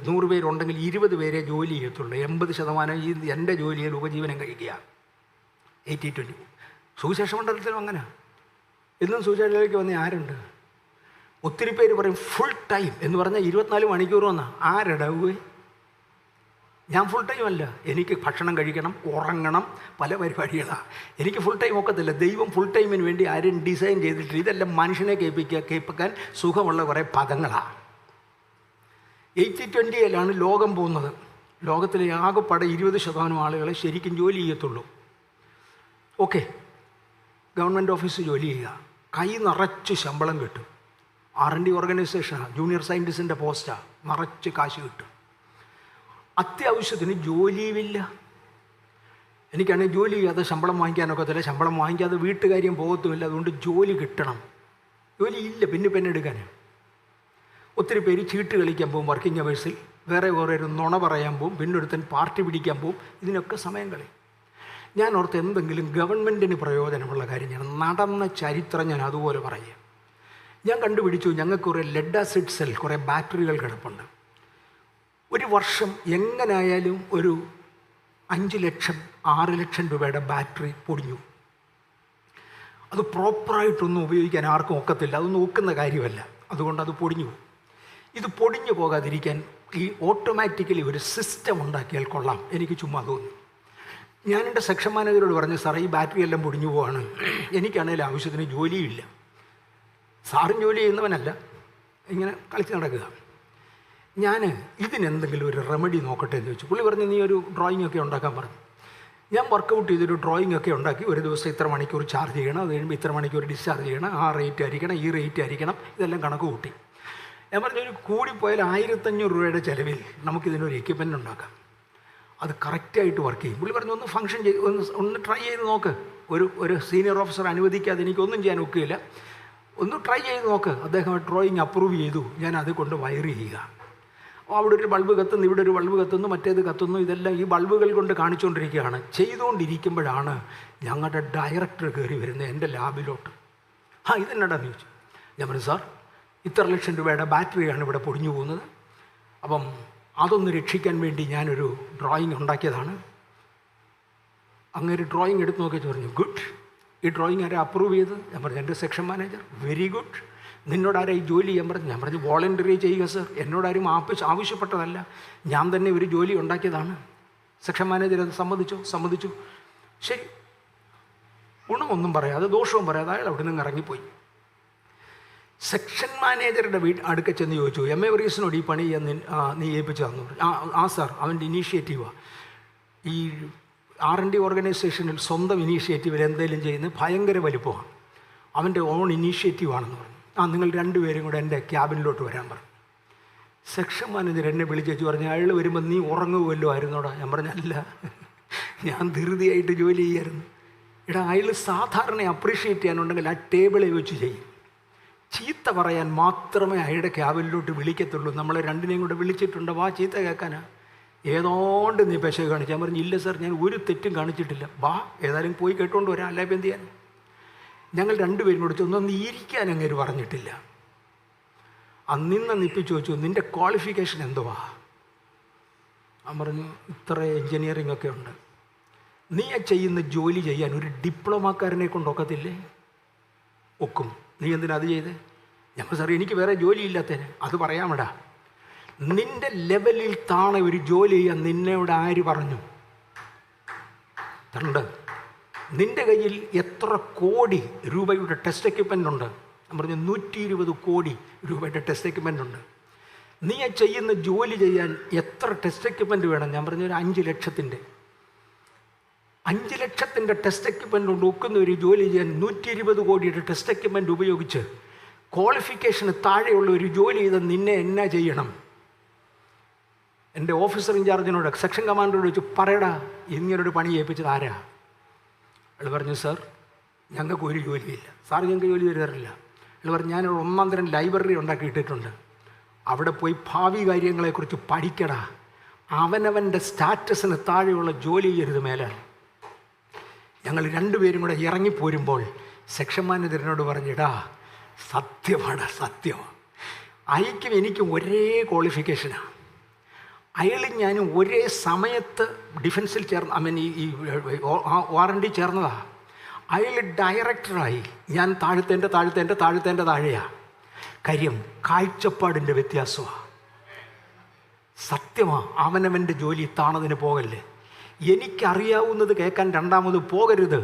100 പേരുണ്ടെങ്കിൽ 20 പേരെ ജോലി ചെയ്യത്തുള്ളൂ. 80% ഈ എൻ്റെ ജോലിയിൽ ഉപജീവനം കഴിക്കുക. 80-20. സുവിശേഷ മണ്ഡലത്തിലും അങ്ങനെ. എന്നും സുവിശേഷത്തിലേക്ക് വന്ന ആരുണ്ട്? ഒത്തിരി പേര് പറയും ഫുൾ ടൈം എന്ന് പറഞ്ഞാൽ 24 മണിക്കൂർ വന്നാൽ ആരടവ്? ഞാൻ ഫുൾ ടൈം അല്ല. എനിക്ക് ഭക്ഷണം കഴിക്കണം, ഉറങ്ങണം, പല പരിപാടികളാണ്. എനിക്ക് ഫുൾ ടൈം ഒക്കത്തില്ല. ദൈവം ഫുൾ ടൈമിന് വേണ്ടി ആരും ഡിസൈൻ ചെയ്തിട്ടില്ല. ഇതെല്ലാം മനുഷ്യനെ കേൾപ്പിക്കാൻ സുഖമുള്ള കുറേ പദങ്ങളാണ്. 80-20യിലാണ് ലോകം പോകുന്നത്. ലോകത്തിലെ ആകെപ്പാടെ 20% ആളുകളെ ശരിക്കും ജോലി ചെയ്യത്തുള്ളൂ. ഓക്കെ, ഗവൺമെൻറ് ഓഫീസ് ജോലി ചെയ്യുക, കൈ നിറച്ച് ശമ്പളം കിട്ടും. R&D ഓർഗനൈസേഷനാണ്, ജൂനിയർ സയൻറ്റിസ്റ്റിൻ്റെ പോസ്റ്റാണ്, നിറച്ച് കാശ് കിട്ടും. അത്യാവശ്യത്തിന് ജോലിയുമില്ല. എനിക്കാണെങ്കിൽ ജോലി ചെയ്യാതെ ശമ്പളം വാങ്ങിക്കാനൊക്കത്തില്ല, ശമ്പളം വാങ്ങിക്കാതെ വീട്ടുകാര്യം പോകത്തുമില്ല. അതുകൊണ്ട് ജോലി കിട്ടണം. ജോലി ഇല്ല, പിന്നെ എടുക്കാൻ. ഒത്തിരി പേര് ചീട്ട് കളിക്കാൻ പോകും വർക്കിംഗ് അവേഴ്സിൽ, വേറെ ഒരു നുണ പറയാൻ പോകും, പിന്നെ ഒരുത്തൻ പാർട്ടി പിടിക്കാൻ പോകും. ഇതിനൊക്കെ സമയം കളയും. ഞാൻ ഓർത്ത് എന്തെങ്കിലും ഗവൺമെൻറ്റിന് പ്രയോജനമുള്ള കാര്യം ഞാൻ നടന്ന ചരിത്രം ഞാൻ അതുപോലെ പറയാം. ഞാൻ കണ്ടുപിടിച്ചു, ഞങ്ങൾക്ക് കുറേ ലെഡ് ആസിഡ് സെൽ, കുറേ ബാറ്ററികൾ കിടപ്പുണ്ട്. ഒരു വർഷം എങ്ങനായാലും ഒരു 5 ലക്ഷം 6 ലക്ഷം രൂപയുടെ ബാറ്ററി പൊടിഞ്ഞു. അത് പ്രോപ്പറായിട്ടൊന്നും ഉപയോഗിക്കാൻ ആർക്കും ഒക്കത്തില്ല, അതൊന്നും ഒക്കുന്ന കാര്യമല്ല. അതുകൊണ്ട് അത് പൊടിഞ്ഞു പോകും. ഇത് പൊടിഞ്ഞു പോകാതിരിക്കാൻ ഈ ഓട്ടോമാറ്റിക്കലി ഒരു സിസ്റ്റം ഉണ്ടാക്കിയാൽ കൊള്ളാം. എനിക്ക് ചുമ്മാ തോന്നി. ഞാൻ എൻ്റെ സെക്ഷൻ മാനേജരോട് പറഞ്ഞു, സാറേ ഈ ബാറ്ററി എല്ലാം പൊടിഞ്ഞു പോവാണ്, എനിക്കാണെങ്കിൽ ആവശ്യത്തിന് ജോലിയില്ല. സാറും ജോലി ചെയ്യുന്നവനല്ല, ഇങ്ങനെ കളിച്ച് നടക്കുക. ഞാൻ ഇതിനെന്തെങ്കിലും ഒരു റെമഡി നോക്കട്ടെ എന്ന് ചോദിച്ചു. പുള്ളി പറഞ്ഞു, നീ ഒരു ഡ്രോയിങ് ഒക്കെ ഉണ്ടാക്കാൻ പറഞ്ഞു. ഞാൻ വർക്കൗട്ട് ചെയ്തൊരു ഡ്രോയിങ് ഒക്കെ ഉണ്ടാക്കി. ഒരു ദിവസം ഇത്ര മണിക്കൂർ ചാർജ് ചെയ്യണം, അത് കഴിയുമ്പോൾ ഇത്ര മണിക്കൂർ ഡിസ്ചാർജ് ചെയ്യണം, ആ റേറ്റ് ആയിരിക്കണം, ഈ റേറ്റ് ആയിരിക്കണം, ഇതെല്ലാം കണക്ക് കൂട്ടി. ഞാൻ പറഞ്ഞു, ഒരു കൂടിപ്പോയാൽ 1500 രൂപയുടെ ചിലവിൽ നമുക്കിതിനൊരു എക്യുപ്മെൻ്റ് ഉണ്ടാക്കാം, അത് കറക്റ്റായിട്ട് വർക്ക് ചെയ്യും. പുള്ളി പറഞ്ഞു, ഒന്ന് ഫംഗ്ഷൻ ചെയ്ത് ഒന്ന് ട്രൈ ചെയ്ത് നോക്ക്. ഒരു സീനിയർ ഓഫീസർ അനുവദിക്കാതെ എനിക്കൊന്നും ചെയ്യാൻ ഒക്കുകയില്ല, ഒന്ന് ട്രൈ ചെയ്ത് നോക്ക്. അദ്ദേഹം ഡ്രോയിങ് അപ്രൂവ് ചെയ്തു. ഞാൻ അത് കൊണ്ട് വയർ ചെയ്യുക. അവിടെ ഒരു ബൾബ് കത്തുന്നു, ഇവിടെ ഒരു ബൾബ് കത്തുന്നു, മറ്റേത് കത്തുന്നു, ഇതെല്ലാം ഈ ബൾബുകൾ കൊണ്ട് കാണിച്ചുകൊണ്ടിരിക്കുകയാണ്. ചെയ്തുകൊണ്ടിരിക്കുമ്പോഴാണ് ഞങ്ങളുടെ ഡയറക്ടർ കയറി വരുന്നത് എൻ്റെ ലാബിലോട്ട്. ഇതെന്നടാന്ന് ചോദിച്ചു. ഞാൻ പറഞ്ഞു, സാർ, ഇത്ര ലക്ഷം രൂപയുടെ ബാറ്ററിയാണ് ഇവിടെ പൊടിഞ്ഞു പോകുന്നത്, അപ്പം അതൊന്ന് രക്ഷിക്കാൻ വേണ്ടി ഞാനൊരു ഡ്രോയിങ് ഉണ്ടാക്കിയതാണ്. അങ്ങനെ ഡ്രോയിങ് എടുത്ത് നോക്കിയിട്ട് പറഞ്ഞു, ഗുഡ്. ഈ ഡ്രോയിങ് ആരെ അപ്രൂവ് ചെയ്തത്? ഞാൻ പറഞ്ഞു, എൻ്റെ സെക്ഷൻ മാനേജർ. Very good. നിന്നോടാരാ ഈ ജോലി ചെയ്യാൻ പറഞ്ഞു? ഞാൻ പറഞ്ഞു, വോളണ്ടറി ചെയ്യുക സർ, എന്നോടാരും ആവശ്യപ്പെട്ടതല്ല, ഞാൻ തന്നെ ഒരു ജോലി ഉണ്ടാക്കിയതാണ്. സെക്ഷൻ മാനേജർ അത് സമ്മതിച്ചു. ശരി, ഗുണമൊന്നും പറയാതെ ദോഷവും പറയാതെ അയാൾ അവിടെ നിന്ന് ഇറങ്ങിപ്പോയി. സെക്ഷൻ മാനേജറുടെ അടുക്ക ചെന്ന് ചോദിച്ചു, MA വർഗീസിനോട് ഈ പണി ചെയ്യാൻ നീ ഏൽപ്പിച്ചു തന്നു. സാർ, അവൻ്റെ ഇനീഷ്യേറ്റീവാണ്. ഈ R&D ഓർഗനൈസേഷനിൽ സ്വന്തം ഇനീഷ്യേറ്റീവിൽ എന്തെങ്കിലും ചെയ്യുന്നത് ഭയങ്കര വലിപ്പമാണ്, അവൻ്റെ ഓൺ ഇനീഷ്യേറ്റീവാണെന്ന് പറഞ്ഞു. നിങ്ങൾ 2 പേരും കൂടെ എൻ്റെ ക്യാബിനിലോട്ട് വരാൻ പറഞ്ഞു. സെക്ഷൻ മാനേജർ എന്നെ വിളിച്ചു പറഞ്ഞു, അയാൾ വരുമ്പോൾ നീ ഉറങ്ങുമല്ലോ ആയിരുന്നോടാ? ഞാൻ പറഞ്ഞു, അല്ല, ഞാൻ ധൃതിയായിട്ട് ജോലി ചെയ്യായിരുന്നു. അയാൾ സാധാരണ അപ്രീഷിയേറ്റ് ചെയ്യാനുണ്ടെങ്കിൽ ആ ടേബിളിൽ വെച്ച് ചെയ്യും. ചീത്ത പറയാൻ മാത്രമേ അയാളുടെ ക്യാബിനിലോട്ട് വിളിക്കത്തുള്ളൂ. നമ്മളെ 2 കൂടെ വിളിച്ചിട്ടുണ്ട്, വാ ചീത്ത കേൾക്കാനാ, ഏതോണ്ട് നീ പെശ കാണിച്ചു. ഞാൻ പറഞ്ഞു, ഇല്ല സാർ, ഞാൻ ഒരു തെറ്റും കാണിച്ചിട്ടില്ല, വാ ഏതായാലും പോയി കേട്ടോണ്ട് വരാം, അല്ല ഇപ്പം എന്ത് ചെയ്യാൻ. ഞങ്ങൾ 2 പേരും കൂടെ ഒന്നൊന്ന് ഇരിക്കാൻ അങ്ങേര് പറഞ്ഞിട്ടില്ല. അന്നിന്ന് നിപ്പിച്ച് ചോദിച്ചു, നിൻ്റെ ക്വാളിഫിക്കേഷൻ എന്തുവാ? ഞാൻ പറഞ്ഞു, ഇത്ര എൻജിനീയറിംഗ് ഒക്കെ ഉണ്ട്. നീ ചെയ്യുന്ന ജോലി ചെയ്യാൻ ഒരു ഡിപ്ലോമക്കാരനെ കൊണ്ടൊക്കത്തില്ലേ? ഒക്കും. നീ എന്തിനാ അത് ചെയ്തേ? ഞാൻ സാർ, എനിക്ക് വേറെ ജോലി ഇല്ലാത്തതിന്. അത് പറയാമടാ, നിൻ്റെ ലെവലിൽ താണെ ഒരു ജോലി ചെയ്യാൻ നിന്നോട് ആര് പറഞ്ഞു? തണ്ട്. നിൻ്റെ കയ്യിൽ എത്ര കോടി രൂപയുടെ ടെസ്റ്റ് എക്യുപ്മെൻ്റ് ഉണ്ട്? ഞാൻ പറഞ്ഞു, 120 കോടി രൂപയുടെ ടെസ്റ്റ് എക്യുപ്മെൻ്റ് ഉണ്ട്. നീ ചെയ്യുന്ന ജോലി ചെയ്യാൻ എത്ര ടെസ്റ്റ് എക്യുപ്മെൻ്റ് വേണം? ഞാൻ പറഞ്ഞു, ഒരു 5 ലക്ഷത്തിൻ്റെ 5 ലക്ഷത്തിൻ്റെ ടെസ്റ്റ് എക്യുപ്മെൻ്റ് കൊണ്ട് ഒക്കുന്ന ഒരു ജോലി ചെയ്യാൻ 120 കോടിയുടെ ടെസ്റ്റ് എക്യുപ്മെൻ്റ് ഉപയോഗിച്ച് ക്വാളിഫിക്കേഷന് താഴെയുള്ള ഒരു ജോലി ചെയ്ത് നിന്നെ എന്നാ ചെയ്യണം? എൻ്റെ ഓഫീസർ ഇൻചാർജിനോട്, സെക്ഷൻ കമാൻഡറോട് ചോദിച്ചു, പറയടാ, ഇങ്ങനൊരു പണി ഏൽപ്പിച്ചത് ആരാ? അയാൾ പറഞ്ഞു, സാർ, ഞങ്ങൾക്ക് ഒരു ജോലിയില്ല. സാർ, ഞങ്ങൾക്ക് ജോലി തരില്ല. അയാൾ പറഞ്ഞു, ഞാനൊരു 1 തരം ലൈബ്രറി ഉണ്ടാക്കിയിട്ടിട്ടുണ്ട്, അവിടെ പോയി ഭാവി കാര്യങ്ങളെക്കുറിച്ച് പഠിക്കടാ, അവനവൻ്റെ സ്റ്റാറ്റസിന് താഴെയുള്ള ജോലി ചെയ്യരുത് മേലാൽ. ഞങ്ങൾ 2 പേരും കൂടെ ഇറങ്ങിപ്പോരുമ്പോൾ സെക്ഷൻ മാനേജറിനോട് പറഞ്ഞിടാ, സത്യമാണ്, സത്യമാണ്, അയക്കും എനിക്കും ഒരേ ക്വാളിഫിക്കേഷനാണ്. അയാളും ഞാനും ഒരേ സമയത്ത് ഡിഫൻസിൽ ഈ R&D ചേർന്നതാണ്. അയാൾ ഡയറക്ടറായി, ഞാൻ താഴത്തേൻ്റെ താഴെയാണ്. കാര്യം കാഴ്ചപ്പാടിൻ്റെ വ്യത്യാസമാണ്. സത്യമാണ്, അവനവൻ്റെ ജോലി താണതിന് പോകല്ലേ. എനിക്കറിയാവുന്നത് കേൾക്കാൻ രണ്ടാമത് പോകരുത്.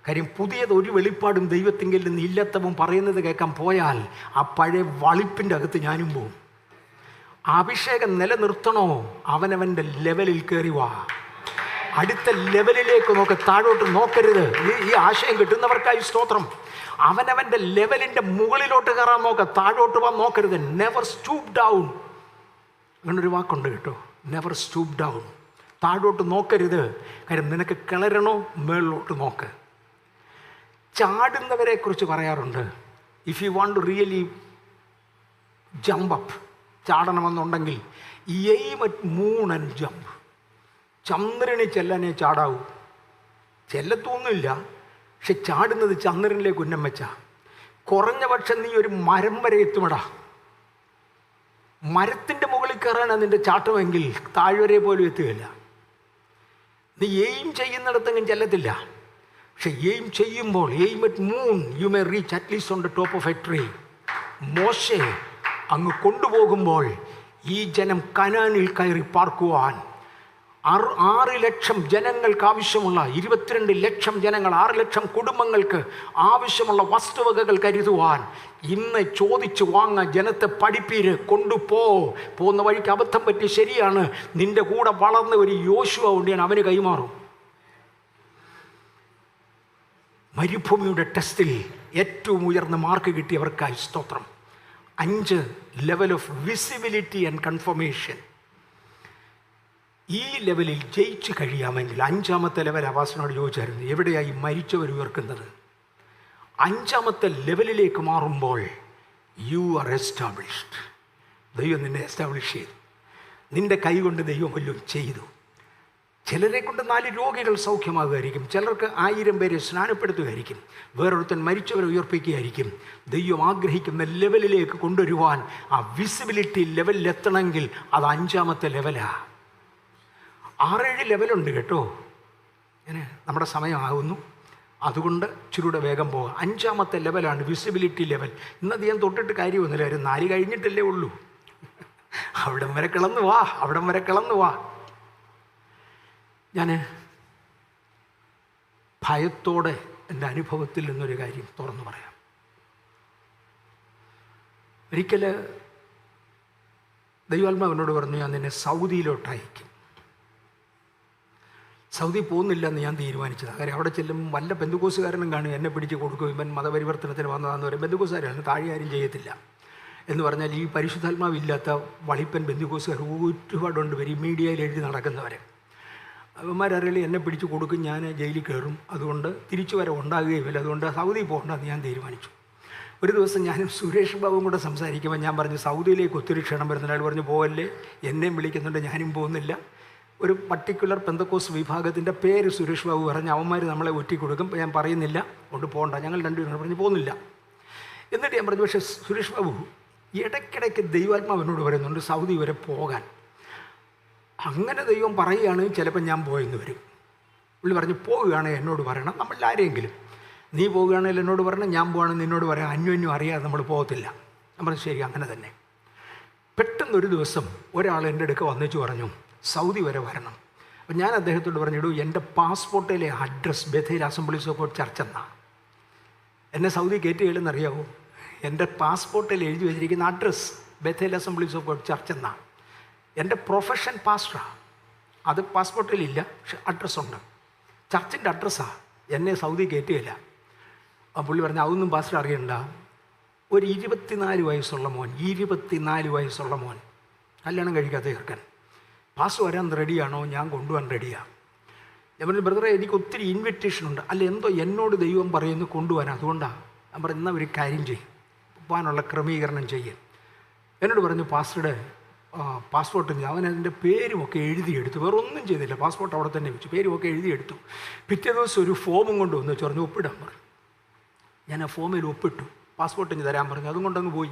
കാര്യം പുതിയത് ഒരു വെളിപ്പാടും ദൈവത്തിങ്കിൽ നിന്ന് ഇല്ലത്തവും പറയുന്നത് കേൾക്കാൻ പോയാൽ ആ പഴയ വളിപ്പിൻ്റെ അകത്ത് ഞാനും പോവും. അഭിഷേകം നിലനിർത്തണോ? അവനവൻ്റെ ലെവലിൽ കയറി വാ. അടുത്ത ലെവലിലേക്ക് നോക്ക്, താഴോട്ട് നോക്കരുത്. ഈ ആശയം കിട്ടുന്നവർക്കായി സ്തോത്രം. അവനവൻ്റെ ലെവലിൻ്റെ മുകളിലോട്ട് കയറാൻ നോക്ക, താഴോട്ട് പോകാൻ നോക്കരുത്. Never stoop down. അങ്ങനൊരു വാക്കുണ്ട് കേട്ടോ, നെവർ സ്റ്റൂപ്പ് ഡൗൺ. താഴോട്ട് നോക്കരുത്. കാര്യം നിനക്ക് കിളരണോ, മേളിലോട്ട് നോക്ക്. ചാടുന്നവരെ കുറിച്ച് പറയാറുണ്ട്, if you want to really jump up, ചാടണമെന്നുണ്ടെങ്കിൽ aim at moon and jump. ചന്ദ്രനെ ചെല്ലാനേ ചാടാവൂ. ചെല്ലത്തൊന്നുമില്ല, പക്ഷെ ചാടുന്നത് ചന്ദ്രനിലേക്ക് ഉന്നം വെച്ച. കുറഞ്ഞ പക്ഷം നീ ഒരു മരം വരെ എത്തുമടാ. മരത്തിൻ്റെ മുകളിൽ കയറാനാണ് നിൻ്റെ ചാട്ടമെങ്കിൽ താഴ്വരെ പോലും എത്തുകയില്ല. നീ എയിം ചെയ്യുന്നിടത്തെങ്കിലും ചെല്ലത്തില്ല. പക്ഷെ എയിം ചെയ്യുമ്പോൾ aim at moon you may reach at least on the top of A tree. മോശെ അങ്ങ് കൊണ്ടുപോകുമ്പോൾ ഈ ജനം കനാനിൽ കയറി പാർക്കുവാൻ 6 ലക്ഷം ജനങ്ങൾക്ക് ആവശ്യമുള്ള 22 ലക്ഷം ജനങ്ങൾ, 6 ലക്ഷം കുടുംബങ്ങൾക്ക് ആവശ്യമുള്ള വസ്തുവകകൾ കരുതുവാൻ ഇന്ന് ചോദിച്ച് വാങ്ങ, ജനത്തെ പഠിപ്പീര്, പോകുന്ന വഴിക്ക് അബദ്ധം പറ്റി, ശരിയാണ്, നിന്റെ കൂടെ വളർന്ന ഒരു യോശുവ ഉണ്ട്, ഞാൻ അവന് കൈമാറും. മരുഭൂമിയുടെ ടെസ്റ്റിൽ ഏറ്റവും ഉയർന്ന മാർക്ക് കിട്ടിയവർക്കായി സ്തോത്രം. 5 level of visibility and confirmation. ഈ ലെവലിൽ ജയിച്ച് കഴിയാമെങ്കിൽ 5ാമത്തെ ലെവൽ അവാസിനോട് ചോദിച്ചായിരുന്നു, എവിടെയായി മരിച്ചവർ ഉയർക്കുന്നത്? 5ാമത്തെ ലെവലിലേക്ക് മാറുമ്പോൾ യു ആർ എസ്റ്റാബ്ലിഷ്ഡ്. ദൈവം നിന്നെ എസ്റ്റാബ്ലിഷ് ചെയ്തു. നിൻ്റെ കൈ കൊണ്ട് ദൈവം വല്ലതും ചെയ്തു. ചിലരെ കൊണ്ട് 4 രോഗികൾ സൗഖ്യമാകുമായിരിക്കും, ചിലർക്ക് 1000 പേരെ സ്നാനപ്പെടുത്തുകയായിരിക്കും, വേറൊരുത്തൻ മരിച്ചവരെ ഉയർപ്പിക്കുകയായിരിക്കും. ദൈവം ആഗ്രഹിക്കുന്ന ലെവലിലേക്ക് കൊണ്ടുവരുവാൻ ആ വിസിബിലിറ്റി ലെവലിലെത്തണമെങ്കിൽ അത് 5ാമത്തെ ലെവലാണ്. 6-7 ലെവലുണ്ട് കേട്ടോ. ഇങ്ങനെ നമ്മുടെ സമയമാകുന്നു, അതുകൊണ്ട് ഇച്ചിരൂടെ വേഗം പോകാം. 5ാമത്തെ ലെവലാണ് വിസിബിലിറ്റി ലെവൽ. ഇന്നത് ഞാൻ തൊട്ടിട്ട് കാര്യമൊന്നുമില്ല, ഒരു 4 കഴിഞ്ഞിട്ടല്ലേ ഉള്ളൂ. അവിടം വരെ കിളന്നു വാ. ഞാൻ ഭയത്തോടെ എൻ്റെ അനുഭവത്തിൽ നിന്നൊരു കാര്യം തുറന്നു പറയാം. ഒരിക്കൽ ദൈവാത്മാവിനോട് പറഞ്ഞു, ഞാൻ നിന്നെ സൗദിയിലോട്ട് അയക്കും. സൗദി പോകുന്നില്ല എന്ന് ഞാൻ തീരുമാനിച്ചതാണ്. കാര്യം അവിടെ ചെല്ലുമ്പോൾ വല്ല ബന്ധുക്കോസുകാരനും കാണും, എന്നെ പിടിച്ച് കൊടുക്കും, ഇവൻ മതപരിവർത്തനത്തിന് വന്നതാണെന്ന് പറയും. ബന്ധുക്കോസുകാരാണ്, താഴെ ആരും ചെയ്യത്തില്ല എന്ന് പറഞ്ഞാൽ ഈ പരിശുദ്ധാത്മാവില്ലാത്ത വളിപ്പൻ ബന്ധുക്കോസുകാർ ഒരുപാടുണ്ട്. വരും മീഡിയയിൽ എഴുതി നടക്കുന്നവരെ. അവന്മാരറിയില്ല, എന്നെ പിടിച്ച് കൊടുക്കും, ഞാൻ ജയിലിൽ കയറും, അതുകൊണ്ട് തിരിച്ചു വരെ ഉണ്ടാകുകയുമില്ല, അതുകൊണ്ട് സൗദി പോകണ്ടെന്ന് ഞാൻ തീരുമാനിച്ചു. ഒരു ദിവസം ഞാനും സുരേഷ് ബാബുവും കൂടെ സംസാരിക്കുമ്പോൾ ഞാൻ പറഞ്ഞു, സൗദിയിലേക്ക് ഒത്തിരി ക്ഷണം വരുന്നുണ്ട്. അയാൾ പറഞ്ഞു, പോകല്ലേ, എന്നെയും വിളിക്കുന്നുണ്ട്, ഞാനും പോകുന്നില്ല. ഒരു പർട്ടിക്കുലർ പെന്തക്കോസ് വിഭാഗത്തിൻ്റെ പേര് സുരേഷ് ബാബു പറഞ്ഞ് അവന്മാർ നമ്മളെ ഒറ്റിക്കൊടുക്കും, ഞാൻ പറയുന്നില്ല, കൊണ്ട് പോകണ്ട. ഞങ്ങൾ രണ്ടുപേരും പറഞ്ഞ് പോകുന്നില്ല. എന്നിട്ട് ഞാൻ പറഞ്ഞു, പക്ഷേ സുരേഷ് ബാബു ഇടയ്ക്കിടയ്ക്ക് ദൈവാത്മാവിനോട് പറയുന്നുണ്ട് സൗദി വരെ പോകാൻ. അങ്ങനെ ദൈവം പറയുകയാണ്, ചിലപ്പോൾ ഞാൻ പോയെന്ന് വരും. പുള്ളി പറഞ്ഞു, പോവുകയാണെങ്കിൽ എന്നോട് പറയണം, നമ്മളാരെങ്കിലും. നീ പോവുകയാണെങ്കിൽ എന്നോട് പറയണം, ഞാൻ പോവുകയാണെങ്കിൽ നിന്നോട് പറയാം, അന്യോന്യം അറിയാതെ നമ്മൾ പോകത്തില്ല. ഞാൻ പറഞ്ഞു, ശരി, അങ്ങനെ തന്നെ. പെട്ടെന്നൊരു ദിവസം ഒരാൾ എൻ്റെ അടുക്ക വന്നിച്ച് പറഞ്ഞു, സൗദി വരെ വരണം. അപ്പം ഞാൻ അദ്ദേഹത്തോട് പറഞ്ഞിടൂ, എൻ്റെ പാസ്പോർട്ടിലെ address Bethel Assemblies of God church എന്നാണ്. എന്നെ സൗദി കയറ്റുകയില്ലെന്നറിയാവോ? എൻ്റെ പാസ്പോർട്ടിൽ എഴുതി വെച്ചിരിക്കുന്ന address Bethel Assemblies of God church എന്നാണ്. എൻ്റെ പ്രൊഫഷൻ പാസ്റ്ററാണ്, അത് പാസ്പോർട്ടിലില്ല, പക്ഷെ അഡ്രസ്സുണ്ട്, ചർച്ചിൻ്റെ അഡ്രസ്സാണ്. എന്നെ സൗദി കയറ്റുകയില്ല. ആ പുള്ളി പറഞ്ഞു, അതൊന്നും പാസ്റ്റർ അറിയണ്ട. ഒരു 24 വയസ്സുള്ള മോൻ, കല്യാണം കഴിക്കാത്ത ചെറുക്കൻ, പാസ് വരാൻ റെഡിയാണോ? ഞാൻ കൊണ്ടുപോകാൻ റെഡിയാണ്. ഞാൻ പറഞ്ഞു, ബ്രദറെ, എനിക്ക് ഒത്തിരി ഇൻവിറ്റേഷൻ ഉണ്ട്. അല്ല, എന്തോ എന്നോട് ദൈവം പറയുന്നു കൊണ്ടുപോകാൻ, അതുകൊണ്ടാണ്. ഞാൻ പറഞ്ഞു, എന്നാൽ ഒരു കാര്യം ചെയ്യും, പോകാനുള്ള ക്രമീകരണം ചെയ്യും. എന്നോട് പറഞ്ഞു, പാസ്റ്ററുടെ പാസ്പോർട്ടിന് അവൻ അതിൻ്റെ പേരുമൊക്കെ എഴുതിയെടുത്തു. വേറെ ഒന്നും ചെയ്തില്ല, പാസ്പോർട്ട് അവിടെ തന്നെ വെച്ചു, പേരുമൊക്കെ എഴുതിയെടുത്തു. പിറ്റേ ദിവസം ഒരു ഫോമും കൊണ്ട് വന്ന് വെച്ച് പറഞ്ഞു, ഒപ്പിടാൻ പറഞ്ഞു. ഞാൻ ആ ഫോമിൽ ഒപ്പിട്ടു, പാസ്പോർട്ടിന് തരാൻ പറഞ്ഞു. അതും കൊണ്ടങ്ങ് പോയി.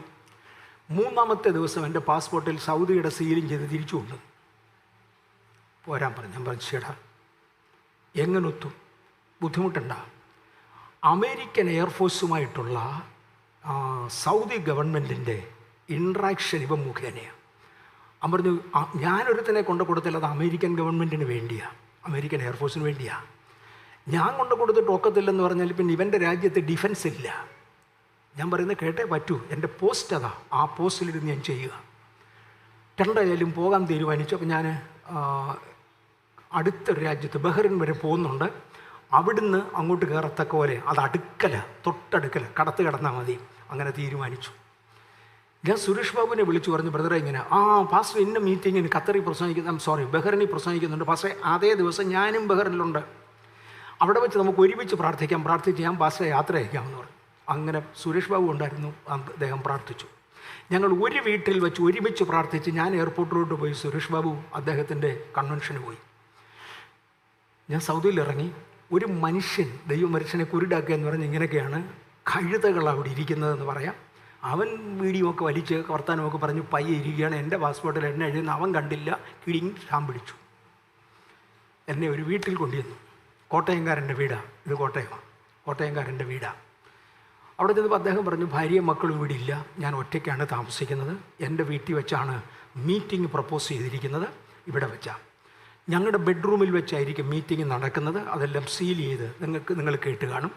3ാമത്തെ ദിവസം എൻ്റെ പാസ്പോർട്ടിൽ സൗദിയുടെ സീലിംഗ് ചെയ്ത് തിരിച്ചു കൊണ്ടു പോരാൻ പറഞ്ഞു. ഞാൻ പറഞ്ഞു, ചേട്ടാ എങ്ങനെ ഒത്തും, ബുദ്ധിമുട്ടുണ്ടാ? അമേരിക്കൻ എയർഫോഴ്സുമായിട്ടുള്ള സൗദി ഗവൺമെൻറ്റിൻ്റെ ഇൻട്രാക്ഷൻ ഇവ മുഖേനയാണ്. അവൻ പറഞ്ഞു, ഞാനൊരുത്തനെ കൊണ്ടു കൊടുത്തില്ല, അത് അമേരിക്കൻ ഗവൺമെൻറ്റിന് വേണ്ടിയാണ്, അമേരിക്കൻ എയർഫോഴ്സിന് വേണ്ടിയാണ്. ഞാൻ കൊണ്ടു കൊടുത്തിട്ട് ഒക്കത്തില്ലെന്ന് പറഞ്ഞാൽ പിന്നെ ഇവൻ്റെ രാജ്യത്ത് ഡിഫൻസ് ഇല്ല. ഞാൻ പറയുന്നത് കേട്ടേ പറ്റൂ, എൻ്റെ പോസ്റ്റ് അതാ, ആ പോസ്റ്റിലിരുന്ന് ഞാൻ ചെയ്യുക. രണ്ടായാലും പോകാൻ തീരുമാനിച്ചു. അപ്പം ഞാൻ അടുത്തൊരു രാജ്യത്ത് ബഹ്റിൻ വരെ പോകുന്നുണ്ട്. അവിടുന്ന് അങ്ങോട്ട് കയറത്തക്ക പോലെ അത് തൊട്ടടുക്കല കടത്ത് കിടന്നാൽ മതി. അങ്ങനെ തീരുമാനിച്ചു. ഞാൻ സുരേഷ് ബാബുവിനെ വിളിച്ചു പറഞ്ഞു, ബ്രദറെ ഇങ്ങനെ, പാസ്റ്റർ ഇന്ന മീറ്റിങ്ങിന് ഖത്തറിൽ ബഹ്റിനിൽ പ്രസംഗിക്കുന്നുണ്ട് പാസ്റ്ററെ. അതേ ദിവസം ഞാനും ബഹ്റിനിലുണ്ട്, അവിടെ വെച്ച് നമുക്ക് ഒരുമിച്ച് പ്രാർത്ഥിച്ച് ഞാൻ പാസ്റ്ററെ യാത്ര അയക്കാമെന്ന് പറഞ്ഞു. അങ്ങനെ സുരേഷ് ബാബു ഉണ്ടായിരുന്നു, അദ്ദേഹം പ്രാർത്ഥിച്ചു. ഞങ്ങൾ ഒരു വീട്ടിൽ വെച്ച് ഒരുമിച്ച് പ്രാർത്ഥിച്ച് ഞാൻ എയർപോർട്ടിലോട്ട് പോയി, സുരേഷ് ബാബു അദ്ദേഹത്തിൻ്റെ കൺവെൻഷന് പോയി. ഞാൻ സൗദിയിൽ ഇറങ്ങി. ഒരു മനുഷ്യൻ, ദൈവമനുഷ്യനെ കുരുടാക്കുക എന്ന് പറഞ്ഞ് ഇങ്ങനെയൊക്കെയാണ് കഴുതകൾ അവിടെ ഇരിക്കുന്നതെന്ന് പറയാം. അവൻ വീഡിയോ ഒക്കെ വലിച്ച് വർത്താനമൊക്കെ പറഞ്ഞു പയ്യെ ഇരിക്കുകയാണ്. എൻ്റെ പാസ്പോർട്ടിൽ എന്നെ എഴുതുന്ന അവൻ കണ്ടില്ല, കിടിങ് ഷാം പിടിച്ചു. എന്നെ ഒരു വീട്ടിൽ കൊണ്ടുവന്നു. കോട്ടയംകാരൻ്റെ വീടാണ് ഇത്, കോട്ടയംകാരൻ്റെ വീടാണ്. അവിടെ ചെന്നപ്പോൾ അദ്ദേഹം പറഞ്ഞു, ഭാര്യയും മക്കളും ഇവിടെ ഇല്ല, ഞാൻ ഒറ്റയ്ക്കാണ് താമസിക്കുന്നത്, എൻ്റെ വീട്ടിൽ വെച്ചാണ് മീറ്റിംഗ് പ്രപ്പോസ് ചെയ്തിരിക്കുന്നത്, ഇവിടെ വെച്ചാൽ. ഞങ്ങളുടെ ബെഡ്റൂമിൽ വെച്ചായിരിക്കും മീറ്റിംഗ് നടക്കുന്നത്. അതെല്ലാം സീൽ ചെയ്ത് നിങ്ങൾ കേട്ട് കാണും.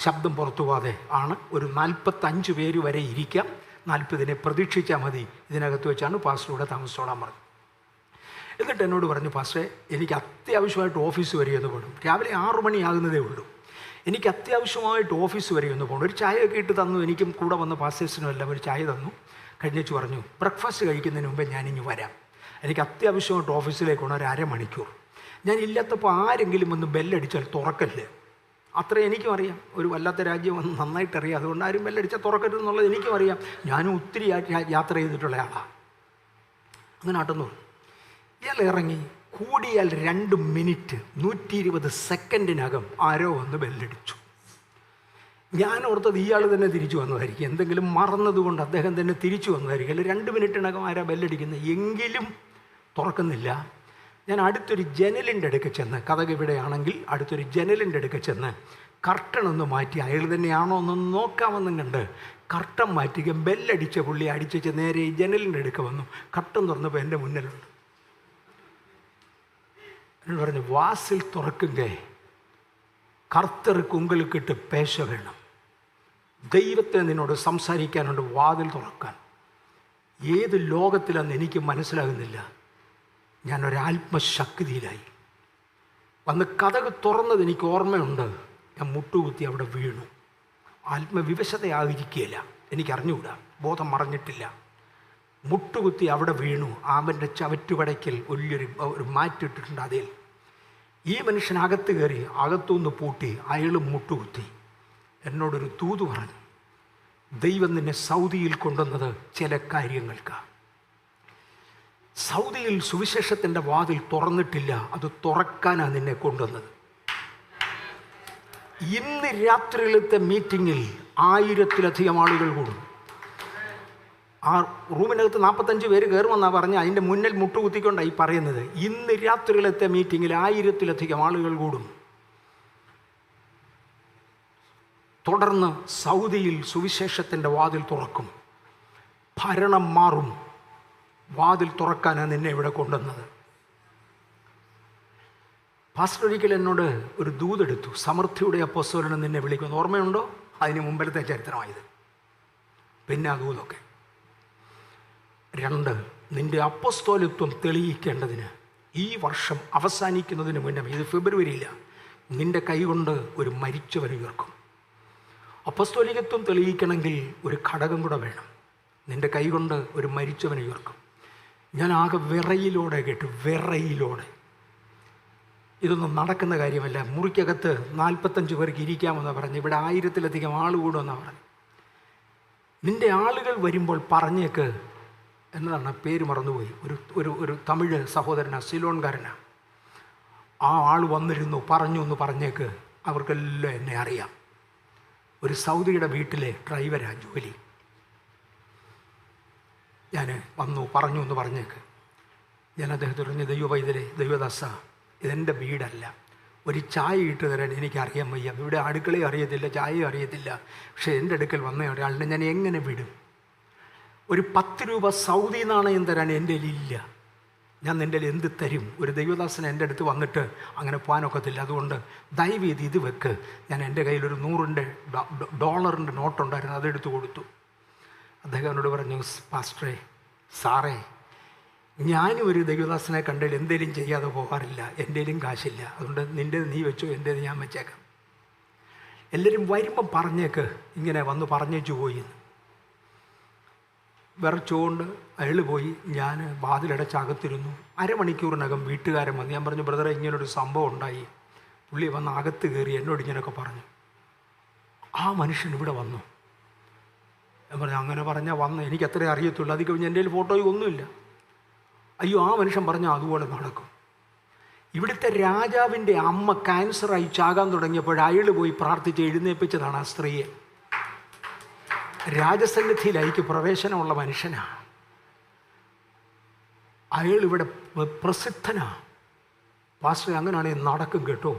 ശബ്ദം പുറത്തു പോകാതെ ആണ്. ഒരു 45 പേര് വരെ ഇരിക്കാം. 40 പ്രതീക്ഷിച്ചാൽ മതി. ഇതിനകത്ത് വെച്ചാണ് പാസ്റ്ററുടെ താമസിച്ചോളാൻ പറഞ്ഞത്. എന്നിട്ട് എന്നോട് പറഞ്ഞു, പാസ്റ്ററെ എനിക്ക് അത്യാവശ്യമായിട്ട് ഓഫീസ് വരെ ഒന്ന് പോകണം. രാവിലെ 6 മണിയാകുന്നതേ ഉള്ളൂ. എനിക്ക് അത്യാവശ്യമായിട്ട് ഓഫീസ് വരെ ഒന്ന് പോകണം. ഒരു ചായയൊക്കെ ഇട്ട് തന്നു. എനിക്കും കൂടെ വന്ന പാസ്റ്റേഴ്സിനും എല്ലാം ഒരു ചായ തന്നു. കഴിഞ്ഞേച്ച് പറഞ്ഞു, ബ്രേക്ക്ഫാസ്റ്റ് കഴിക്കുന്നതിന് മുമ്പേ ഞാനിങ്ങ് വരാം. എനിക്ക് അത്യാവശ്യമായിട്ട് ഓഫീസിലേക്ക് പോകണം. ഒരു അരമണിക്കൂർ. ഞാൻ ഇല്ലാത്തപ്പോൾ ആരെങ്കിലും ഒന്ന് ബെല്ലടിച്ചാൽ തുറക്കല്ലേ. അത്ര എനിക്കും അറിയാം. ഒരു വല്ലാത്ത രാജ്യം വന്ന് നന്നായിട്ടറിയാം. അതുകൊണ്ട് ആരും ബെല്ലടിച്ചാൽ തുറക്കരുത് എന്നുള്ളത് എനിക്കും അറിയാം. ഞാനും ഒത്തിരി യാത്ര ചെയ്തിട്ടുള്ള ആളാണ്. അങ്ങനെ ആട്ടെന്നു ഇയാൾ ഇറങ്ങി. കൂടിയാൽ 2 മിനിറ്റ് 120 സെക്കൻഡിനകം ആരോ വന്ന് ബെല്ലടിച്ചു. ഞാൻ ഓർത്തത് ഇയാൾ തന്നെ തിരിച്ചു വന്നതായിരിക്കും. എന്തെങ്കിലും മറന്നതുകൊണ്ട് അദ്ദേഹം തന്നെ തിരിച്ചു വന്നതായിരിക്കും. അല്ല, 2 മിനിറ്റിനകം ആരാ ബെല്ലടിക്കുന്നത്. എങ്കിലും തുറക്കുന്നില്ല. ഞാൻ അടുത്തൊരു ജനലിൻ്റെ അടുക്ക ചെന്ന്, കതക് ഇവിടെയാണെങ്കിൽ അടുത്തൊരു ജനലിൻ്റെ അടുക്ക ചെന്ന് കർട്ടൺ ഒന്ന് മാറ്റി അയാൾ തന്നെയാണോ എന്നൊന്ന് നോക്കാമെന്നും കണ്ട് കർട്ടൻ മാറ്റി ബെല്ലടിച്ച പുള്ളി അടിച്ച് നേരെ ഈ ജനലിൻ്റെ അടുക്ക വന്നു. കർട്ടൻ തുറന്നപ്പോൾ എൻ്റെ മുന്നിലുണ്ട്. എന്നോട് പറഞ്ഞു, വാസിൽ തുറക്കുങ്ക കർത്തർക്ക് ഉങ്ങൾക്കിട്ട് പേശ വേണം. ദൈവത്തെ നിന്നോട് സംസാരിക്കാനുണ്ട്, വാതിൽ തുറക്കാൻ. ഏത് ലോകത്തിലാണെന്ന് എനിക്ക് മനസ്സിലാകുന്നില്ല. ഞാനൊരാത്മശക്തിയിലായി വന്ന് കതക് തുറന്നത് എനിക്ക് ഓർമ്മയുണ്ട്. ഞാൻ മുട്ടുകുത്തി അവിടെ വീണു. ആത്മവിവശതയായിരിക്കുകയില്ല, എനിക്കറിഞ്ഞുകൂടാ, ബോധം മറഞ്ഞിട്ടില്ല. മുട്ടുകുത്തി അവിടെ വീണു. അവൻ്റെ ചവറ്റുകടയ്ക്കൽ ഒരു മാറ്റിട്ടിട്ടുണ്ട്. അതിൽ ഈ മനുഷ്യൻ അകത്ത് കയറി, അകത്തുനിന്ന് പൂട്ടി. അയാളും മുട്ടുകുത്തി. എന്നോടൊരു തൂത് പറഞ്ഞു, ദൈവം നിന്നെ സൗദിയിൽ കൊണ്ടുവന്നത് ചില കാര്യങ്ങൾക്കാണ്. സൗദിയിൽ സുവിശേഷത്തിൻ്റെ വാതിൽ തുറന്നിട്ടില്ല, അത് തുറക്കാനാണ് നിന്നെ കൊണ്ടുവന്നത്. ഇന്ന് രാത്രിയിലത്തെ മീറ്റിങ്ങിൽ 1000-ലധികം ആളുകൾ കൂടും. ആ റൂമിനകത്ത് 45 പേര് കയറുമെന്നാണ് പറഞ്ഞ് അതിൻ്റെ മുന്നിൽ മുട്ടുകുത്തിക്കൊണ്ടായി പറയുന്നത്. ഇന്ന് രാത്രിയിലത്തെ മീറ്റിങ്ങിൽ 1000-ലധികം ആളുകൾ കൂടും. തുടർന്ന് സൗദിയിൽ സുവിശേഷത്തിൻ്റെ വാതിൽ തുറക്കും. ഭരണം മാറും. വാതിൽ തുറക്കാനാണ് നിന്നെ ഇവിടെ കൊണ്ടുവന്നത്. പാസ്റ്റർ ഒരിക്കൽ എന്നോട് ഒരു ദൂതെടുത്തു. സമൃദ്ധിയുടെ അപ്പോസ്തലൻ നിന്നെ വിളിക്കുന്നു. ഓർമ്മയുണ്ടോ? അതിന് മുമ്പിലത്തെ ചരിത്രമായത്. പിന്നെ ആ ദൂതൊക്കെ 2, നിൻ്റെ അപ്പോസ്തലത്വം തെളിയിക്കേണ്ടതിന് ഈ വർഷം അവസാനിക്കുന്നതിന് മുന്നേ, ഇത് ഫെബ്രുവരിയില്ല, നിൻ്റെ കൈകൊണ്ട് ഒരു മരിച്ചവനെ ഉയർക്കും. അപ്പോസ്തലികത്വം തെളിയിക്കണമെങ്കിൽ ഒരു ഘടകം കൂടെ വേണം. നിൻ്റെ കൈകൊണ്ട് ഒരു മരിച്ചവനെ ഉയർക്കും. ഞാൻ ആകെ വിറയിലോടെ കേട്ടു. വിറയിലോടെ. ഇതൊന്നും നടക്കുന്ന കാര്യമല്ല. മുറിക്കകത്ത് 45 പേർക്ക് ഇരിക്കാമെന്നാണ് പറഞ്ഞ്. ഇവിടെ 1000-ലധികം ആൾ കൂടുമെന്നാണ് പറഞ്ഞു. നിൻ്റെ ആളുകൾ വരുമ്പോൾ പറഞ്ഞേക്ക്, എന്നതാണ് പേര് മറന്നുപോയി, ഒരു തമിഴ് സഹോദരനാണ്, സിലോൺകാരനാണ്. ആ ആൾ വന്നിരുന്നു, പറഞ്ഞു എന്ന് പറഞ്ഞേക്ക്. അവർക്കെല്ലാം എന്നെ അറിയാം. ഒരു സൗദിയുടെ വീട്ടിലെ ഡ്രൈവരാണ് ജോലി. ഞാൻ വന്നു പറഞ്ഞു എന്ന് പറഞ്ഞേക്ക്. ഞാൻ അദ്ദേഹത്തോട് പറഞ്ഞു, ദൈവവൈദ്യരെ, ദൈവദാസ, ഇതെൻ്റെ വീടല്ല. ഒരു ചായ ഇട്ട് തരാൻ എനിക്കറിയാൻ വയ്യ. ഇവിടെ അടുക്കളയും അറിയത്തില്ല, ചായയും അറിയത്തില്ല. പക്ഷേ എൻ്റെ അടുക്കൽ വന്ന ഒരാളിനെ ഞാൻ എങ്ങനെ വിടും? ഒരു 10 രൂപ സൗദി നാണയം തരാൻ എൻ്റെ ഇല്ല. ഞാൻ നിൻ്റെ എന്ത് തരും? ഒരു ദൈവദാസൻ എൻ്റെ അടുത്ത് വന്നിട്ട് അങ്ങനെ പോകാനൊക്കത്തില്ല. അതുകൊണ്ട് ദയവേത് ഇത് വെക്ക്. ഞാൻ എൻ്റെ കയ്യിലൊരു $100 നോട്ടുണ്ടായിരുന്നു, അതെടുത്ത് കൊടുത്തു. അദ്ദേഹം എന്നോട് പറഞ്ഞു, പാസ്റ്ററെ, സാറേ, ഞാനും ഒരു ദൈവദാസനെ കണ്ടാൽ എന്തേലും ചെയ്യാതെ പോകാറില്ല. എൻ്റെയിലും കാശില്ല. അതുകൊണ്ട് നിൻ്റേത് നീ വെച്ചോ, എൻ്റേത് ഞാൻ വെച്ചേക്കാം. എല്ലാവരും വരുമ്പം പറഞ്ഞേക്ക് ഇങ്ങനെ വന്ന് പറഞ്ഞേച്ചു പോയി. വിറച്ചുകൊണ്ട് അയാൾ പോയി. ഞാൻ വാതിലടച്ചകത്തിരുന്നു. അരമണിക്കൂറിനകം വീട്ടുകാരൻ വന്നു. ഞാൻ പറഞ്ഞു, ബ്രദറെ, ഇങ്ങനൊരു സംഭവം ഉണ്ടായി. പുള്ളി വന്ന് അകത്ത് കയറി എന്നോട് ഇങ്ങനെയൊക്കെ പറഞ്ഞു. ആ മനുഷ്യൻ ഇവിടെ വന്നു. ഞാൻ പറഞ്ഞു, അങ്ങനെ പറഞ്ഞാൽ വന്ന്, എനിക്ക് അത്രേ അറിയത്തുള്ളൂ. അത് കഴിഞ്ഞ് എൻ്റെ കയ്യിൽ ഫോട്ടോയും ഒന്നുമില്ല. അയ്യോ, ആ മനുഷ്യൻ പറഞ്ഞാൽ അതുപോലെ നടക്കും. ഇവിടുത്തെ രാജാവിൻ്റെ അമ്മ ക്യാൻസറായി ചാകാൻ തുടങ്ങിയപ്പോൾ അയാൾ പോയി പ്രാർത്ഥിച്ച് എഴുന്നേൽപ്പിച്ചതാണ് ആ സ്ത്രീയെ. രാജസന്നിധിയിലേക്ക് പ്രവേശനമുള്ള മനുഷ്യനാണ് അയാൾ. ഇവിടെ പ്രസിദ്ധനാണ്. പാസ്റ്ററെ, അങ്ങനെയാണെങ്കിൽ നടക്കും കേട്ടോ.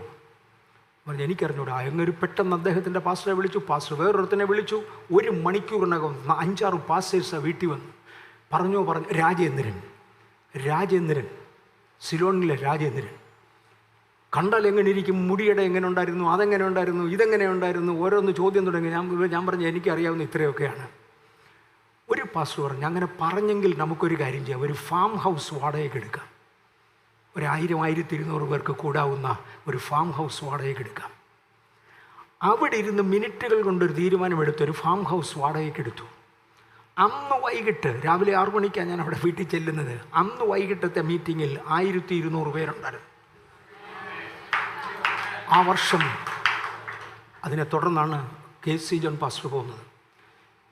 പറഞ്ഞു, എനിക്കറിഞ്ഞൂടാ. അങ്ങൊരു പെട്ടെന്ന് അദ്ദേഹത്തിൻ്റെ പാസ്റ്ററെ വിളിച്ചു. പാസ്റ്റർ വേറൊരുത്തനെ വിളിച്ചു. 1 മണിക്കൂറിനകം 5-6 പാസ്റ്റേഴ്സ് വീട്ടിൽ വന്നു. പറഞ്ഞു രാജേന്ദ്രൻ സിലോണിലെ രാജേന്ദ്രൻ. കണ്ടാൽ എങ്ങനെ ഇരിക്കും, മുടിയുടെ എങ്ങനെ ഉണ്ടായിരുന്നു, അതെങ്ങനെ ഉണ്ടായിരുന്നു, ഇതെങ്ങനെ ഉണ്ടായിരുന്നു, ഓരോന്ന് ചോദ്യം തുടങ്ങി. ഞാൻ പറഞ്ഞു എനിക്കറിയാവുന്ന ഇത്രയൊക്കെയാണ്. ഒരു പാസ്റ്റർ പറഞ്ഞു, അങ്ങനെ പറഞ്ഞെങ്കിൽ നമുക്കൊരു കാര്യം ചെയ്യാം, ഒരു ഫാം ഹൗസ് വാടകയ്ക്ക് എടുക്കാം. 1000-1200 പേർക്ക് കൂടാവുന്ന ഒരു ഫാം ഹൗസ് വാടകയ്ക്ക് എടുക്കാം. അവിടെ ഇരുന്ന് മിനിറ്റുകൾ കൊണ്ടൊരു തീരുമാനമെടുത്തൊരു ഫാം ഹൗസ് വാടകയ്ക്ക് എടുത്തു. അന്ന് വൈകിട്ട്, രാവിലെ 6 മണിക്കാണ് ഞാൻ അവിടെ വീട്ടിൽ ചെല്ലുന്നത്. അന്ന് വൈകിട്ടത്തെ മീറ്റിങ്ങിൽ 1200 പേരുണ്ടായിരുന്നു. ആ വർഷം അതിനെ തുടർന്നാണ് KC ജോൺ പാസ്റ്റർ പോകുന്നത്.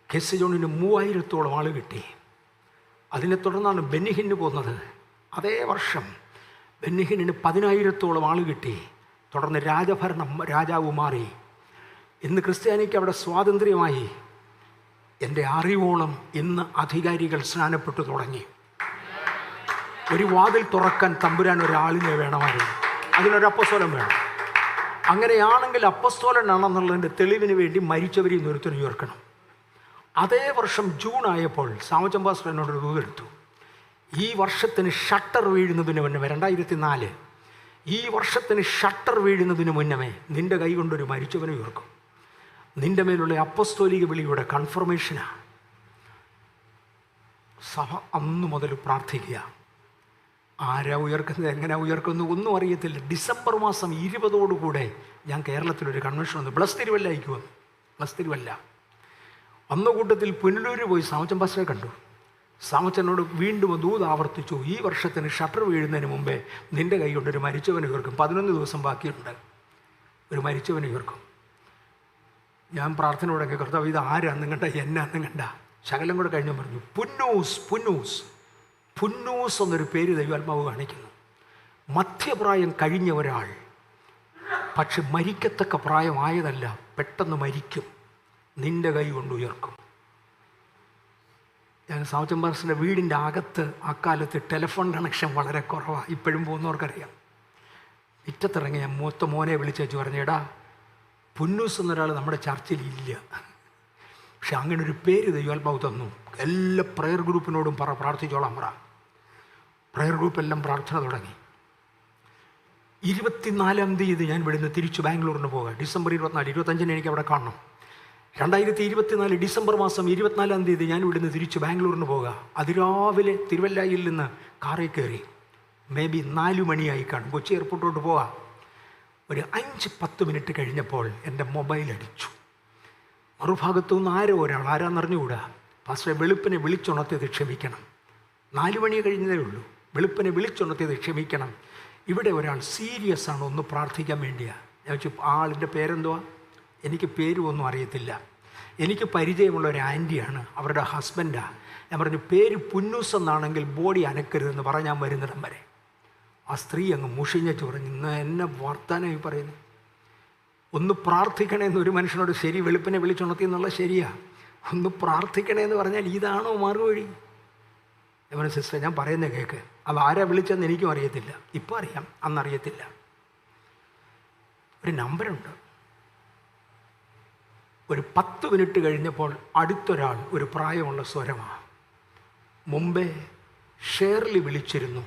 KC ജോണിന് 3000-ഓളം ആൾ കിട്ടി. അതിനെ തുടർന്നാണ് ബെന്നിഹിന് പോകുന്നത്. അതേ വർഷം ബെന്നിഹിന് 10,000-ഓളം ആൾ കിട്ടി. തുടർന്ന് രാജാവ് മാറി. ഇന്ന് ക്രിസ്ത്യാനിക്ക് അവിടെ സ്വാതന്ത്ര്യമായി. എൻ്റെ അറിവോളം ഇന്ന് അധികാരികൾ സ്നാനപ്പെട്ടു തുടങ്ങി. ഒരു വാതിൽ തുറക്കാൻ തമ്പുരാൻ ഒരാളിനെ വേണമായിരുന്നു. അതിനൊരു അപ്പസ്തോലൻ വേണം. അങ്ങനെയാണെങ്കിൽ അപ്പസ്തോലനാണെന്നുള്ളതിൻ്റെ തെളിവിന് വേണ്ടി മരിച്ചവരെയും ഒരുത്തൻ ഉയർക്കണം. അതേ വർഷം ജൂൺ ആയപ്പോൾ സാമച്ചൻ പാസ്റ്റർ എന്നോടൊരു ദൂതെടുത്തു. ഈ വർഷത്തിന് ഷട്ടർ വീഴുന്നതിന് മുന്നമേ, 2004, ഈ വർഷത്തിന് ഷട്ടർ വീഴുന്നതിന് മുന്നമേ നിൻ്റെ കൈ കൊണ്ടൊരു മരിച്ചവനെ ഉയർക്കും. നിൻ്റെ മേലുള്ള അപ്പസ്തോലിക വിളിയുടെ കൺഫർമേഷനാണ്. സഭ അന്നു മുതൽ പ്രാർത്ഥിക്കുക. ആരാ ഉയർക്കുന്നത്, എങ്ങനെ ഉയർക്കുന്നു ഒന്നും അറിയത്തില്ല. ഡിസംബർ മാസം 20 ഞാൻ കേരളത്തിലൊരു കൺവെൻഷൻ വന്നു. ബ്ലസ് തിരുവല്ല അയക്കുവന്നു. ബ്ലസ് തിരുവല്ല അന്ന കൂട്ടത്തിൽ പുനലൂർ പോയി സാമച്ചൻ പാസ്റ്ററെ കണ്ടു. സാമച്ചനോട് വീണ്ടും ദൂത് ആവർത്തിച്ചു, ഈ വർഷത്തിന് ഷട്ടർ വീഴുന്നതിന് മുമ്പേ നിൻ്റെ കൈ കൊണ്ടൊരു മരിച്ചവനെ ഉയർക്കും. 11 ദിവസം ബാക്കിയുണ്ട്, ഒരു മരിച്ചവനെ ഉയർക്കും. ഞാൻ പ്രാർത്ഥനയോടൊക്കെ, കർത്താവ് ഇത് ആരാന്നും കണ്ട, എന്നാന്നും കണ്ട. ശകലം കൂടെ കഴിഞ്ഞു പറഞ്ഞു, പുന്നൂസ് എന്നൊരു പേര് ദൈവാത്മാവ് കാണിക്കുന്നു. മധ്യപ്രായം കഴിഞ്ഞ ഒരാൾ, പക്ഷെ മരിക്കത്തക്ക പ്രായമായതല്ല, പെട്ടെന്ന് മരിക്കും, നിൻ്റെ കൈ കൊണ്ട് ഉയർക്കും. ഞാൻ സാമച്ചൻ പാസ്റ്ററുടെ വീടിൻ്റെ അകത്ത് അക്കാലത്ത് ടെലിഫോൺ കണക്ഷൻ വളരെ കുറവാണ്. ഇപ്പോഴും പോകുന്നവർക്കറിയാം. മുറ്റത്തിറങ്ങി ഞാൻ മോനെ വിളിച്ചു പറഞ്ഞു, എടാ പുന്നൂസ് എന്നൊരാൾ നമ്മുടെ ചർച്ചിൽ ഇല്ല, പക്ഷെ അങ്ങനെ ഒരു പേര് ദൈവാത്മാവ് തന്നു. എല്ലാ പ്രയർ ഗ്രൂപ്പിനോടും പ്രാർത്ഥിച്ചോളാം പറ. പ്രയർ ഗ്രൂപ്പെല്ലാം പ്രാർത്ഥന തുടങ്ങി. 24-ാം തീയതി ഞാൻ ഇവിടുന്ന് തിരിച്ചു ബാംഗ്ലൂരിന് പോകുക. ഡിസംബർ 24, 25 എനിക്ക് അവിടെ കാണണം. 2024 ഡിസംബർ മാസം 24-ാം തീയതി ഞാൻ ഇവിടുന്ന് തിരിച്ചു ബാംഗ്ലൂരിന് പോകുക. അതിരാവിലെ തിരുവല്ലയിൽ നിന്ന് കാറിൽ കയറി. മേ ബി 4 മണിയായി കാണും. കൊച്ചി എയർപോർട്ടിലോട്ട് പോകാം. ഒരു 5-10 മിനിറ്റ് കഴിഞ്ഞപ്പോൾ എൻ്റെ മൊബൈൽ അടിച്ചു. മറുഭാഗത്തു നിന്ന് ഒരാൾ, ആരാന്നറിഞ്ഞുകൂടാ, പാസ്റ്ററെ വെളുപ്പിനെ വിളിച്ചുണർത്തിയത് ക്ഷമിക്കണം. 4 മണി കഴിഞ്ഞതേ ഉള്ളൂ. വെളുപ്പിനെ വിളിച്ചുണർത്തിയത് ക്ഷമിക്കണം, ഇവിടെ ഒരാൾ സീരിയസ് ആണ്, ഒന്ന് പ്രാർത്ഥിക്കാൻ വേണ്ടിയാണ്. ഞാൻ വെച്ചു ആളിൻ്റെ പേരെന്തുവാ, എനിക്ക് പേരും ഒന്നും അറിയത്തില്ല. എനിക്ക് പരിചയമുള്ള ഒരു ആൻറ്റിയാണ്, അവരുടെ ഹസ്ബൻഡാണ്. ഞാൻ പറഞ്ഞു പേര് പുന്നൂസ് എന്നാണെങ്കിൽ ബോഡി അനക്കരുതെന്ന് പറഞ്ഞാൽ ഞാൻ വരുന്നിടം വരെ. ആ സ്ത്രീ അങ്ങ് മുഷിഞ്ഞു പറഞ്ഞു, ഇന്ന് എന്നെ വർത്താനായി പറയുന്നു, ഒന്ന് പ്രാർത്ഥിക്കണേന്ന് ഒരു മനുഷ്യനോട്. ശരി, വെളുപ്പിനെ വിളിച്ചുണർത്തി എന്നുള്ള ശരിയാ, ഒന്ന് പ്രാർത്ഥിക്കണേന്ന് പറഞ്ഞാൽ ഇതാണോ മറുവഴി? ഞാൻ സിസ്റ്റർ, ഞാൻ പറയുന്നത് കേൾക്ക്, അത് ആരാ വിളിച്ചതെന്ന് എനിക്കും അറിയത്തില്ല. ഇപ്പം അറിയാം, അന്നറിയത്തില്ല. ഒരു നമ്പറുണ്ട്. ഒരു 10 മിനിറ്റ് കഴിഞ്ഞപ്പോൾ അടുത്തൊരാൾ, ഒരു പ്രായമുള്ള സ്വരമാണ്. മുമ്പേ ഷേർലി വിളിച്ചിരുന്നു,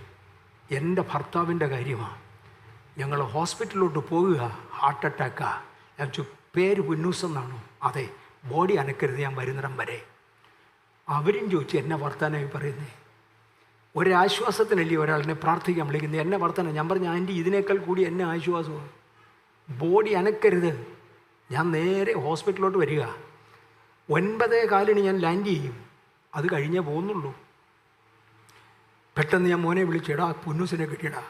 എൻ്റെ ഭർത്താവിൻ്റെ കാര്യമാണ്, ഞങ്ങൾ ഹോസ്പിറ്റലിലോട്ട് പോകുക, ഹാർട്ട് അറ്റാക്കാ. ഞാൻ പേര് പുന്നൂസ് എന്നാണോ? അതെ, ബോഡി അനക്കരുത്, ഞാൻ വരുന്നിടം വരെ. അവരും ചോദിച്ചു എന്നെ വർത്താനായി പറയുന്നേ. ഒരാശ്വാസത്തിനല്ലേ ഒരാളിനെ പ്രാർത്ഥിക്കാൻ വിളിക്കുന്നത്, എന്നെ വർത്താനം. ഞാൻ പറഞ്ഞു ആൻറ്റി ഇതിനേക്കാൾ കൂടി എന്നെ ആശ്വാസമാണ്, ബോഡി അനക്കരുത്. ഞാൻ നേരെ ഹോസ്പിറ്റലിലോട്ട് വരിക. 9:15 ഞാൻ ലാൻഡ് ചെയ്യും, അത് കഴിഞ്ഞേ പോകുന്നുള്ളൂ. പെട്ടെന്ന് ഞാൻ മോനെ വിളിച്ചെടാ പുന്നൂസിനെ കിട്ടിയടാ,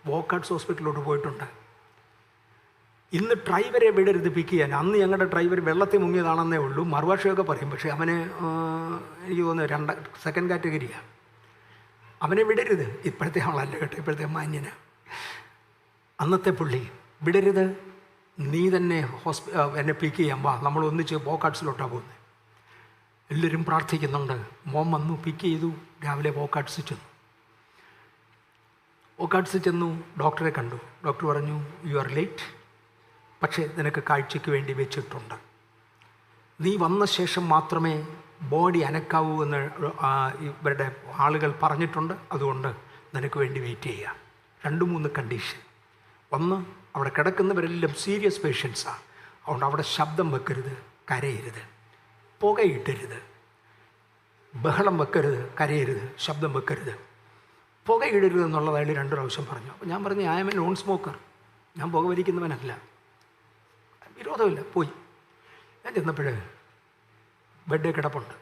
വോക്കാട്സ് ഹോസ്പിറ്റലിലോട്ട് പോയിട്ടുണ്ട്. ഇന്ന് ഡ്രൈവറെ വിടരുത് പിക്ക് ചെയ്യാൻ. അന്ന് ഞങ്ങളുടെ ഡ്രൈവർ വെള്ളത്തിൽ മുങ്ങിയതാണെന്നേ ഉള്ളൂ, മറുഭാഷയൊക്കെ പറയും. പക്ഷേ അവന് എനിക്ക് തോന്നുന്നു സെക്കൻഡ് കാറ്റഗറിയാണ്. അവനെ വിടരുത്. ഇപ്പോഴത്തെ ആളല്ല കേട്ടോ, ഇപ്പോഴത്തെ മാന്യന്. അന്നത്തെ പുള്ളി വിടരുത്, നീ തന്നെ എന്നെ പിക്ക് ചെയ്യാൻ വാ, നമ്മൾ ഒന്നിച്ച് വോക്കാട്സിലോട്ടാണ് പോകുന്നത്. എല്ലാവരും പ്രാർത്ഥിക്കുന്നുണ്ട്. മോൻ വന്നു, പിക്ക് ചെയ്തു. രാവിലെ വോക്കാട്സിൽ ചെന്നു. ഡോക്ടറെ കണ്ടു. ഡോക്ടർ പറഞ്ഞു യു ആർ ലേറ്റ്, പക്ഷേ നിനക്ക് കാഴ്ചയ്ക്ക് വേണ്ടി വെച്ചിട്ടുണ്ട്. നീ വന്ന ശേഷം മാത്രമേ ബോഡി അനക്കാവൂ എന്ന് ഇവരുടെ ആളുകൾ പറഞ്ഞിട്ടുണ്ട്. അതുകൊണ്ട് നിനക്ക് വേണ്ടി വെയിറ്റ് ചെയ്യുക. 2-3 കണ്ടീഷൻ. ഒന്ന്, അവിടെ കിടക്കുന്നവരെല്ലാം സീരിയസ് പേഷ്യൻസാണ്. അതുകൊണ്ട് അവിടെ ശബ്ദം വെക്കരുത്, കരയരുത്, പുകയിട്ടരുത്, ബഹളം വെക്കരുത്, കരയരുത്, ശബ്ദം വെക്കരുത്, പുകയിടരുത് എന്നുള്ളത് അയാൾ 2 പ്രാവശ്യം പറഞ്ഞു. അപ്പോൾ ഞാൻ പറഞ്ഞു, I am a non smoker, ഞാൻ പുക വലിക്കുന്നവനല്ല, വിരോധമില്ല. പോയി. ഞാൻ ചെന്നപ്പോൾ ബെഡേ കിടപ്പുണ്ട്.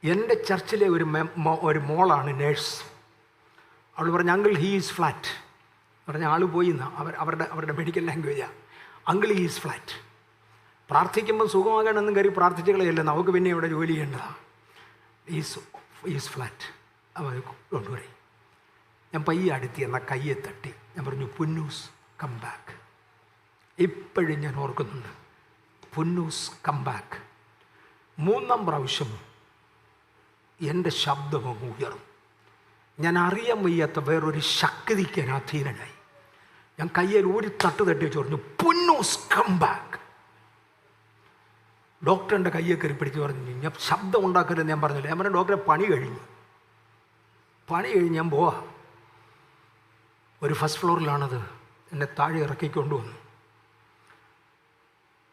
എൻ്റെ ചർച്ചിലെ ഒരു മോളാണ് നേഴ്സ്. അവൾ പറഞ്ഞു, അങ്കിൾ ഹീ ഈസ് ഫ്ലാറ്റ്. പറഞ്ഞ ആൾ പോയി എന്നാ അവരുടെ മെഡിക്കൽ ലാംഗ്വേജാണ്. Uncle he is flat. പ്രാർത്ഥിക്കുമ്പോൾ സുഖമാകണമെന്നും കയറി പ്രാർത്ഥിച്ചു കളയല്ല, നമുക്ക് പിന്നെ ഇവിടെ ജോലി ചെയ്യേണ്ടതാണ്. Is flat. അവ കൊണ്ടുപോയി. ഞാൻ പയ്യെ അടുത്തി എന്നാൽ കയ്യെ തട്ടി. ഞാൻ പറഞ്ഞു, പുന്നൂസ് കം ബാക്ക്. ഇപ്പോഴും ഞാൻ ഓർക്കുന്നുണ്ട്, പുന്നൂസ് കം ബാക്ക്. 3-ാം പ്രാവശ്യം എൻ്റെ ശബ്ദമൊന്ന് ഉയർന്നു. ഞാൻ അറിയാൻ വയ്യാത്ത വേറൊരു ശക്തിക്ക് ഞാൻ അധീനനായി. ഞാൻ കയ്യിൽ ഒരു തട്ട് തട്ടി വെച്ച് പറഞ്ഞു, പുന്നൂസ് കം ബാക്ക്. ഡോക്ടറിൻ്റെ കയ്യെ കയറി പിടിച്ച് പറഞ്ഞു, ഞാൻ ശബ്ദം ഉണ്ടാക്കരുത് ഞാൻ പറഞ്ഞില്ല. ഞാൻ പറഞ്ഞു, ഡോക്ടറെ പണി കഴിഞ്ഞ് ഞാൻ പോവാ. ഒരു ഫസ്റ്റ് ഫ്ലോറിലാണത്. എന്നെ താഴെ ഇറക്കിക്കൊണ്ടുവന്നു.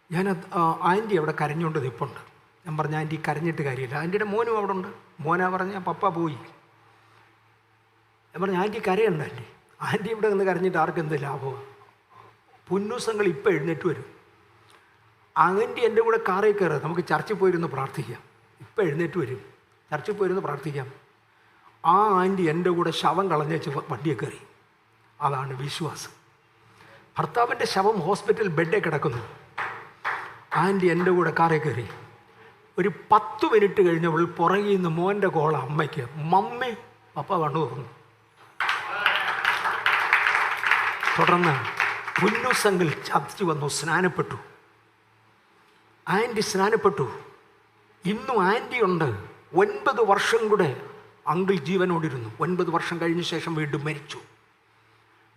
ഞാൻ ആൻറ്റി അവിടെ കരഞ്ഞുകൊണ്ട് നിൽപ്പുണ്ട്. ഞാൻ പറഞ്ഞു, ആൻറ്റി കരഞ്ഞിട്ട് കാര്യമില്ല. ആൻറ്റിയുടെ മോനും അവിടെ ഉണ്ട്. മോനാ പറഞ്ഞ പപ്പ പോയി. ഞാൻ പറഞ്ഞു, ആൻറ്റി കരയുണ്ട്. ആൻറ്റി ഇവിടെ നിന്ന് കരഞ്ഞിട്ട് ആർക്കെന്ത് ലാഭമാണ്? പുന്നൂസങ്ങൾ ഇപ്പം എഴുന്നേറ്റ് വരും. ആൻറ്റി എൻ്റെ കൂടെ കാറിൽ കയറുക, നമുക്ക് ചർച്ചിൽ പോയിരുന്ന് പ്രാർത്ഥിക്കാം. ഇപ്പം എഴുന്നേറ്റ് വരും, ചർച്ചിൽ പോയിരുന്ന് പ്രാർത്ഥിക്കാം. ആ ആൻറ്റി എൻ്റെ കൂടെ ശവം കളഞ്ഞേച്ച് വണ്ടിയെ കയറി. അതാണ് വിശ്വാസം. ഭർത്താവിൻ്റെ ശവം ഹോസ്പിറ്റൽ ബെഡേ കിടക്കുന്നു. ആൻറ്റി എൻ്റെ കൂടെ കാറിൽ കയറി. ഒരു 10 മിനിറ്റ് കഴിഞ്ഞവൾ പുറകിൽ നിന്ന് മോൻ്റെ കോള അമ്മയ്ക്ക്, മമ്മി പപ്പ കണ്ടു തുറന്നു. തുടർന്ന് പുന്നൂസങ്ങൾ ചതിച്ചു വന്നു, സ്നാനപ്പെട്ടു. ആൻറ്റി സ്നാനപ്പെട്ടു. ഇന്നും ആൻറ്റി ഉണ്ട്. 9 വർഷം കൂടെ അങ്കിൾ ജീവനോടിരുന്നു. 9 വർഷം കഴിഞ്ഞ ശേഷം വീണ്ടും മരിച്ചു.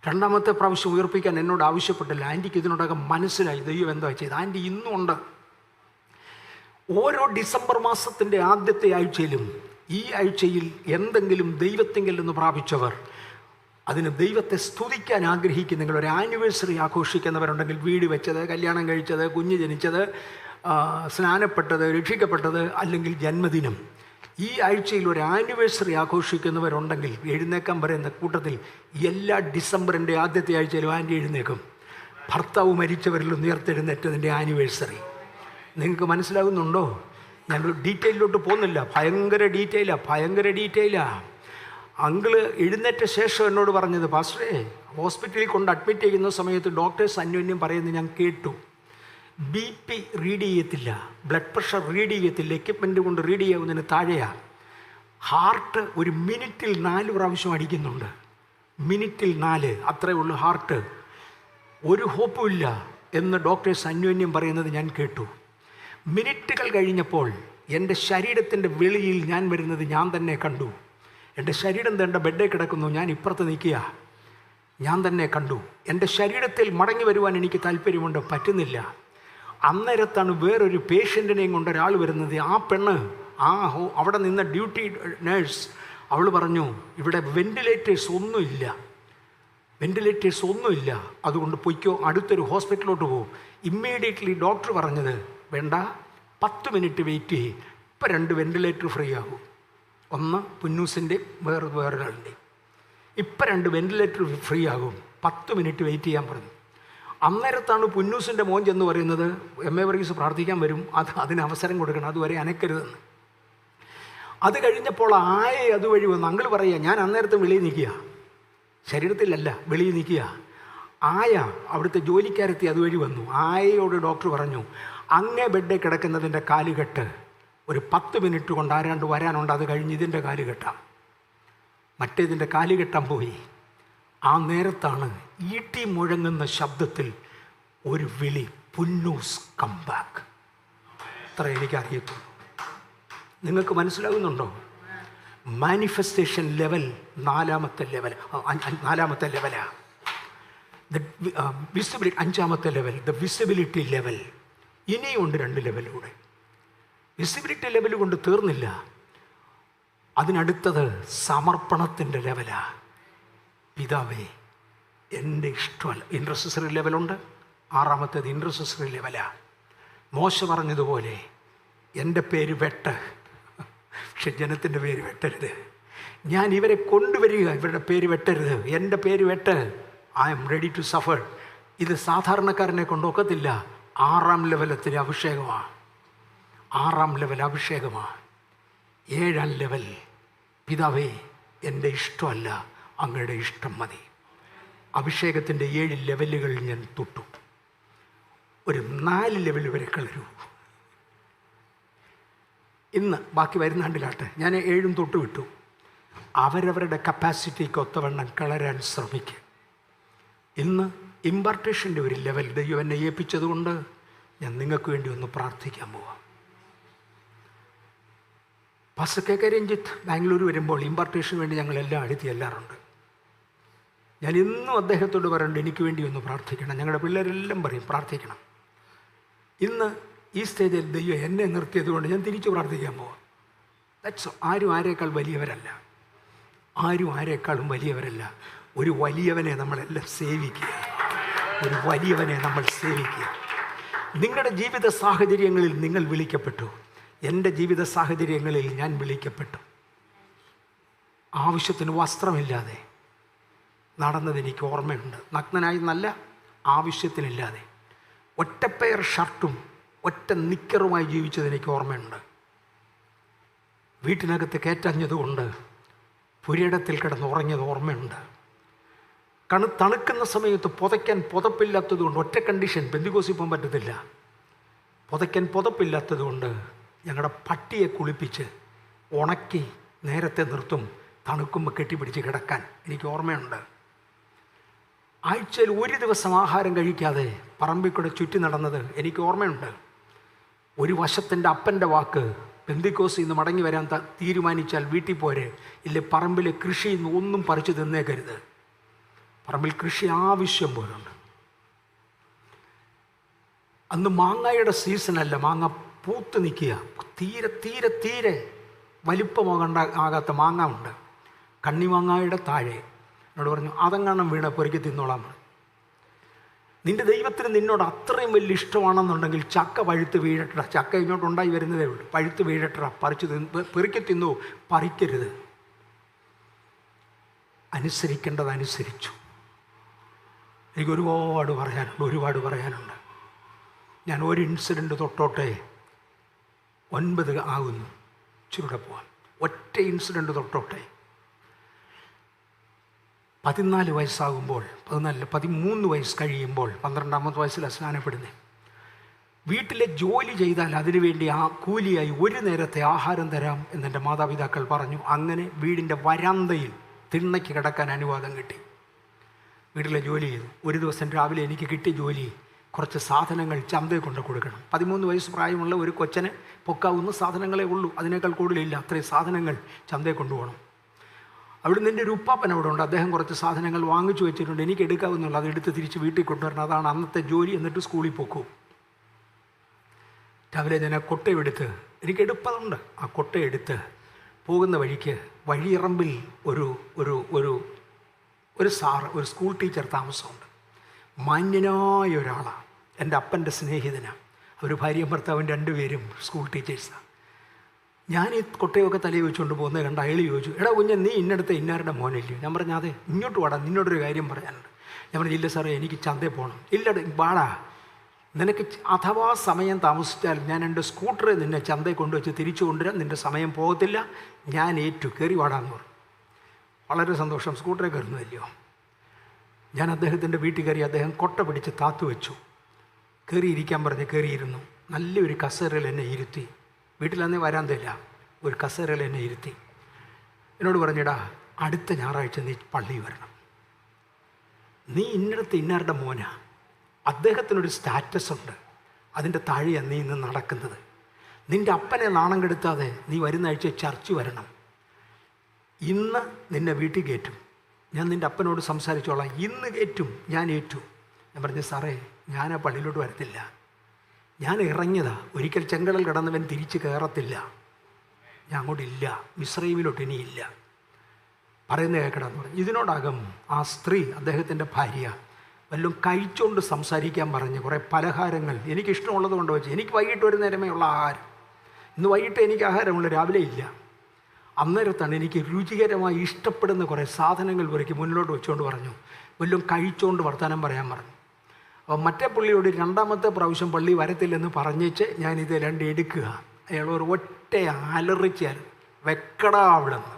2ാമത്തെ പ്രാവശ്യം ഉയർപ്പിക്കാൻ എന്നോട് ആവശ്യപ്പെട്ടില്ല. ആൻറ്റിക്ക് ഇതിനോടൊക്കെ മനസ്സിലായി ദൈവം എന്താ ചെയ്ത്. ആൻറ്റി ഇന്നും ഉണ്ട്. ഓരോ ഡിസംബർ മാസത്തിൻ്റെ ആദ്യത്തെ ആഴ്ചയിലും ഈ ആഴ്ചയിൽ എന്തെങ്കിലും ദൈവത്തെങ്കിൽ എന്ന് പ്രാപിച്ചവർ, അതിന് ദൈവത്തെ സ്തുതിക്കാൻ ആഗ്രഹിക്കുന്ന ഒരു ആനിവേഴ്സറി ആഘോഷിക്കുന്നവരുണ്ടെങ്കിൽ, വീട് വെച്ചത്, കല്യാണം കഴിച്ചത്, കുഞ്ഞ് ജനിച്ചത്, സ്നാനപ്പെട്ടത്, രക്ഷിക്കപ്പെട്ടത്, അല്ലെങ്കിൽ ജന്മദിനം, ഈ ആഴ്ചയിൽ ഒരു ആനിവേഴ്സറി ആഘോഷിക്കുന്നവരുണ്ടെങ്കിൽ എഴുന്നേക്കാൻ പറയുന്ന കൂട്ടത്തിൽ എല്ലാ ഡിസംബറിൻ്റെ ആദ്യത്തെ ആഴ്ചയിലും ആൻറ്റി എഴുന്നേക്കും. ഭർത്താവ് മരിച്ചവരിൽ ഉയർത്തെഴുന്നേറ്റതിൻ്റെ ആനിവേഴ്സറി. നിങ്ങൾക്ക് മനസ്സിലാകുന്നുണ്ടോ? ഞാൻ ഡീറ്റെയിലോട്ട് പോകുന്നില്ല. ഭയങ്കര ഡീറ്റെയിലാണ്. അങ്കിള് എഴുന്നേറ്റ ശേഷം എന്നോട് പറഞ്ഞത്, പാസ്റ്ററേ, ഹോസ്പിറ്റലിൽ കൊണ്ട് അഡ്മിറ്റ് ചെയ്യുന്ന സമയത്ത് ഡോക്ടേഴ്സ് അന്യോന്യം പറയുന്നത് ഞാൻ കേട്ടു. BP റീഡ് ചെയ്യത്തില്ല, ബ്ലഡ് പ്രഷർ റീഡ് ചെയ്യത്തില്ല, എക്യുപ്മെൻ്റ് കൊണ്ട് റീഡ് ചെയ്യാവുന്നതിന് താഴെയാണ്. ഹാർട്ട് ഒരു മിനിറ്റിൽ 4 പ്രാവശ്യം അടിക്കുന്നുണ്ട്. മിനിറ്റിൽ 4, അത്രയേ ഉള്ളൂ ഹാർട്ട്. ഒരു ഹോപ്പുമില്ല എന്ന് ഡോക്ടേഴ്സ് അന്യോന്യം പറയുന്നത് ഞാൻ കേട്ടു. മിനിറ്റുകൾ കഴിഞ്ഞപ്പോൾ എൻ്റെ ശരീരത്തിൻ്റെ വെളിയിൽ ഞാൻ വരുന്നത് ഞാൻ തന്നെ കണ്ടു. എൻ്റെ ശരീരം തേണ്ട ബെഡേ കിടക്കുന്നു, ഞാൻ ഇപ്പുറത്ത് നിൽക്കുക. ഞാൻ തന്നെ കണ്ടു. എൻ്റെ ശരീരത്തിൽ മടങ്ങി വരുവാൻ എനിക്ക് താല്പര്യമുണ്ട്, പറ്റുന്നില്ല. അന്നേരത്താണ് വേറൊരു പേഷ്യൻറ്റിനെയും കൊണ്ട് ഒരാൾ വരുന്നത്. ആ പെണ്ണ്, അവിടെ നിന്ന ഡ്യൂട്ടി നേഴ്സ്, അവൾ പറഞ്ഞു, ഇവിടെ വെന്റിലേറ്റേഴ്സ് ഒന്നുമില്ല, അതുകൊണ്ട് പൊയ്ക്കോ, അടുത്തൊരു ഹോസ്പിറ്റലിലോട്ട് പോകും. ഇമ്മീഡിയറ്റ്ലി ഡോക്ടർ പറഞ്ഞത്, വേണ്ട, 10 മിനിറ്റ് വെയിറ്റ് ചെയ്യും, ഇപ്പം 2 വെന്റിലേറ്റർ ഫ്രീ ആകും. ഒന്ന് പുന്നൂസിൻ്റെ, വേറൊരാളുടെ. ഇപ്പം 2 വെന്റിലേറ്റർ ഫ്രീ ആകും, 10 മിനിറ്റ് വെയിറ്റ് ചെയ്യാൻ പറഞ്ഞു. അന്നേരത്താണ് പുന്നൂസിൻ്റെ മോൻ ചെന്ന് പറയുന്നത്, MA വർഗീസ് പ്രാർത്ഥിക്കാൻ വരും, അതിന് അവസരം കൊടുക്കണം, അതുവരെ അനക്കരുതെന്ന്. അത് കഴിഞ്ഞപ്പോൾ അതുവഴി വന്നു. അങ്കിൾ പറയുക, ഞാൻ അന്നേരത്തെ വെളിയിൽ നിൽക്കുക, ശരീരത്തിലല്ല, വെളിയിൽ നിൽക്കുക. അവിടുത്തെ ജോലിക്കാരെത്തി അതുവഴി വന്നു. ആയയോട് ഡോക്ടർ പറഞ്ഞു, അങ്ങേ ബെഡേ കിടക്കുന്നതിൻ്റെ കാലുകെട്ട് ഒരു 10 മിനിറ്റ് കൊണ്ട് ആരാണ്ട് വരാനുണ്ട്, അത് കഴിഞ്ഞ് ഇതിൻ്റെ കാലുകെട്ടാം. മറ്റേതിൻ്റെ കാലുകെട്ടാൻ പോയി. ആ നേരത്താണ് ഈട്ടി മുഴങ്ങുന്ന ശബ്ദത്തിൽ ഒരു വിളി, പുന്നൂസ് കം ബാക്ക്. അത്ര എനിക്കറിയത്തുള്ളൂ. നിങ്ങൾക്ക് മനസ്സിലാകുന്നുണ്ടോ? മാനിഫെസ്റ്റേഷൻ ലെവൽ 4ാമത്തെ ലെവലാണ്. വിസിബിലിറ്റി 5ാമത്തെ ലെവൽ, ദ വിസിബിലിറ്റി ലെവൽ. ഇനിയുണ്ട് 2 ലെവലൂടെ. വിസിബിലിറ്റി ലെവൽ കൊണ്ട് തീർന്നില്ല. അതിനടുത്തത് സമർപ്പണത്തിൻ്റെ ലെവലാണ്. പിതാവേ, എൻ്റെ ഇഷ്ടമല്ല. ഇൻട്രസസറി ലെവലുണ്ട്. ആറാമത്തേത് ഇൻട്രസസറി ലെവലാണ്. മോശ പറഞ്ഞതുപോലെ എൻ്റെ പേര് വെട്ട്, പക്ഷെ ജനത്തിൻ്റെ പേര് വെട്ടരുത്. ഞാൻ ഇവരെ കൊണ്ടുവരിക, ഇവരുടെ പേര് വെട്ടരുത്, എൻ്റെ പേര് വെട്ട്. I'm ready to suffer. ഇത് സാധാരണക്കാരനെ കൊണ്ടൊക്കത്തില്ല. 6ാം ലെവലത്തിലെ അഭിഷേകമാണ്. 6ാം ലെവൽ അഭിഷേകമാണ്. 7ാം ലെവൽ, പിതാവേ എൻ്റെ ഇഷ്ടമല്ല, അങ്ങയുടെ ഇഷ്ടം മതി. അഭിഷേകത്തിൻ്റെ 7 ലെവലുകൾ ഞാൻ തൊട്ടു. ഒരു 4 ലെവൽ വരെ കളരൂ. ഇന്ന് ബാക്കി വരുന്ന ആണ്ടിലാട്ടെ, ഞാൻ 7 തൊട്ട് വിട്ടു. അവരവരുടെ കപ്പാസിറ്റിക്ക് ഒത്തവണ്ണം കളരാൻ ശ്രമിക്കുക. ഇന്ന് ഇമ്പാർട്ടേഷൻ്റെ ഒരു ലെവൽ ദൈവം എന്നെ ഏൽപ്പിച്ചതുകൊണ്ട് ഞാൻ നിങ്ങൾക്ക് വേണ്ടി ഒന്ന് പ്രാർത്ഥിക്കാൻ പോവാം. പാസ്റ്റർ കെ രഞ്ജിത്ത് ബാംഗ്ലൂർ വരുമ്പോൾ ഇമ്പാർട്ടേഷന് വേണ്ടി ഞങ്ങളെല്ലാം അടുത്ത് ചെല്ലാറുണ്ട്. ഞാൻ ഇന്നും അദ്ദേഹത്തോട് പറയുന്നുണ്ട്, എനിക്ക് വേണ്ടി ഒന്ന് പ്രാർത്ഥിക്കണം. ഞങ്ങളുടെ പിള്ളേരെല്ലാം പറയും പ്രാർത്ഥിക്കണം. ഇന്ന് ഈ സ്റ്റേജിൽ ദൈവം എന്നെ നിർത്തിയതുകൊണ്ട് ഞാൻ തിരിച്ചു പ്രാർത്ഥിക്കാൻ പോവാം. ആരും ആരേക്കാൾ വലിയവരല്ല, ആരും ആരേക്കാളും വലിയവരല്ല. ഒരു വലിയവനെ നമ്മളെല്ലാം സേവിക്കുക, ഒരു വലിയവനെ നമ്മൾ സേവിക്കുക. നിങ്ങളുടെ ജീവിത സാഹചര്യങ്ങളിൽ നിങ്ങൾ വിളിക്കപ്പെട്ടു. എൻ്റെ ജീവിത സാഹചര്യങ്ങളിൽ ഞാൻ വിളിക്കപ്പെട്ടു. ആവശ്യത്തിന് വസ്ത്രമില്ലാതെ നടന്നത് എനിക്ക് ഓർമ്മയുണ്ട്. നഗ്നനായി നല്ല, ആവശ്യത്തിനില്ലാതെ ഒറ്റപ്പെയർ ഷർട്ടും ഒറ്റ നിക്കറുമായി ജീവിച്ചത് എനിക്ക് ഓർമ്മയുണ്ട്. വീട്ടിനകത്ത് കയറ്റഞ്ഞതുകൊണ്ട് പുരയിടത്തിൽ കിടന്ന് ഉറങ്ങിയത് ഓർമ്മയുണ്ട്. തണുക്കുന്ന സമയത്ത് പുതയ്ക്കാൻ പുതപ്പില്ലാത്തതുകൊണ്ട് ഒറ്റ കണ്ടീഷൻ, പെന്തിക്കോസിൽ പോകാൻ പറ്റത്തില്ല. പുതയ്ക്കാൻ പുതപ്പില്ലാത്തതുകൊണ്ട് ഞങ്ങളുടെ പട്ടിയെ കുളിപ്പിച്ച് ഉണക്കി നേരത്തെ നിർത്തും, തണുക്കുമ്പോൾ കെട്ടിപ്പിടിച്ച് കിടക്കാൻ എനിക്ക് ഓർമ്മയുണ്ട്. ആഴ്ചയിൽ ഒരു ദിവസം ആഹാരം കഴിക്കാതെ പറമ്പിൽ കൂടെ ചുറ്റി നടന്നത് എനിക്ക് ഓർമ്മയുണ്ട്. ഒരു വശത്തിൻ്റെ അപ്പൻ്റെ വാക്ക്, പെന്തിക്കോസിൽ നിന്ന് മടങ്ങി വരാൻ തീരുമാനിച്ചാൽ വീട്ടിൽ പോരെ, ഇല്ലേ പറമ്പിലെ കൃഷിയിൽ നിന്ന് ഒന്നും പറിച്ചു തിന്നേക്കരുത്. പറമ്പിൽ കൃഷി ആവശ്യം പോലുണ്ട്. അന്ന് മാങ്ങയുടെ സീസണല്ല, മാങ്ങ പൂത്ത് നിൽക്കുക. തീരെ തീരെ തീരെ വലിപ്പമാകാത്ത മാങ്ങ ഉണ്ട്. കണ്ണിമാങ്ങയുടെ താഴെ എന്നോട് പറഞ്ഞു, അതെങ്ങാനും വീണ പൊറുക്കി തിന്നോളാം. നിൻ്റെ ദൈവത്തിന് നിന്നോട് അത്രയും വലിയ ഇഷ്ടമാണെന്നുണ്ടെങ്കിൽ ചക്ക പഴുത്ത് വീഴട്ട. ചക്ക ഇങ്ങോട്ടുണ്ടായി വരുന്നതേ ഉള്ളൂ. പഴുത്ത് വീഴട്ട, പറിച്ച് പെറുക്കി തിന്നു, പറിക്കരുത്. അനുസരിക്കേണ്ടത് അനുസരിച്ചു. എനിക്ക് ഒരുപാട് പറയാനുണ്ട്. ഞാൻ ഒരു ഇൻസിഡൻറ്റ് തൊട്ടോട്ടെ 9 ആകുന്നു, ചുരുടെ പോവാം. ഒറ്റ ഇൻസിഡൻറ്റ് തൊട്ടോട്ടെ. 14 വയസ്സാകുമ്പോൾ, 13 വയസ്സ് കഴിയുമ്പോൾ, 12ാമത്തെ വയസ്സിലാണ് സ്നാനപ്പെടുന്നത്. വീട്ടിലെ ജോലി ചെയ്താൽ അതിനുവേണ്ടി കൂലിയായി ഒരു നേരത്തെ ആഹാരം തരാം എന്നെൻ്റെ മാതാപിതാക്കൾ പറഞ്ഞു. അങ്ങനെ വീടിൻ്റെ വരാന്തയിൽ തിണ്ണയ്ക്ക് കിടക്കാൻ അനുവാദം കിട്ടി. വീട്ടിലെ ജോലി ചെയ്തു. ഒരു ദിവസം രാവിലെ എനിക്ക് കിട്ടിയ ജോലി കുറച്ച് സാധനങ്ങൾ ചന്തയിൽ കൊണ്ട് കൊടുക്കണം. 13 വയസ്സ് പ്രായമുള്ള ഒരു കൊച്ചന് പൊക്കാവുന്ന സാധനങ്ങളേ ഉള്ളൂ, അതിനേക്കാൾ കൂടുതലില്ല. അത്രയും സാധനങ്ങൾ ചന്തയിൽ കൊണ്ടുപോകണം. അവിടുന്ന് എൻ്റെ ഒരു ഉപ്പാപ്പൻ അവിടെ ഉണ്ട്. അദ്ദേഹം കുറച്ച് സാധനങ്ങൾ വാങ്ങിച്ചു വെച്ചിട്ടുണ്ട്, എനിക്ക് എടുക്കാവുന്നുള്ളൂ. അതെടുത്ത് തിരിച്ച് വീട്ടിൽ കൊണ്ടുവരണം. അതാണ് അന്നത്തെ ജോലി. എന്നിട്ട് സ്കൂളിൽ പോക്കൂ. രാവിലെ ഞാൻ ആ കൊട്ടയെടുത്ത്, എനിക്ക് എടുപ്പതുണ്ട്, ആ കൊട്ടയെടുത്ത് പോകുന്ന വഴിക്ക് വഴിയിറമ്പിൽ ഒരു ഒരു ഒരു ഒരു സാറ്, ഒരു സ്കൂൾ ടീച്ചർ താമസമുണ്ട്. മാന്യനായ ഒരാളാണ്, എൻ്റെ അപ്പൻ്റെ സ്നേഹിതനാണ്. അവർ ഭാര്യയും ഭർത്താവും 2 പേരും സ്കൂൾ ടീച്ചേഴ്സാണ്. ഞാൻ ഈ കൊട്ടയൊക്കെ തലയിൽ വെച്ചുകൊണ്ട് പോകുന്നത് കണ്ട് അയാൾ ചോദിച്ചു, എടാ കുഞ്ഞ്, നീ ഇന്നടുത്ത് ഇന്നാരുടെ മോനല്ലയോ? ഞാൻ പറഞ്ഞു, അതെ. ഇങ്ങോട്ട് വാടാ, നിന്നോടൊരു കാര്യം പറയാനുണ്ട്. ഞാൻ പറഞ്ഞു, ഇല്ല സാറേ, എനിക്ക് ചന്തയിൽ പോകണം. ഇല്ല വാടാ, നിനക്ക് അഥവാ സമയം താമസിച്ചാൽ ഞാൻ എൻ്റെ സ്കൂട്ടറിൽ നിന്നെ ചന്തയിൽ കൊണ്ടുവച്ച് തിരിച്ചു കൊണ്ടുവരാം, നിൻ്റെ സമയം പോകത്തില്ല, ഞാൻ ഏറ്റു, കയറി വാടാന്ന് പറഞ്ഞു. വളരെ സന്തോഷം, സ്കൂട്ടറിൽ കയറുന്നതല്ലയോ. ഞാൻ അദ്ദേഹത്തിൻ്റെ വീട്ടിൽ കയറി. അദ്ദേഹം കൊട്ട പിടിച്ച് താത്തു വെച്ചു. കയറിയിരിക്കാൻ പറഞ്ഞ് കയറിയിരുന്നു. നല്ലൊരു കസേരയിൽ എന്നെ ഇരുത്തി. വീട്ടിലന്നേ വരാന്തയില്ല, ഒരു കസേരയിൽ എന്നെ ഇരുത്തി. എന്നോട് പറഞ്ഞിടാ, അടുത്ത ഞായറാഴ്ച നീ പള്ളിയിൽ വരണം. നീ ഇന്നടത്ത് ഇന്നാരുടെ മോനാ, അദ്ദേഹത്തിനൊരു സ്റ്റാറ്റസ് ഉണ്ട്, അതിൻ്റെ താഴെയാണ് നീ ഇന്ന് നടക്കുന്നത്. നിൻ്റെ അപ്പനെ നാണം കെടുത്താതെ നീ വരുന്ന ആഴ്ച ചർച്ച് വരണം. ഇന്ന് നിന്നെ വീട്ടിൽ കയറ്റും, ഞാൻ നിൻ്റെ അപ്പനോട് സംസാരിച്ചോളാം. ഇന്ന് കയറ്റും, ഞാൻ ഏറ്റു. ഞാൻ പറഞ്ഞു, സാറേ, ഞാൻ ആ പള്ളിയിലോട്ട് വരത്തില്ല. ഞാൻ ഇറങ്ങിയതാ. ഒരിക്കൽ ചെങ്കടൽ കടന്നവൻ തിരിച്ച് കയറത്തില്ല. ഞാൻ അങ്ങോട്ടില്ല, മിസ്രൈമിലോട്ട് ഇനിയില്ല, പറയുന്ന കേൾക്കണമെന്ന് പറഞ്ഞു. ഇതിനോടകം ആ സ്ത്രീ, അദ്ദേഹത്തിൻ്റെ ഭാര്യ, വല്ലതും കഴിച്ചുകൊണ്ട് സംസാരിക്കാൻ പറഞ്ഞ് കുറേ പലഹാരങ്ങൾ എനിക്കിഷ്ടമുള്ളത് കൊണ്ട് വെച്ച്, എനിക്ക് വൈകിട്ട് ഒരു നേരമേ ഉള്ള ആഹാരം, ഇന്ന് വൈകിട്ട് എനിക്ക് ആഹാരമുള്ള, രാവിലെ ഇല്ല. അന്നേരത്താണ് എനിക്ക് രുചികരമായി ഇഷ്ടപ്പെടുന്ന കുറേ സാധനങ്ങൾ പുറക്കി മുന്നിലോട്ട് വെച്ചുകൊണ്ട് പറഞ്ഞു, വല്ലതും കഴിച്ചുകൊണ്ട് വർത്തമാനം പറയാൻ പറഞ്ഞു. അപ്പോൾ മറ്റേ പുള്ളിയോട് രണ്ടാമത്തെ പ്രാവശ്യം പള്ളി വരത്തില്ലെന്ന് പറഞ്ഞേച്ച് ഞാനിത് രണ്ട് എടുക്കുക. അയാൾ ഒരു ഒറ്റ അലറിച്ചാൽ വെക്കടാ അവിടെ നിന്ന്.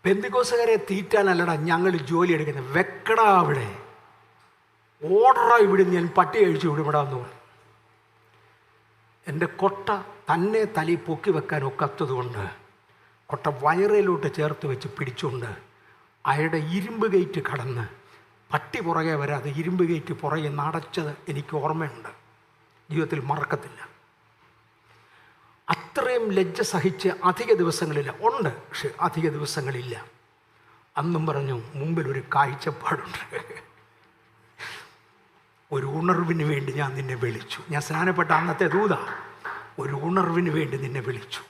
പെന്തിക്കോസുകാരെ തീറ്റാനല്ലടാ ഞങ്ങൾ ജോലി എടുക്കുന്നത്, വെക്കടാ അവിടെ, ഓർഡറാ ഇവിടെ ഞാൻ പട്ടി കഴിച്ചു വിടുവിടാന്ന് പറഞ്ഞു. എൻ്റെ കൊട്ട തന്നെ തലി പൊക്കി വെക്കാൻ ഒക്കത്തത് കൊണ്ട് കൊട്ട വയറിലോട്ട് ചേർത്ത് വെച്ച് പിടിച്ചുകൊണ്ട് അയാളുടെ ഇരുമ്പ് ഗേറ്റ് കടന്ന് പട്ടി പുറകെ വരാതെ ഇരുമ്പ് ഗേറ്റ് പുറകെ നടച്ചത് എനിക്ക് ഓർമ്മയുണ്ട്, ജീവിതത്തിൽ മറക്കത്തില്ല. അത്രയും ലജ്ജ സഹിച്ച് അധിക ദിവസങ്ങളില്ല, ഉണ്ട്, പക്ഷെ അധിക ദിവസങ്ങളില്ല. അന്നും പറഞ്ഞു, മുമ്പിലൊരു കാഴ്ചപ്പാടുണ്ട്, ഒരു ഉണർവിന് വേണ്ടി ഞാൻ നിന്നെ വിളിച്ചു. ഞാൻ സ്നാനപ്പെട്ട അന്നത്തെ ദൂത, ഒരു ഉണർവിന് വേണ്ടി നിന്നെ വിളിച്ചു.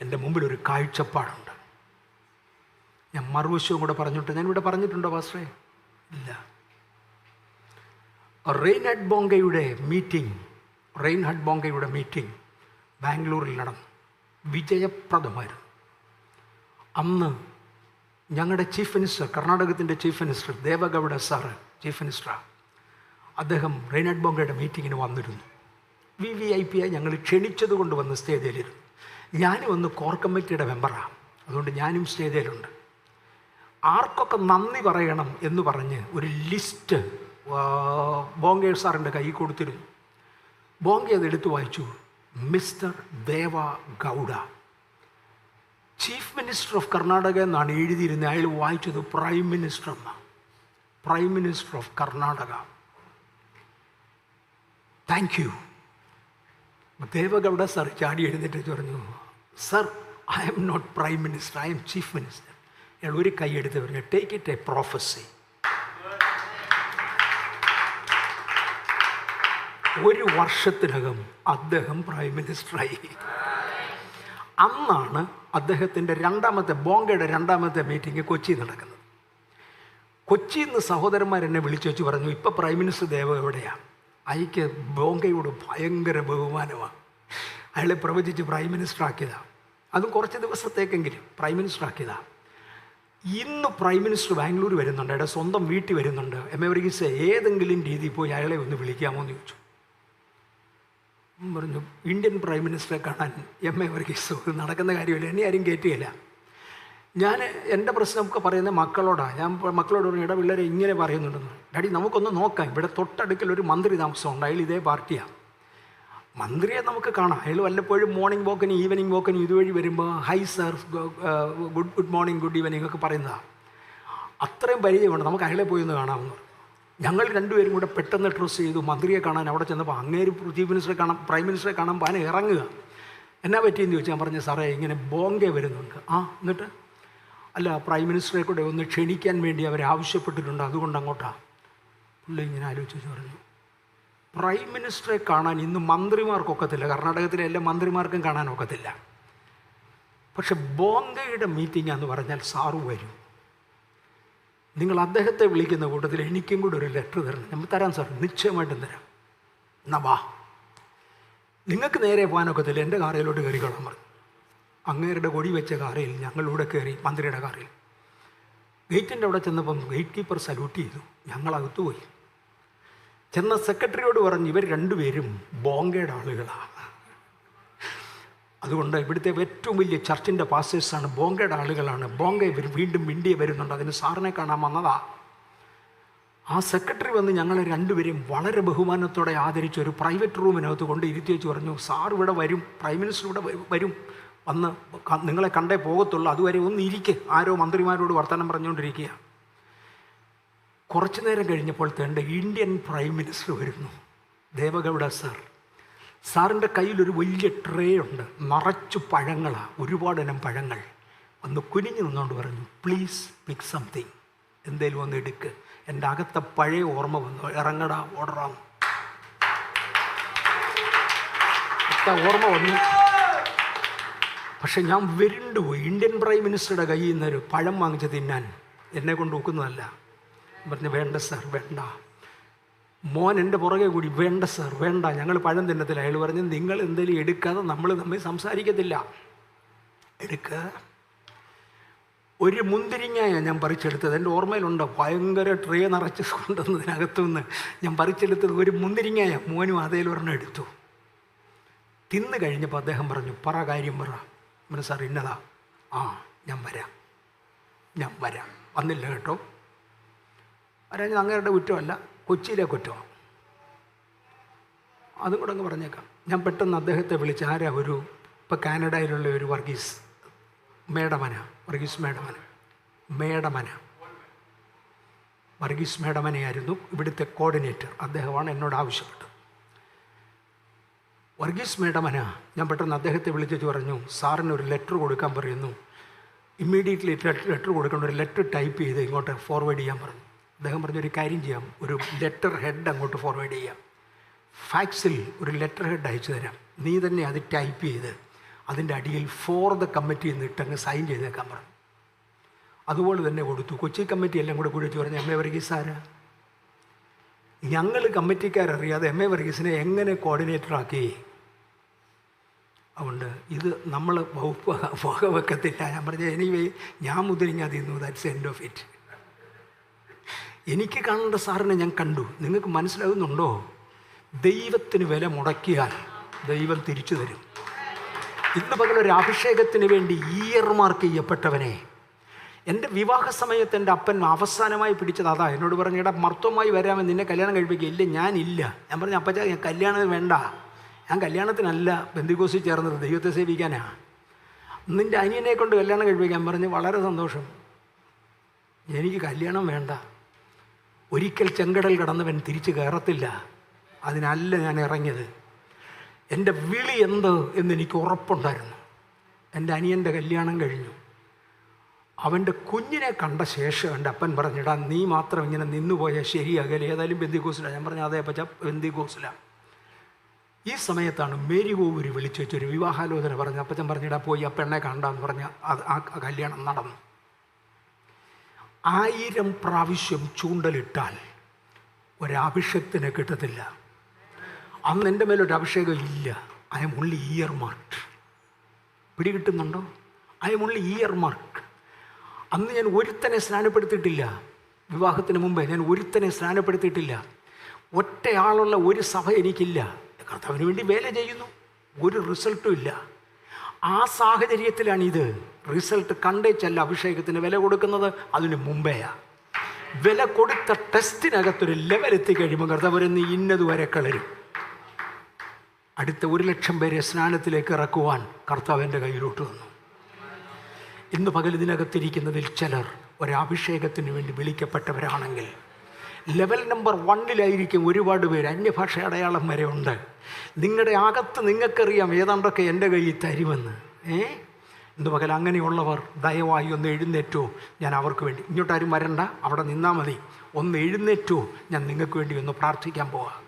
എൻ്റെ മുമ്പിലൊരു കാഴ്ചപ്പാടുണ്ട്. ഞാൻ മറുവശവും കൂടെ പറഞ്ഞിട്ട്, ഞാനിവിടെ പറഞ്ഞിട്ടുണ്ടോ പാസ്റ്ററേ? ഇല്ല. റെയിൻഹാർഡ് ബോങ്കയുടെ മീറ്റിംഗ് ബാംഗ്ലൂരിൽ നടന്നു. വിജയപ്രദമായിരുന്നു. അന്ന് ഞങ്ങളുടെ ചീഫ് മിനിസ്റ്റർ, കർണാടകത്തിൻ്റെ chief minister Deve Gowda sir chief മിനിസ്റ്ററാണ്. അദ്ദേഹം റെയിൻഹാർഡ് ബോങ്കയുടെ മീറ്റിങ്ങിന് വന്നിരുന്നു. VIP ആയി ഞങ്ങൾ ക്ഷണിച്ചത് കൊണ്ട് വന്ന് സ്റ്റേജിലിരുന്നു. ഞാനും ഒന്ന് കോർ കമ്മിറ്റിയുടെ മെമ്പറാണ്, അതുകൊണ്ട് ഞാനും സ്റ്റേജിലുണ്ട്. ആർക്കൊക്കെ നന്ദി പറയണം എന്ന് പറഞ്ഞ് ഒരു ലിസ്റ്റ് ബോങ്കെ സാറിൻ്റെ കൈ കൊടുത്തിരുന്നു. ബോങ്കെ അത് എടുത്തു വായിച്ചു. Mr Deve Gowda, chief minister of Karnataka എന്നാണ് എഴുതിയിരുന്നത്. അയാൾ വായിച്ചത് പ്രൈം മിനിസ്റ്റർ എന്നാണ്. Prime minister of Karnataka, thank you. Devegowda sir ചാടി എഴുന്നേറ്റ് പറഞ്ഞു, sir, I'm not prime minister, I'm chief minister. അയാൾ ഒരു കൈ എടുത്ത് പറഞ്ഞു, ടേക്ക് ഇറ്റ് എ പ്രോഫസി. ഒരു വർഷത്തിനകം അദ്ദേഹം പ്രൈം മിനിസ്റ്ററായി. അന്നാണ് അദ്ദേഹത്തിൻ്റെ ബോങ്കയുടെ രണ്ടാമത്തെ മീറ്റിംഗ് കൊച്ചിയിൽ നടക്കുന്നത്. കൊച്ചിയിൽ നിന്ന് സഹോദരന്മാരെന്നെ വിളിച്ചു വെച്ച് പറഞ്ഞു, ഇപ്പോൾ പ്രൈം മിനിസ്റ്റർ ദേവ എവിടെയാണ്? അയക്ക് ബോങ്കയോട് ഭയങ്കര ബഹുമാനമാണ്. അയാളെ പ്രവചിച്ച് പ്രൈം മിനിസ്റ്റർ ആക്കിയതാണ്. അതും കുറച്ച് ദിവസത്തേക്കെങ്കിലും പ്രൈം മിനിസ്റ്റർ ആക്കിയതാണ്. ഇന്ന് പ്രൈം മിനിസ്റ്റർ ബാംഗ്ലൂർ വരുന്നുണ്ട്, അയാളുടെ സ്വന്തം വീട്ടിൽ വരുന്നുണ്ട്. വർഗീസ് ഏതെങ്കിലും രീതിയിൽ പോയി അയാളെ ഒന്ന് വിളിക്കാമോ എന്ന് ചോദിച്ചു. പറഞ്ഞു, ഇന്ത്യൻ പ്രൈം മിനിസ്റ്ററെ കാണാൻ വർഗീസ് നടക്കുന്ന കാര്യമില്ല, എന്നെ ആരും കയറ്റുകയില്ല. ഞാൻ എൻ്റെ പ്രശ്നമൊക്കെ പറയുന്നത് മക്കളോടാണ്. ഞാൻ മക്കളോട് പറഞ്ഞു, ഇട പിള്ളേരെ ഇങ്ങനെ പറയുന്നുണ്ടെന്ന്. ഡാഡി, നമുക്കൊന്ന് നോക്കാം, ഇവിടെ തൊട്ടടുക്കൽ ഒരു മന്ത്രി താമസമുണ്ട്, അയാൾ ഇതേ പാർട്ടിയാണ്. മന്ത്രിയെ നമുക്ക് കാണാം, അയാൾ വല്ലപ്പോഴും മോർണിംഗ് വാക്കിനും ഈവനിങ് വാക്കിനും ഇതുവഴി വരുമ്പോൾ high sir, good morning, good evening ഒക്കെ പറയുന്നതാണ്. അത്രയും പരിചയമുണ്ട്, നമുക്ക് അയാളെ പോയി ഒന്ന് കാണാമെന്ന്. ഞങ്ങൾ രണ്ടുപേരും കൂടെ പെട്ടെന്ന് ട്രസ്റ്റ് ചെയ്തു മന്ത്രിയെ കാണാൻ. അവിടെ ചെന്നപ്പോൾ അങ്ങേര് ചീഫ് മിനിസ്റ്ററെ കാണാൻ, പ്രൈം മിനിസ്റ്ററെ കാണാൻ പാന ഇറങ്ങുക. എന്നാ പറ്റിയെന്ന് ചോദിച്ചാൽ ഞാൻ പറഞ്ഞു, സാറേ ഇങ്ങനെ ബോങ്കെ വരുന്നുണ്ട്. എന്നിട്ട്? അല്ല, പ്രൈം മിനിസ്റ്ററെ കൂടെ ഒന്ന് ക്ഷണിക്കാൻ വേണ്ടി അവർ ആവശ്യപ്പെട്ടിട്ടുണ്ട്, അതുകൊണ്ട് അങ്ങോട്ടാണ്. പുള്ളി ഇങ്ങനെ ആലോചിച്ച് പറഞ്ഞു, പ്രൈം മിനിസ്റ്ററെ കാണാൻ ഇന്ന് മന്ത്രിമാർക്കൊക്കത്തില്ല, കർണാടകത്തിലെ എല്ലാ മന്ത്രിമാർക്കും കാണാനൊക്കത്തില്ല. പക്ഷെ ബോങ്കയുടെ മീറ്റിംഗ് എന്ന് പറഞ്ഞാൽ സാറ് വരും. നിങ്ങൾ അദ്ദേഹത്തെ വിളിക്കുന്ന കൂട്ടത്തിൽ എനിക്കും കൂടെ ഒരു ലെറ്റർ തരണം. നമ്മൾ തരാം സാർ, നിശ്ചയമായിട്ടും തരാം. എന്നാ വാ, നിങ്ങൾക്ക് നേരെ പോകാനൊക്കത്തില്ല, എൻ്റെ കാറിലോട്ട് കയറിക്കോളാൻ പറഞ്ഞു. അങ്ങേരുടെ കൊടി വെച്ച കാറിൽ ഞങ്ങളിവിടെ കയറി, മന്ത്രിയുടെ കാറിൽ. ഗേറ്റിൻ്റെ അവിടെ ചെന്നപ്പം ഗേറ്റ് കീപ്പർ സല്യൂട്ട് ചെയ്തു. ഞങ്ങളകത്തു പോയി. ചെന്ന സെക്രട്ടറിയോട് പറഞ്ഞു, ഇവർ രണ്ടുപേരും ബോങ്കയുടെ ആളുകളാണ്, അതുകൊണ്ട് ഇവിടുത്തെ ഏറ്റവും വലിയ ചർച്ചിൻ്റെ പാസ്റ്റേഴ്സാണ്, ബോങ്കയുടെ ആളുകളാണ്. ബോങ്ക ഇവർ വീണ്ടും ഇന്ത്യ വരുന്നുണ്ട്, അതിന് സാറിനെ കാണാൻ വന്നതാ. ആ സെക്രട്ടറി വന്ന് ഞങ്ങളെ രണ്ടുപേരെയും വളരെ ബഹുമാനത്തോടെ ആദരിച്ച് ഒരു പ്രൈവറ്റ് റൂമിനകത്ത് കൊണ്ട് ഇരുത്തി വെച്ച് പറഞ്ഞു, സാർ ഇവിടെ വരും, പ്രൈം മിനിസ്റ്റർ ഇവിടെ വരും, വന്ന് നിങ്ങളെ കണ്ടേ പോകത്തുള്ളൂ, അതുവരെ ഒന്ന് ഇരിക്കുക. ആരോ മന്ത്രിമാരോട് വർത്തമാനം പറഞ്ഞുകൊണ്ടിരിക്കുക. കുറച്ചു നേരം കഴിഞ്ഞപ്പോൾ തേണ്ട ഇന്ത്യൻ പ്രൈം മിനിസ്റ്റർ വരുന്നു, ദേവഗൗഡ സാർ. സാറിൻ്റെ കയ്യിലൊരു വലിയ ട്രേ ഉണ്ട്, നിറച്ചു പഴങ്ങളാണ്, ഒരുപാടിനം പഴങ്ങൾ. ഒന്ന് കുനിഞ്ഞു നിന്നുകൊണ്ട് പറഞ്ഞു, പ്ലീസ് പിക്ക് സംതിങ്, എന്തേലും ഒന്ന് എടുക്ക്. എൻ്റെ അകത്തെ പഴയ ഓർമ്മ വന്നു, ഇറങ്ങടാ, ഓർഡറാം. ഓർമ്മ വന്നു. പക്ഷെ ഞാൻ പോയി. ഇന്ത്യൻ പ്രൈം മിനിസ്റ്ററുടെ കയ്യിൽ നിന്നൊരു പഴം വാങ്ങിച്ച് തിന്നാൻ എന്നെ കൊണ്ട് ഒക്കുന്നതല്ല. പറഞ്ഞു വേണ്ട സാർ വേണ്ട. മോൻ എൻ്റെ പുറകെ കൂടി വേണ്ട സാർ വേണ്ട, ഞങ്ങൾ പഴം തിന്നത്തില്ല. അയാൾ പറഞ്ഞു നിങ്ങൾ എന്തെങ്കിലും എടുക്കാതെ നമ്മൾ തമ്മിൽ സംസാരിക്കത്തില്ല. എടുക്കുക. ഒരു മുന്തിരിങ്ങയാണ് ഞാൻ പറിച്ചെടുത്തത്. എൻ്റെ ഓർമ്മയിലുണ്ട്. ഭയങ്കര ട്രേ നിറച്ച് കൊണ്ടുവന്നതിനകത്തുനിന്ന് ഞാൻ പറിച്ചെടുത്തത് ഒരു മുന്തിരിങ്ങയാണ്. മോനും അതേലൊരെണ്ണം എടുത്തു. തിന്ന് കഴിഞ്ഞപ്പോൾ അദ്ദേഹം പറഞ്ഞു പറ കാര്യം പറ. പറഞ്ഞു സാർ ഇന്നതാ. ഞാൻ വരാം. വന്നില്ല കേട്ടോ. വരാൻ അങ്ങയുടെ കുറ്റമല്ല, കൊച്ചിയിലെ കുറ്റമാണ്. അതും കൂടെ അങ്ങ് പറഞ്ഞേക്കാം. ഞാൻ പെട്ടെന്ന് അദ്ദേഹത്തെ വിളിച്ച് ആരാ ഇപ്പോൾ കാനഡയിലുള്ള ഒരു വർഗീസ് മേടമനയായിരുന്നു ഇവിടുത്തെ കോർഡിനേറ്റർ. അദ്ദേഹമാണ് എന്നോട് ആവശ്യപ്പെട്ടത്. വർഗീസ് മേടമന. ഞാൻ പെട്ടെന്ന് അദ്ദേഹത്തെ വിളിച്ചിട്ട് പറഞ്ഞു സാറിന് ഒരു ലെറ്റർ കൊടുക്കാൻ പറയുന്നു, ഇമ്മീഡിയറ്റ്ലി ലെറ്റർ കൊടുക്കേണ്ട, ഒരു ലെറ്റർ ടൈപ്പ് ചെയ്ത് ഇങ്ങോട്ട് ഫോർവേഡ് ചെയ്യാൻ പറഞ്ഞു. അദ്ദേഹം പറഞ്ഞു ഒരു കാര്യം ചെയ്യാം, ഒരു ലെറ്റർ ഹെഡ് അങ്ങോട്ട് ഫോർവേഡ് ചെയ്യാം, ഫാക്സിൽ ഒരു ലെറ്റർ ഹെഡ് അയച്ചു തരാം, നീ തന്നെ അത് ടൈപ്പ് ചെയ്ത് അതിൻ്റെ അടിയിൽ ഫോർ ദ കമ്മിറ്റി എന്നിട്ടങ്ങ് സൈൻ ചെയ്തേക്കാൻ പറഞ്ഞു. അതുപോലെ തന്നെ കൊടുത്തു. കൊച്ചി കമ്മിറ്റി എല്ലാം കൂടെ കുഴിച്ച് പറഞ്ഞു എം എ വർഗീസ് ആരാ? ഞങ്ങൾ കമ്മിറ്റിക്കാരറിയാതെ എം എ വർഗീസിനെ എങ്ങനെ കോർഡിനേറ്ററാക്കി? അതുകൊണ്ട് ഇത് നമ്മൾ വകവെക്കത്തില്ല. ഞാൻ പറഞ്ഞ എനിവേ ഞാൻ മുതിരിഞ്ഞാൽ തിന്നു, ദാറ്റ്സ് എൻഡ് ഓഫ് ഇറ്റ്. എനിക്ക് കാണേണ്ട സാറിനെ ഞാൻ കണ്ടു. നിങ്ങൾക്ക് മനസ്സിലാകുന്നുണ്ടോ? ദൈവത്തിന് വില മുടക്കിയാൽ ദൈവം തിരിച്ചു തരും. ഇന്ന് പകലൊരു അഭിഷേകത്തിന് വേണ്ടി ഇയർമാർക്ക് ചെയ്യപ്പെട്ടവനെ എൻ്റെ വിവാഹ സമയത്ത് എൻ്റെ അപ്പൻ അവസാനമായി പിടിച്ചത് അതാ. എന്നോട് പറഞ്ഞു എടാ മർത്തമായി വരാമെന്ന്, നിന്നെ കല്യാണം കഴിപ്പിക്കുക. ഇല്ല ഞാനില്ല. ഞാൻ പറഞ്ഞു അപ്പച്ചാ ഞാൻ കല്യാണം വേണ്ട, ഞാൻ കല്യാണത്തിനല്ല ബന്ധുക്കോസിൽ ചേർന്നത്, ദൈവത്തെ സേവിക്കാനാ. നിൻ്റെ അനിയനെ കൊണ്ട് കല്യാണം കഴിപ്പിക്കാൻ പറഞ്ഞു. വളരെ സന്തോഷം, എനിക്ക് കല്യാണം വേണ്ട. ഒരിക്കൽ ചെങ്കടൽ കടന്നവൻ തിരിച്ച് കയറത്തില്ല. അതിനല്ല ഞാൻ ഇറങ്ങിയത്. എൻ്റെ വിളി എന്ത് എന്നെനിക്ക് ഉറപ്പുണ്ടായിരുന്നു. എൻ്റെ അനിയൻ്റെ കല്യാണം കഴിഞ്ഞു. അവൻ്റെ കുഞ്ഞിനെ കണ്ട ശേഷം എൻ്റെ അപ്പൻ പറഞ്ഞിടാ നീ മാത്രം ഇങ്ങനെ നിന്നുപോയാൽ ശരിയാകല്ലേ, ഏതായാലും ബന്ധുക്കോസിലാണ്. ഞാൻ പറഞ്ഞു അതേ പച്ച ബന്ധുക്കോസിലാണ്. ഈ സമയത്താണ് മേരി ഗോപുരി വിളിച്ചു വെച്ചൊരു വിവാഹാലോചന പറഞ്ഞു. അപ്പച്ചൻ പറഞ്ഞിടാ പോയി ആ പെണ്ണെ കണ്ടാന്ന് പറഞ്ഞാൽ ആ കല്യാണം നടന്നു. 1000 പ്രാവശ്യം ചൂണ്ടലിട്ടാൽ ഒരഭിഷേകത്തിനെ കിട്ടത്തില്ല. അന്ന് എൻ്റെ മേലൊരു അഭിഷേകം ഇല്ല. I'm only ear mark. പിടികിട്ടുന്നുണ്ടോ? I'm only ear mark. അന്ന് ഞാൻ ഒരുത്തനെ സ്നാനപ്പെടുത്തിയിട്ടില്ല. വിവാഹത്തിന് മുമ്പേ ഞാൻ ഒരുത്തനെ സ്നാനപ്പെടുത്തിയിട്ടില്ല. ഒറ്റയാളുള്ള ഒരു സഭ എനിക്കില്ല. കർത്താവിന് വേണ്ടി വേല ചെയ്യുന്നു, ഒരു റിസൾട്ടും ഇല്ല. ആ സാഹചര്യത്തിലാണിത്. റിസൾട്ട് കണ്ടേച്ചല്ല അഭിഷേകത്തിന് വില കൊടുക്കുന്നത്, അതിന് മുമ്പേയാണ്. വില കൊടുത്ത ടെസ്റ്റിനകത്തൊരു ലെവലെത്തി കഴിയുമ്പോൾ കർത്താവ് നീ ഇന്നതുവരെ കളരും. അടുത്ത 1,00,000 പേരെ സ്നാനത്തിലേക്ക് ഇറക്കുവാൻ കർത്താവ് എൻ്റെ കയ്യിലോട്ട് വന്നു. ഇന്ന് പകൽ ഇതിനകത്തിരിക്കുന്നതിൽ ചിലർ ഒരഭിഷേകത്തിന് വേണ്ടി വിളിക്കപ്പെട്ടവരാണെങ്കിൽ ലെവൽ നമ്പർ 1 ഒരുപാട് പേര്. അന്യഭാഷ അടയാളം വരെ ഉണ്ട്. നിങ്ങളുടെ അകത്ത് നിങ്ങൾക്കറിയാം ഏതാണ്ടൊക്കെ എൻ്റെ കയ്യിൽ തരുമെന്ന്. ഇന്ന് പകൽ അങ്ങനെയുള്ളവർ ദയവായി ഒന്ന് എഴുന്നേറ്റോ. ഞാൻ അവർക്ക് വേണ്ടി, ഇങ്ങോട്ടാരും വരണ്ട, അവിടെ നിന്നാൽ മതി. ഒന്ന് എഴുന്നേറ്റോ, ഞാൻ നിങ്ങൾക്ക് വേണ്ടി ഒന്ന് പ്രാർത്ഥിക്കാൻ പോവാം.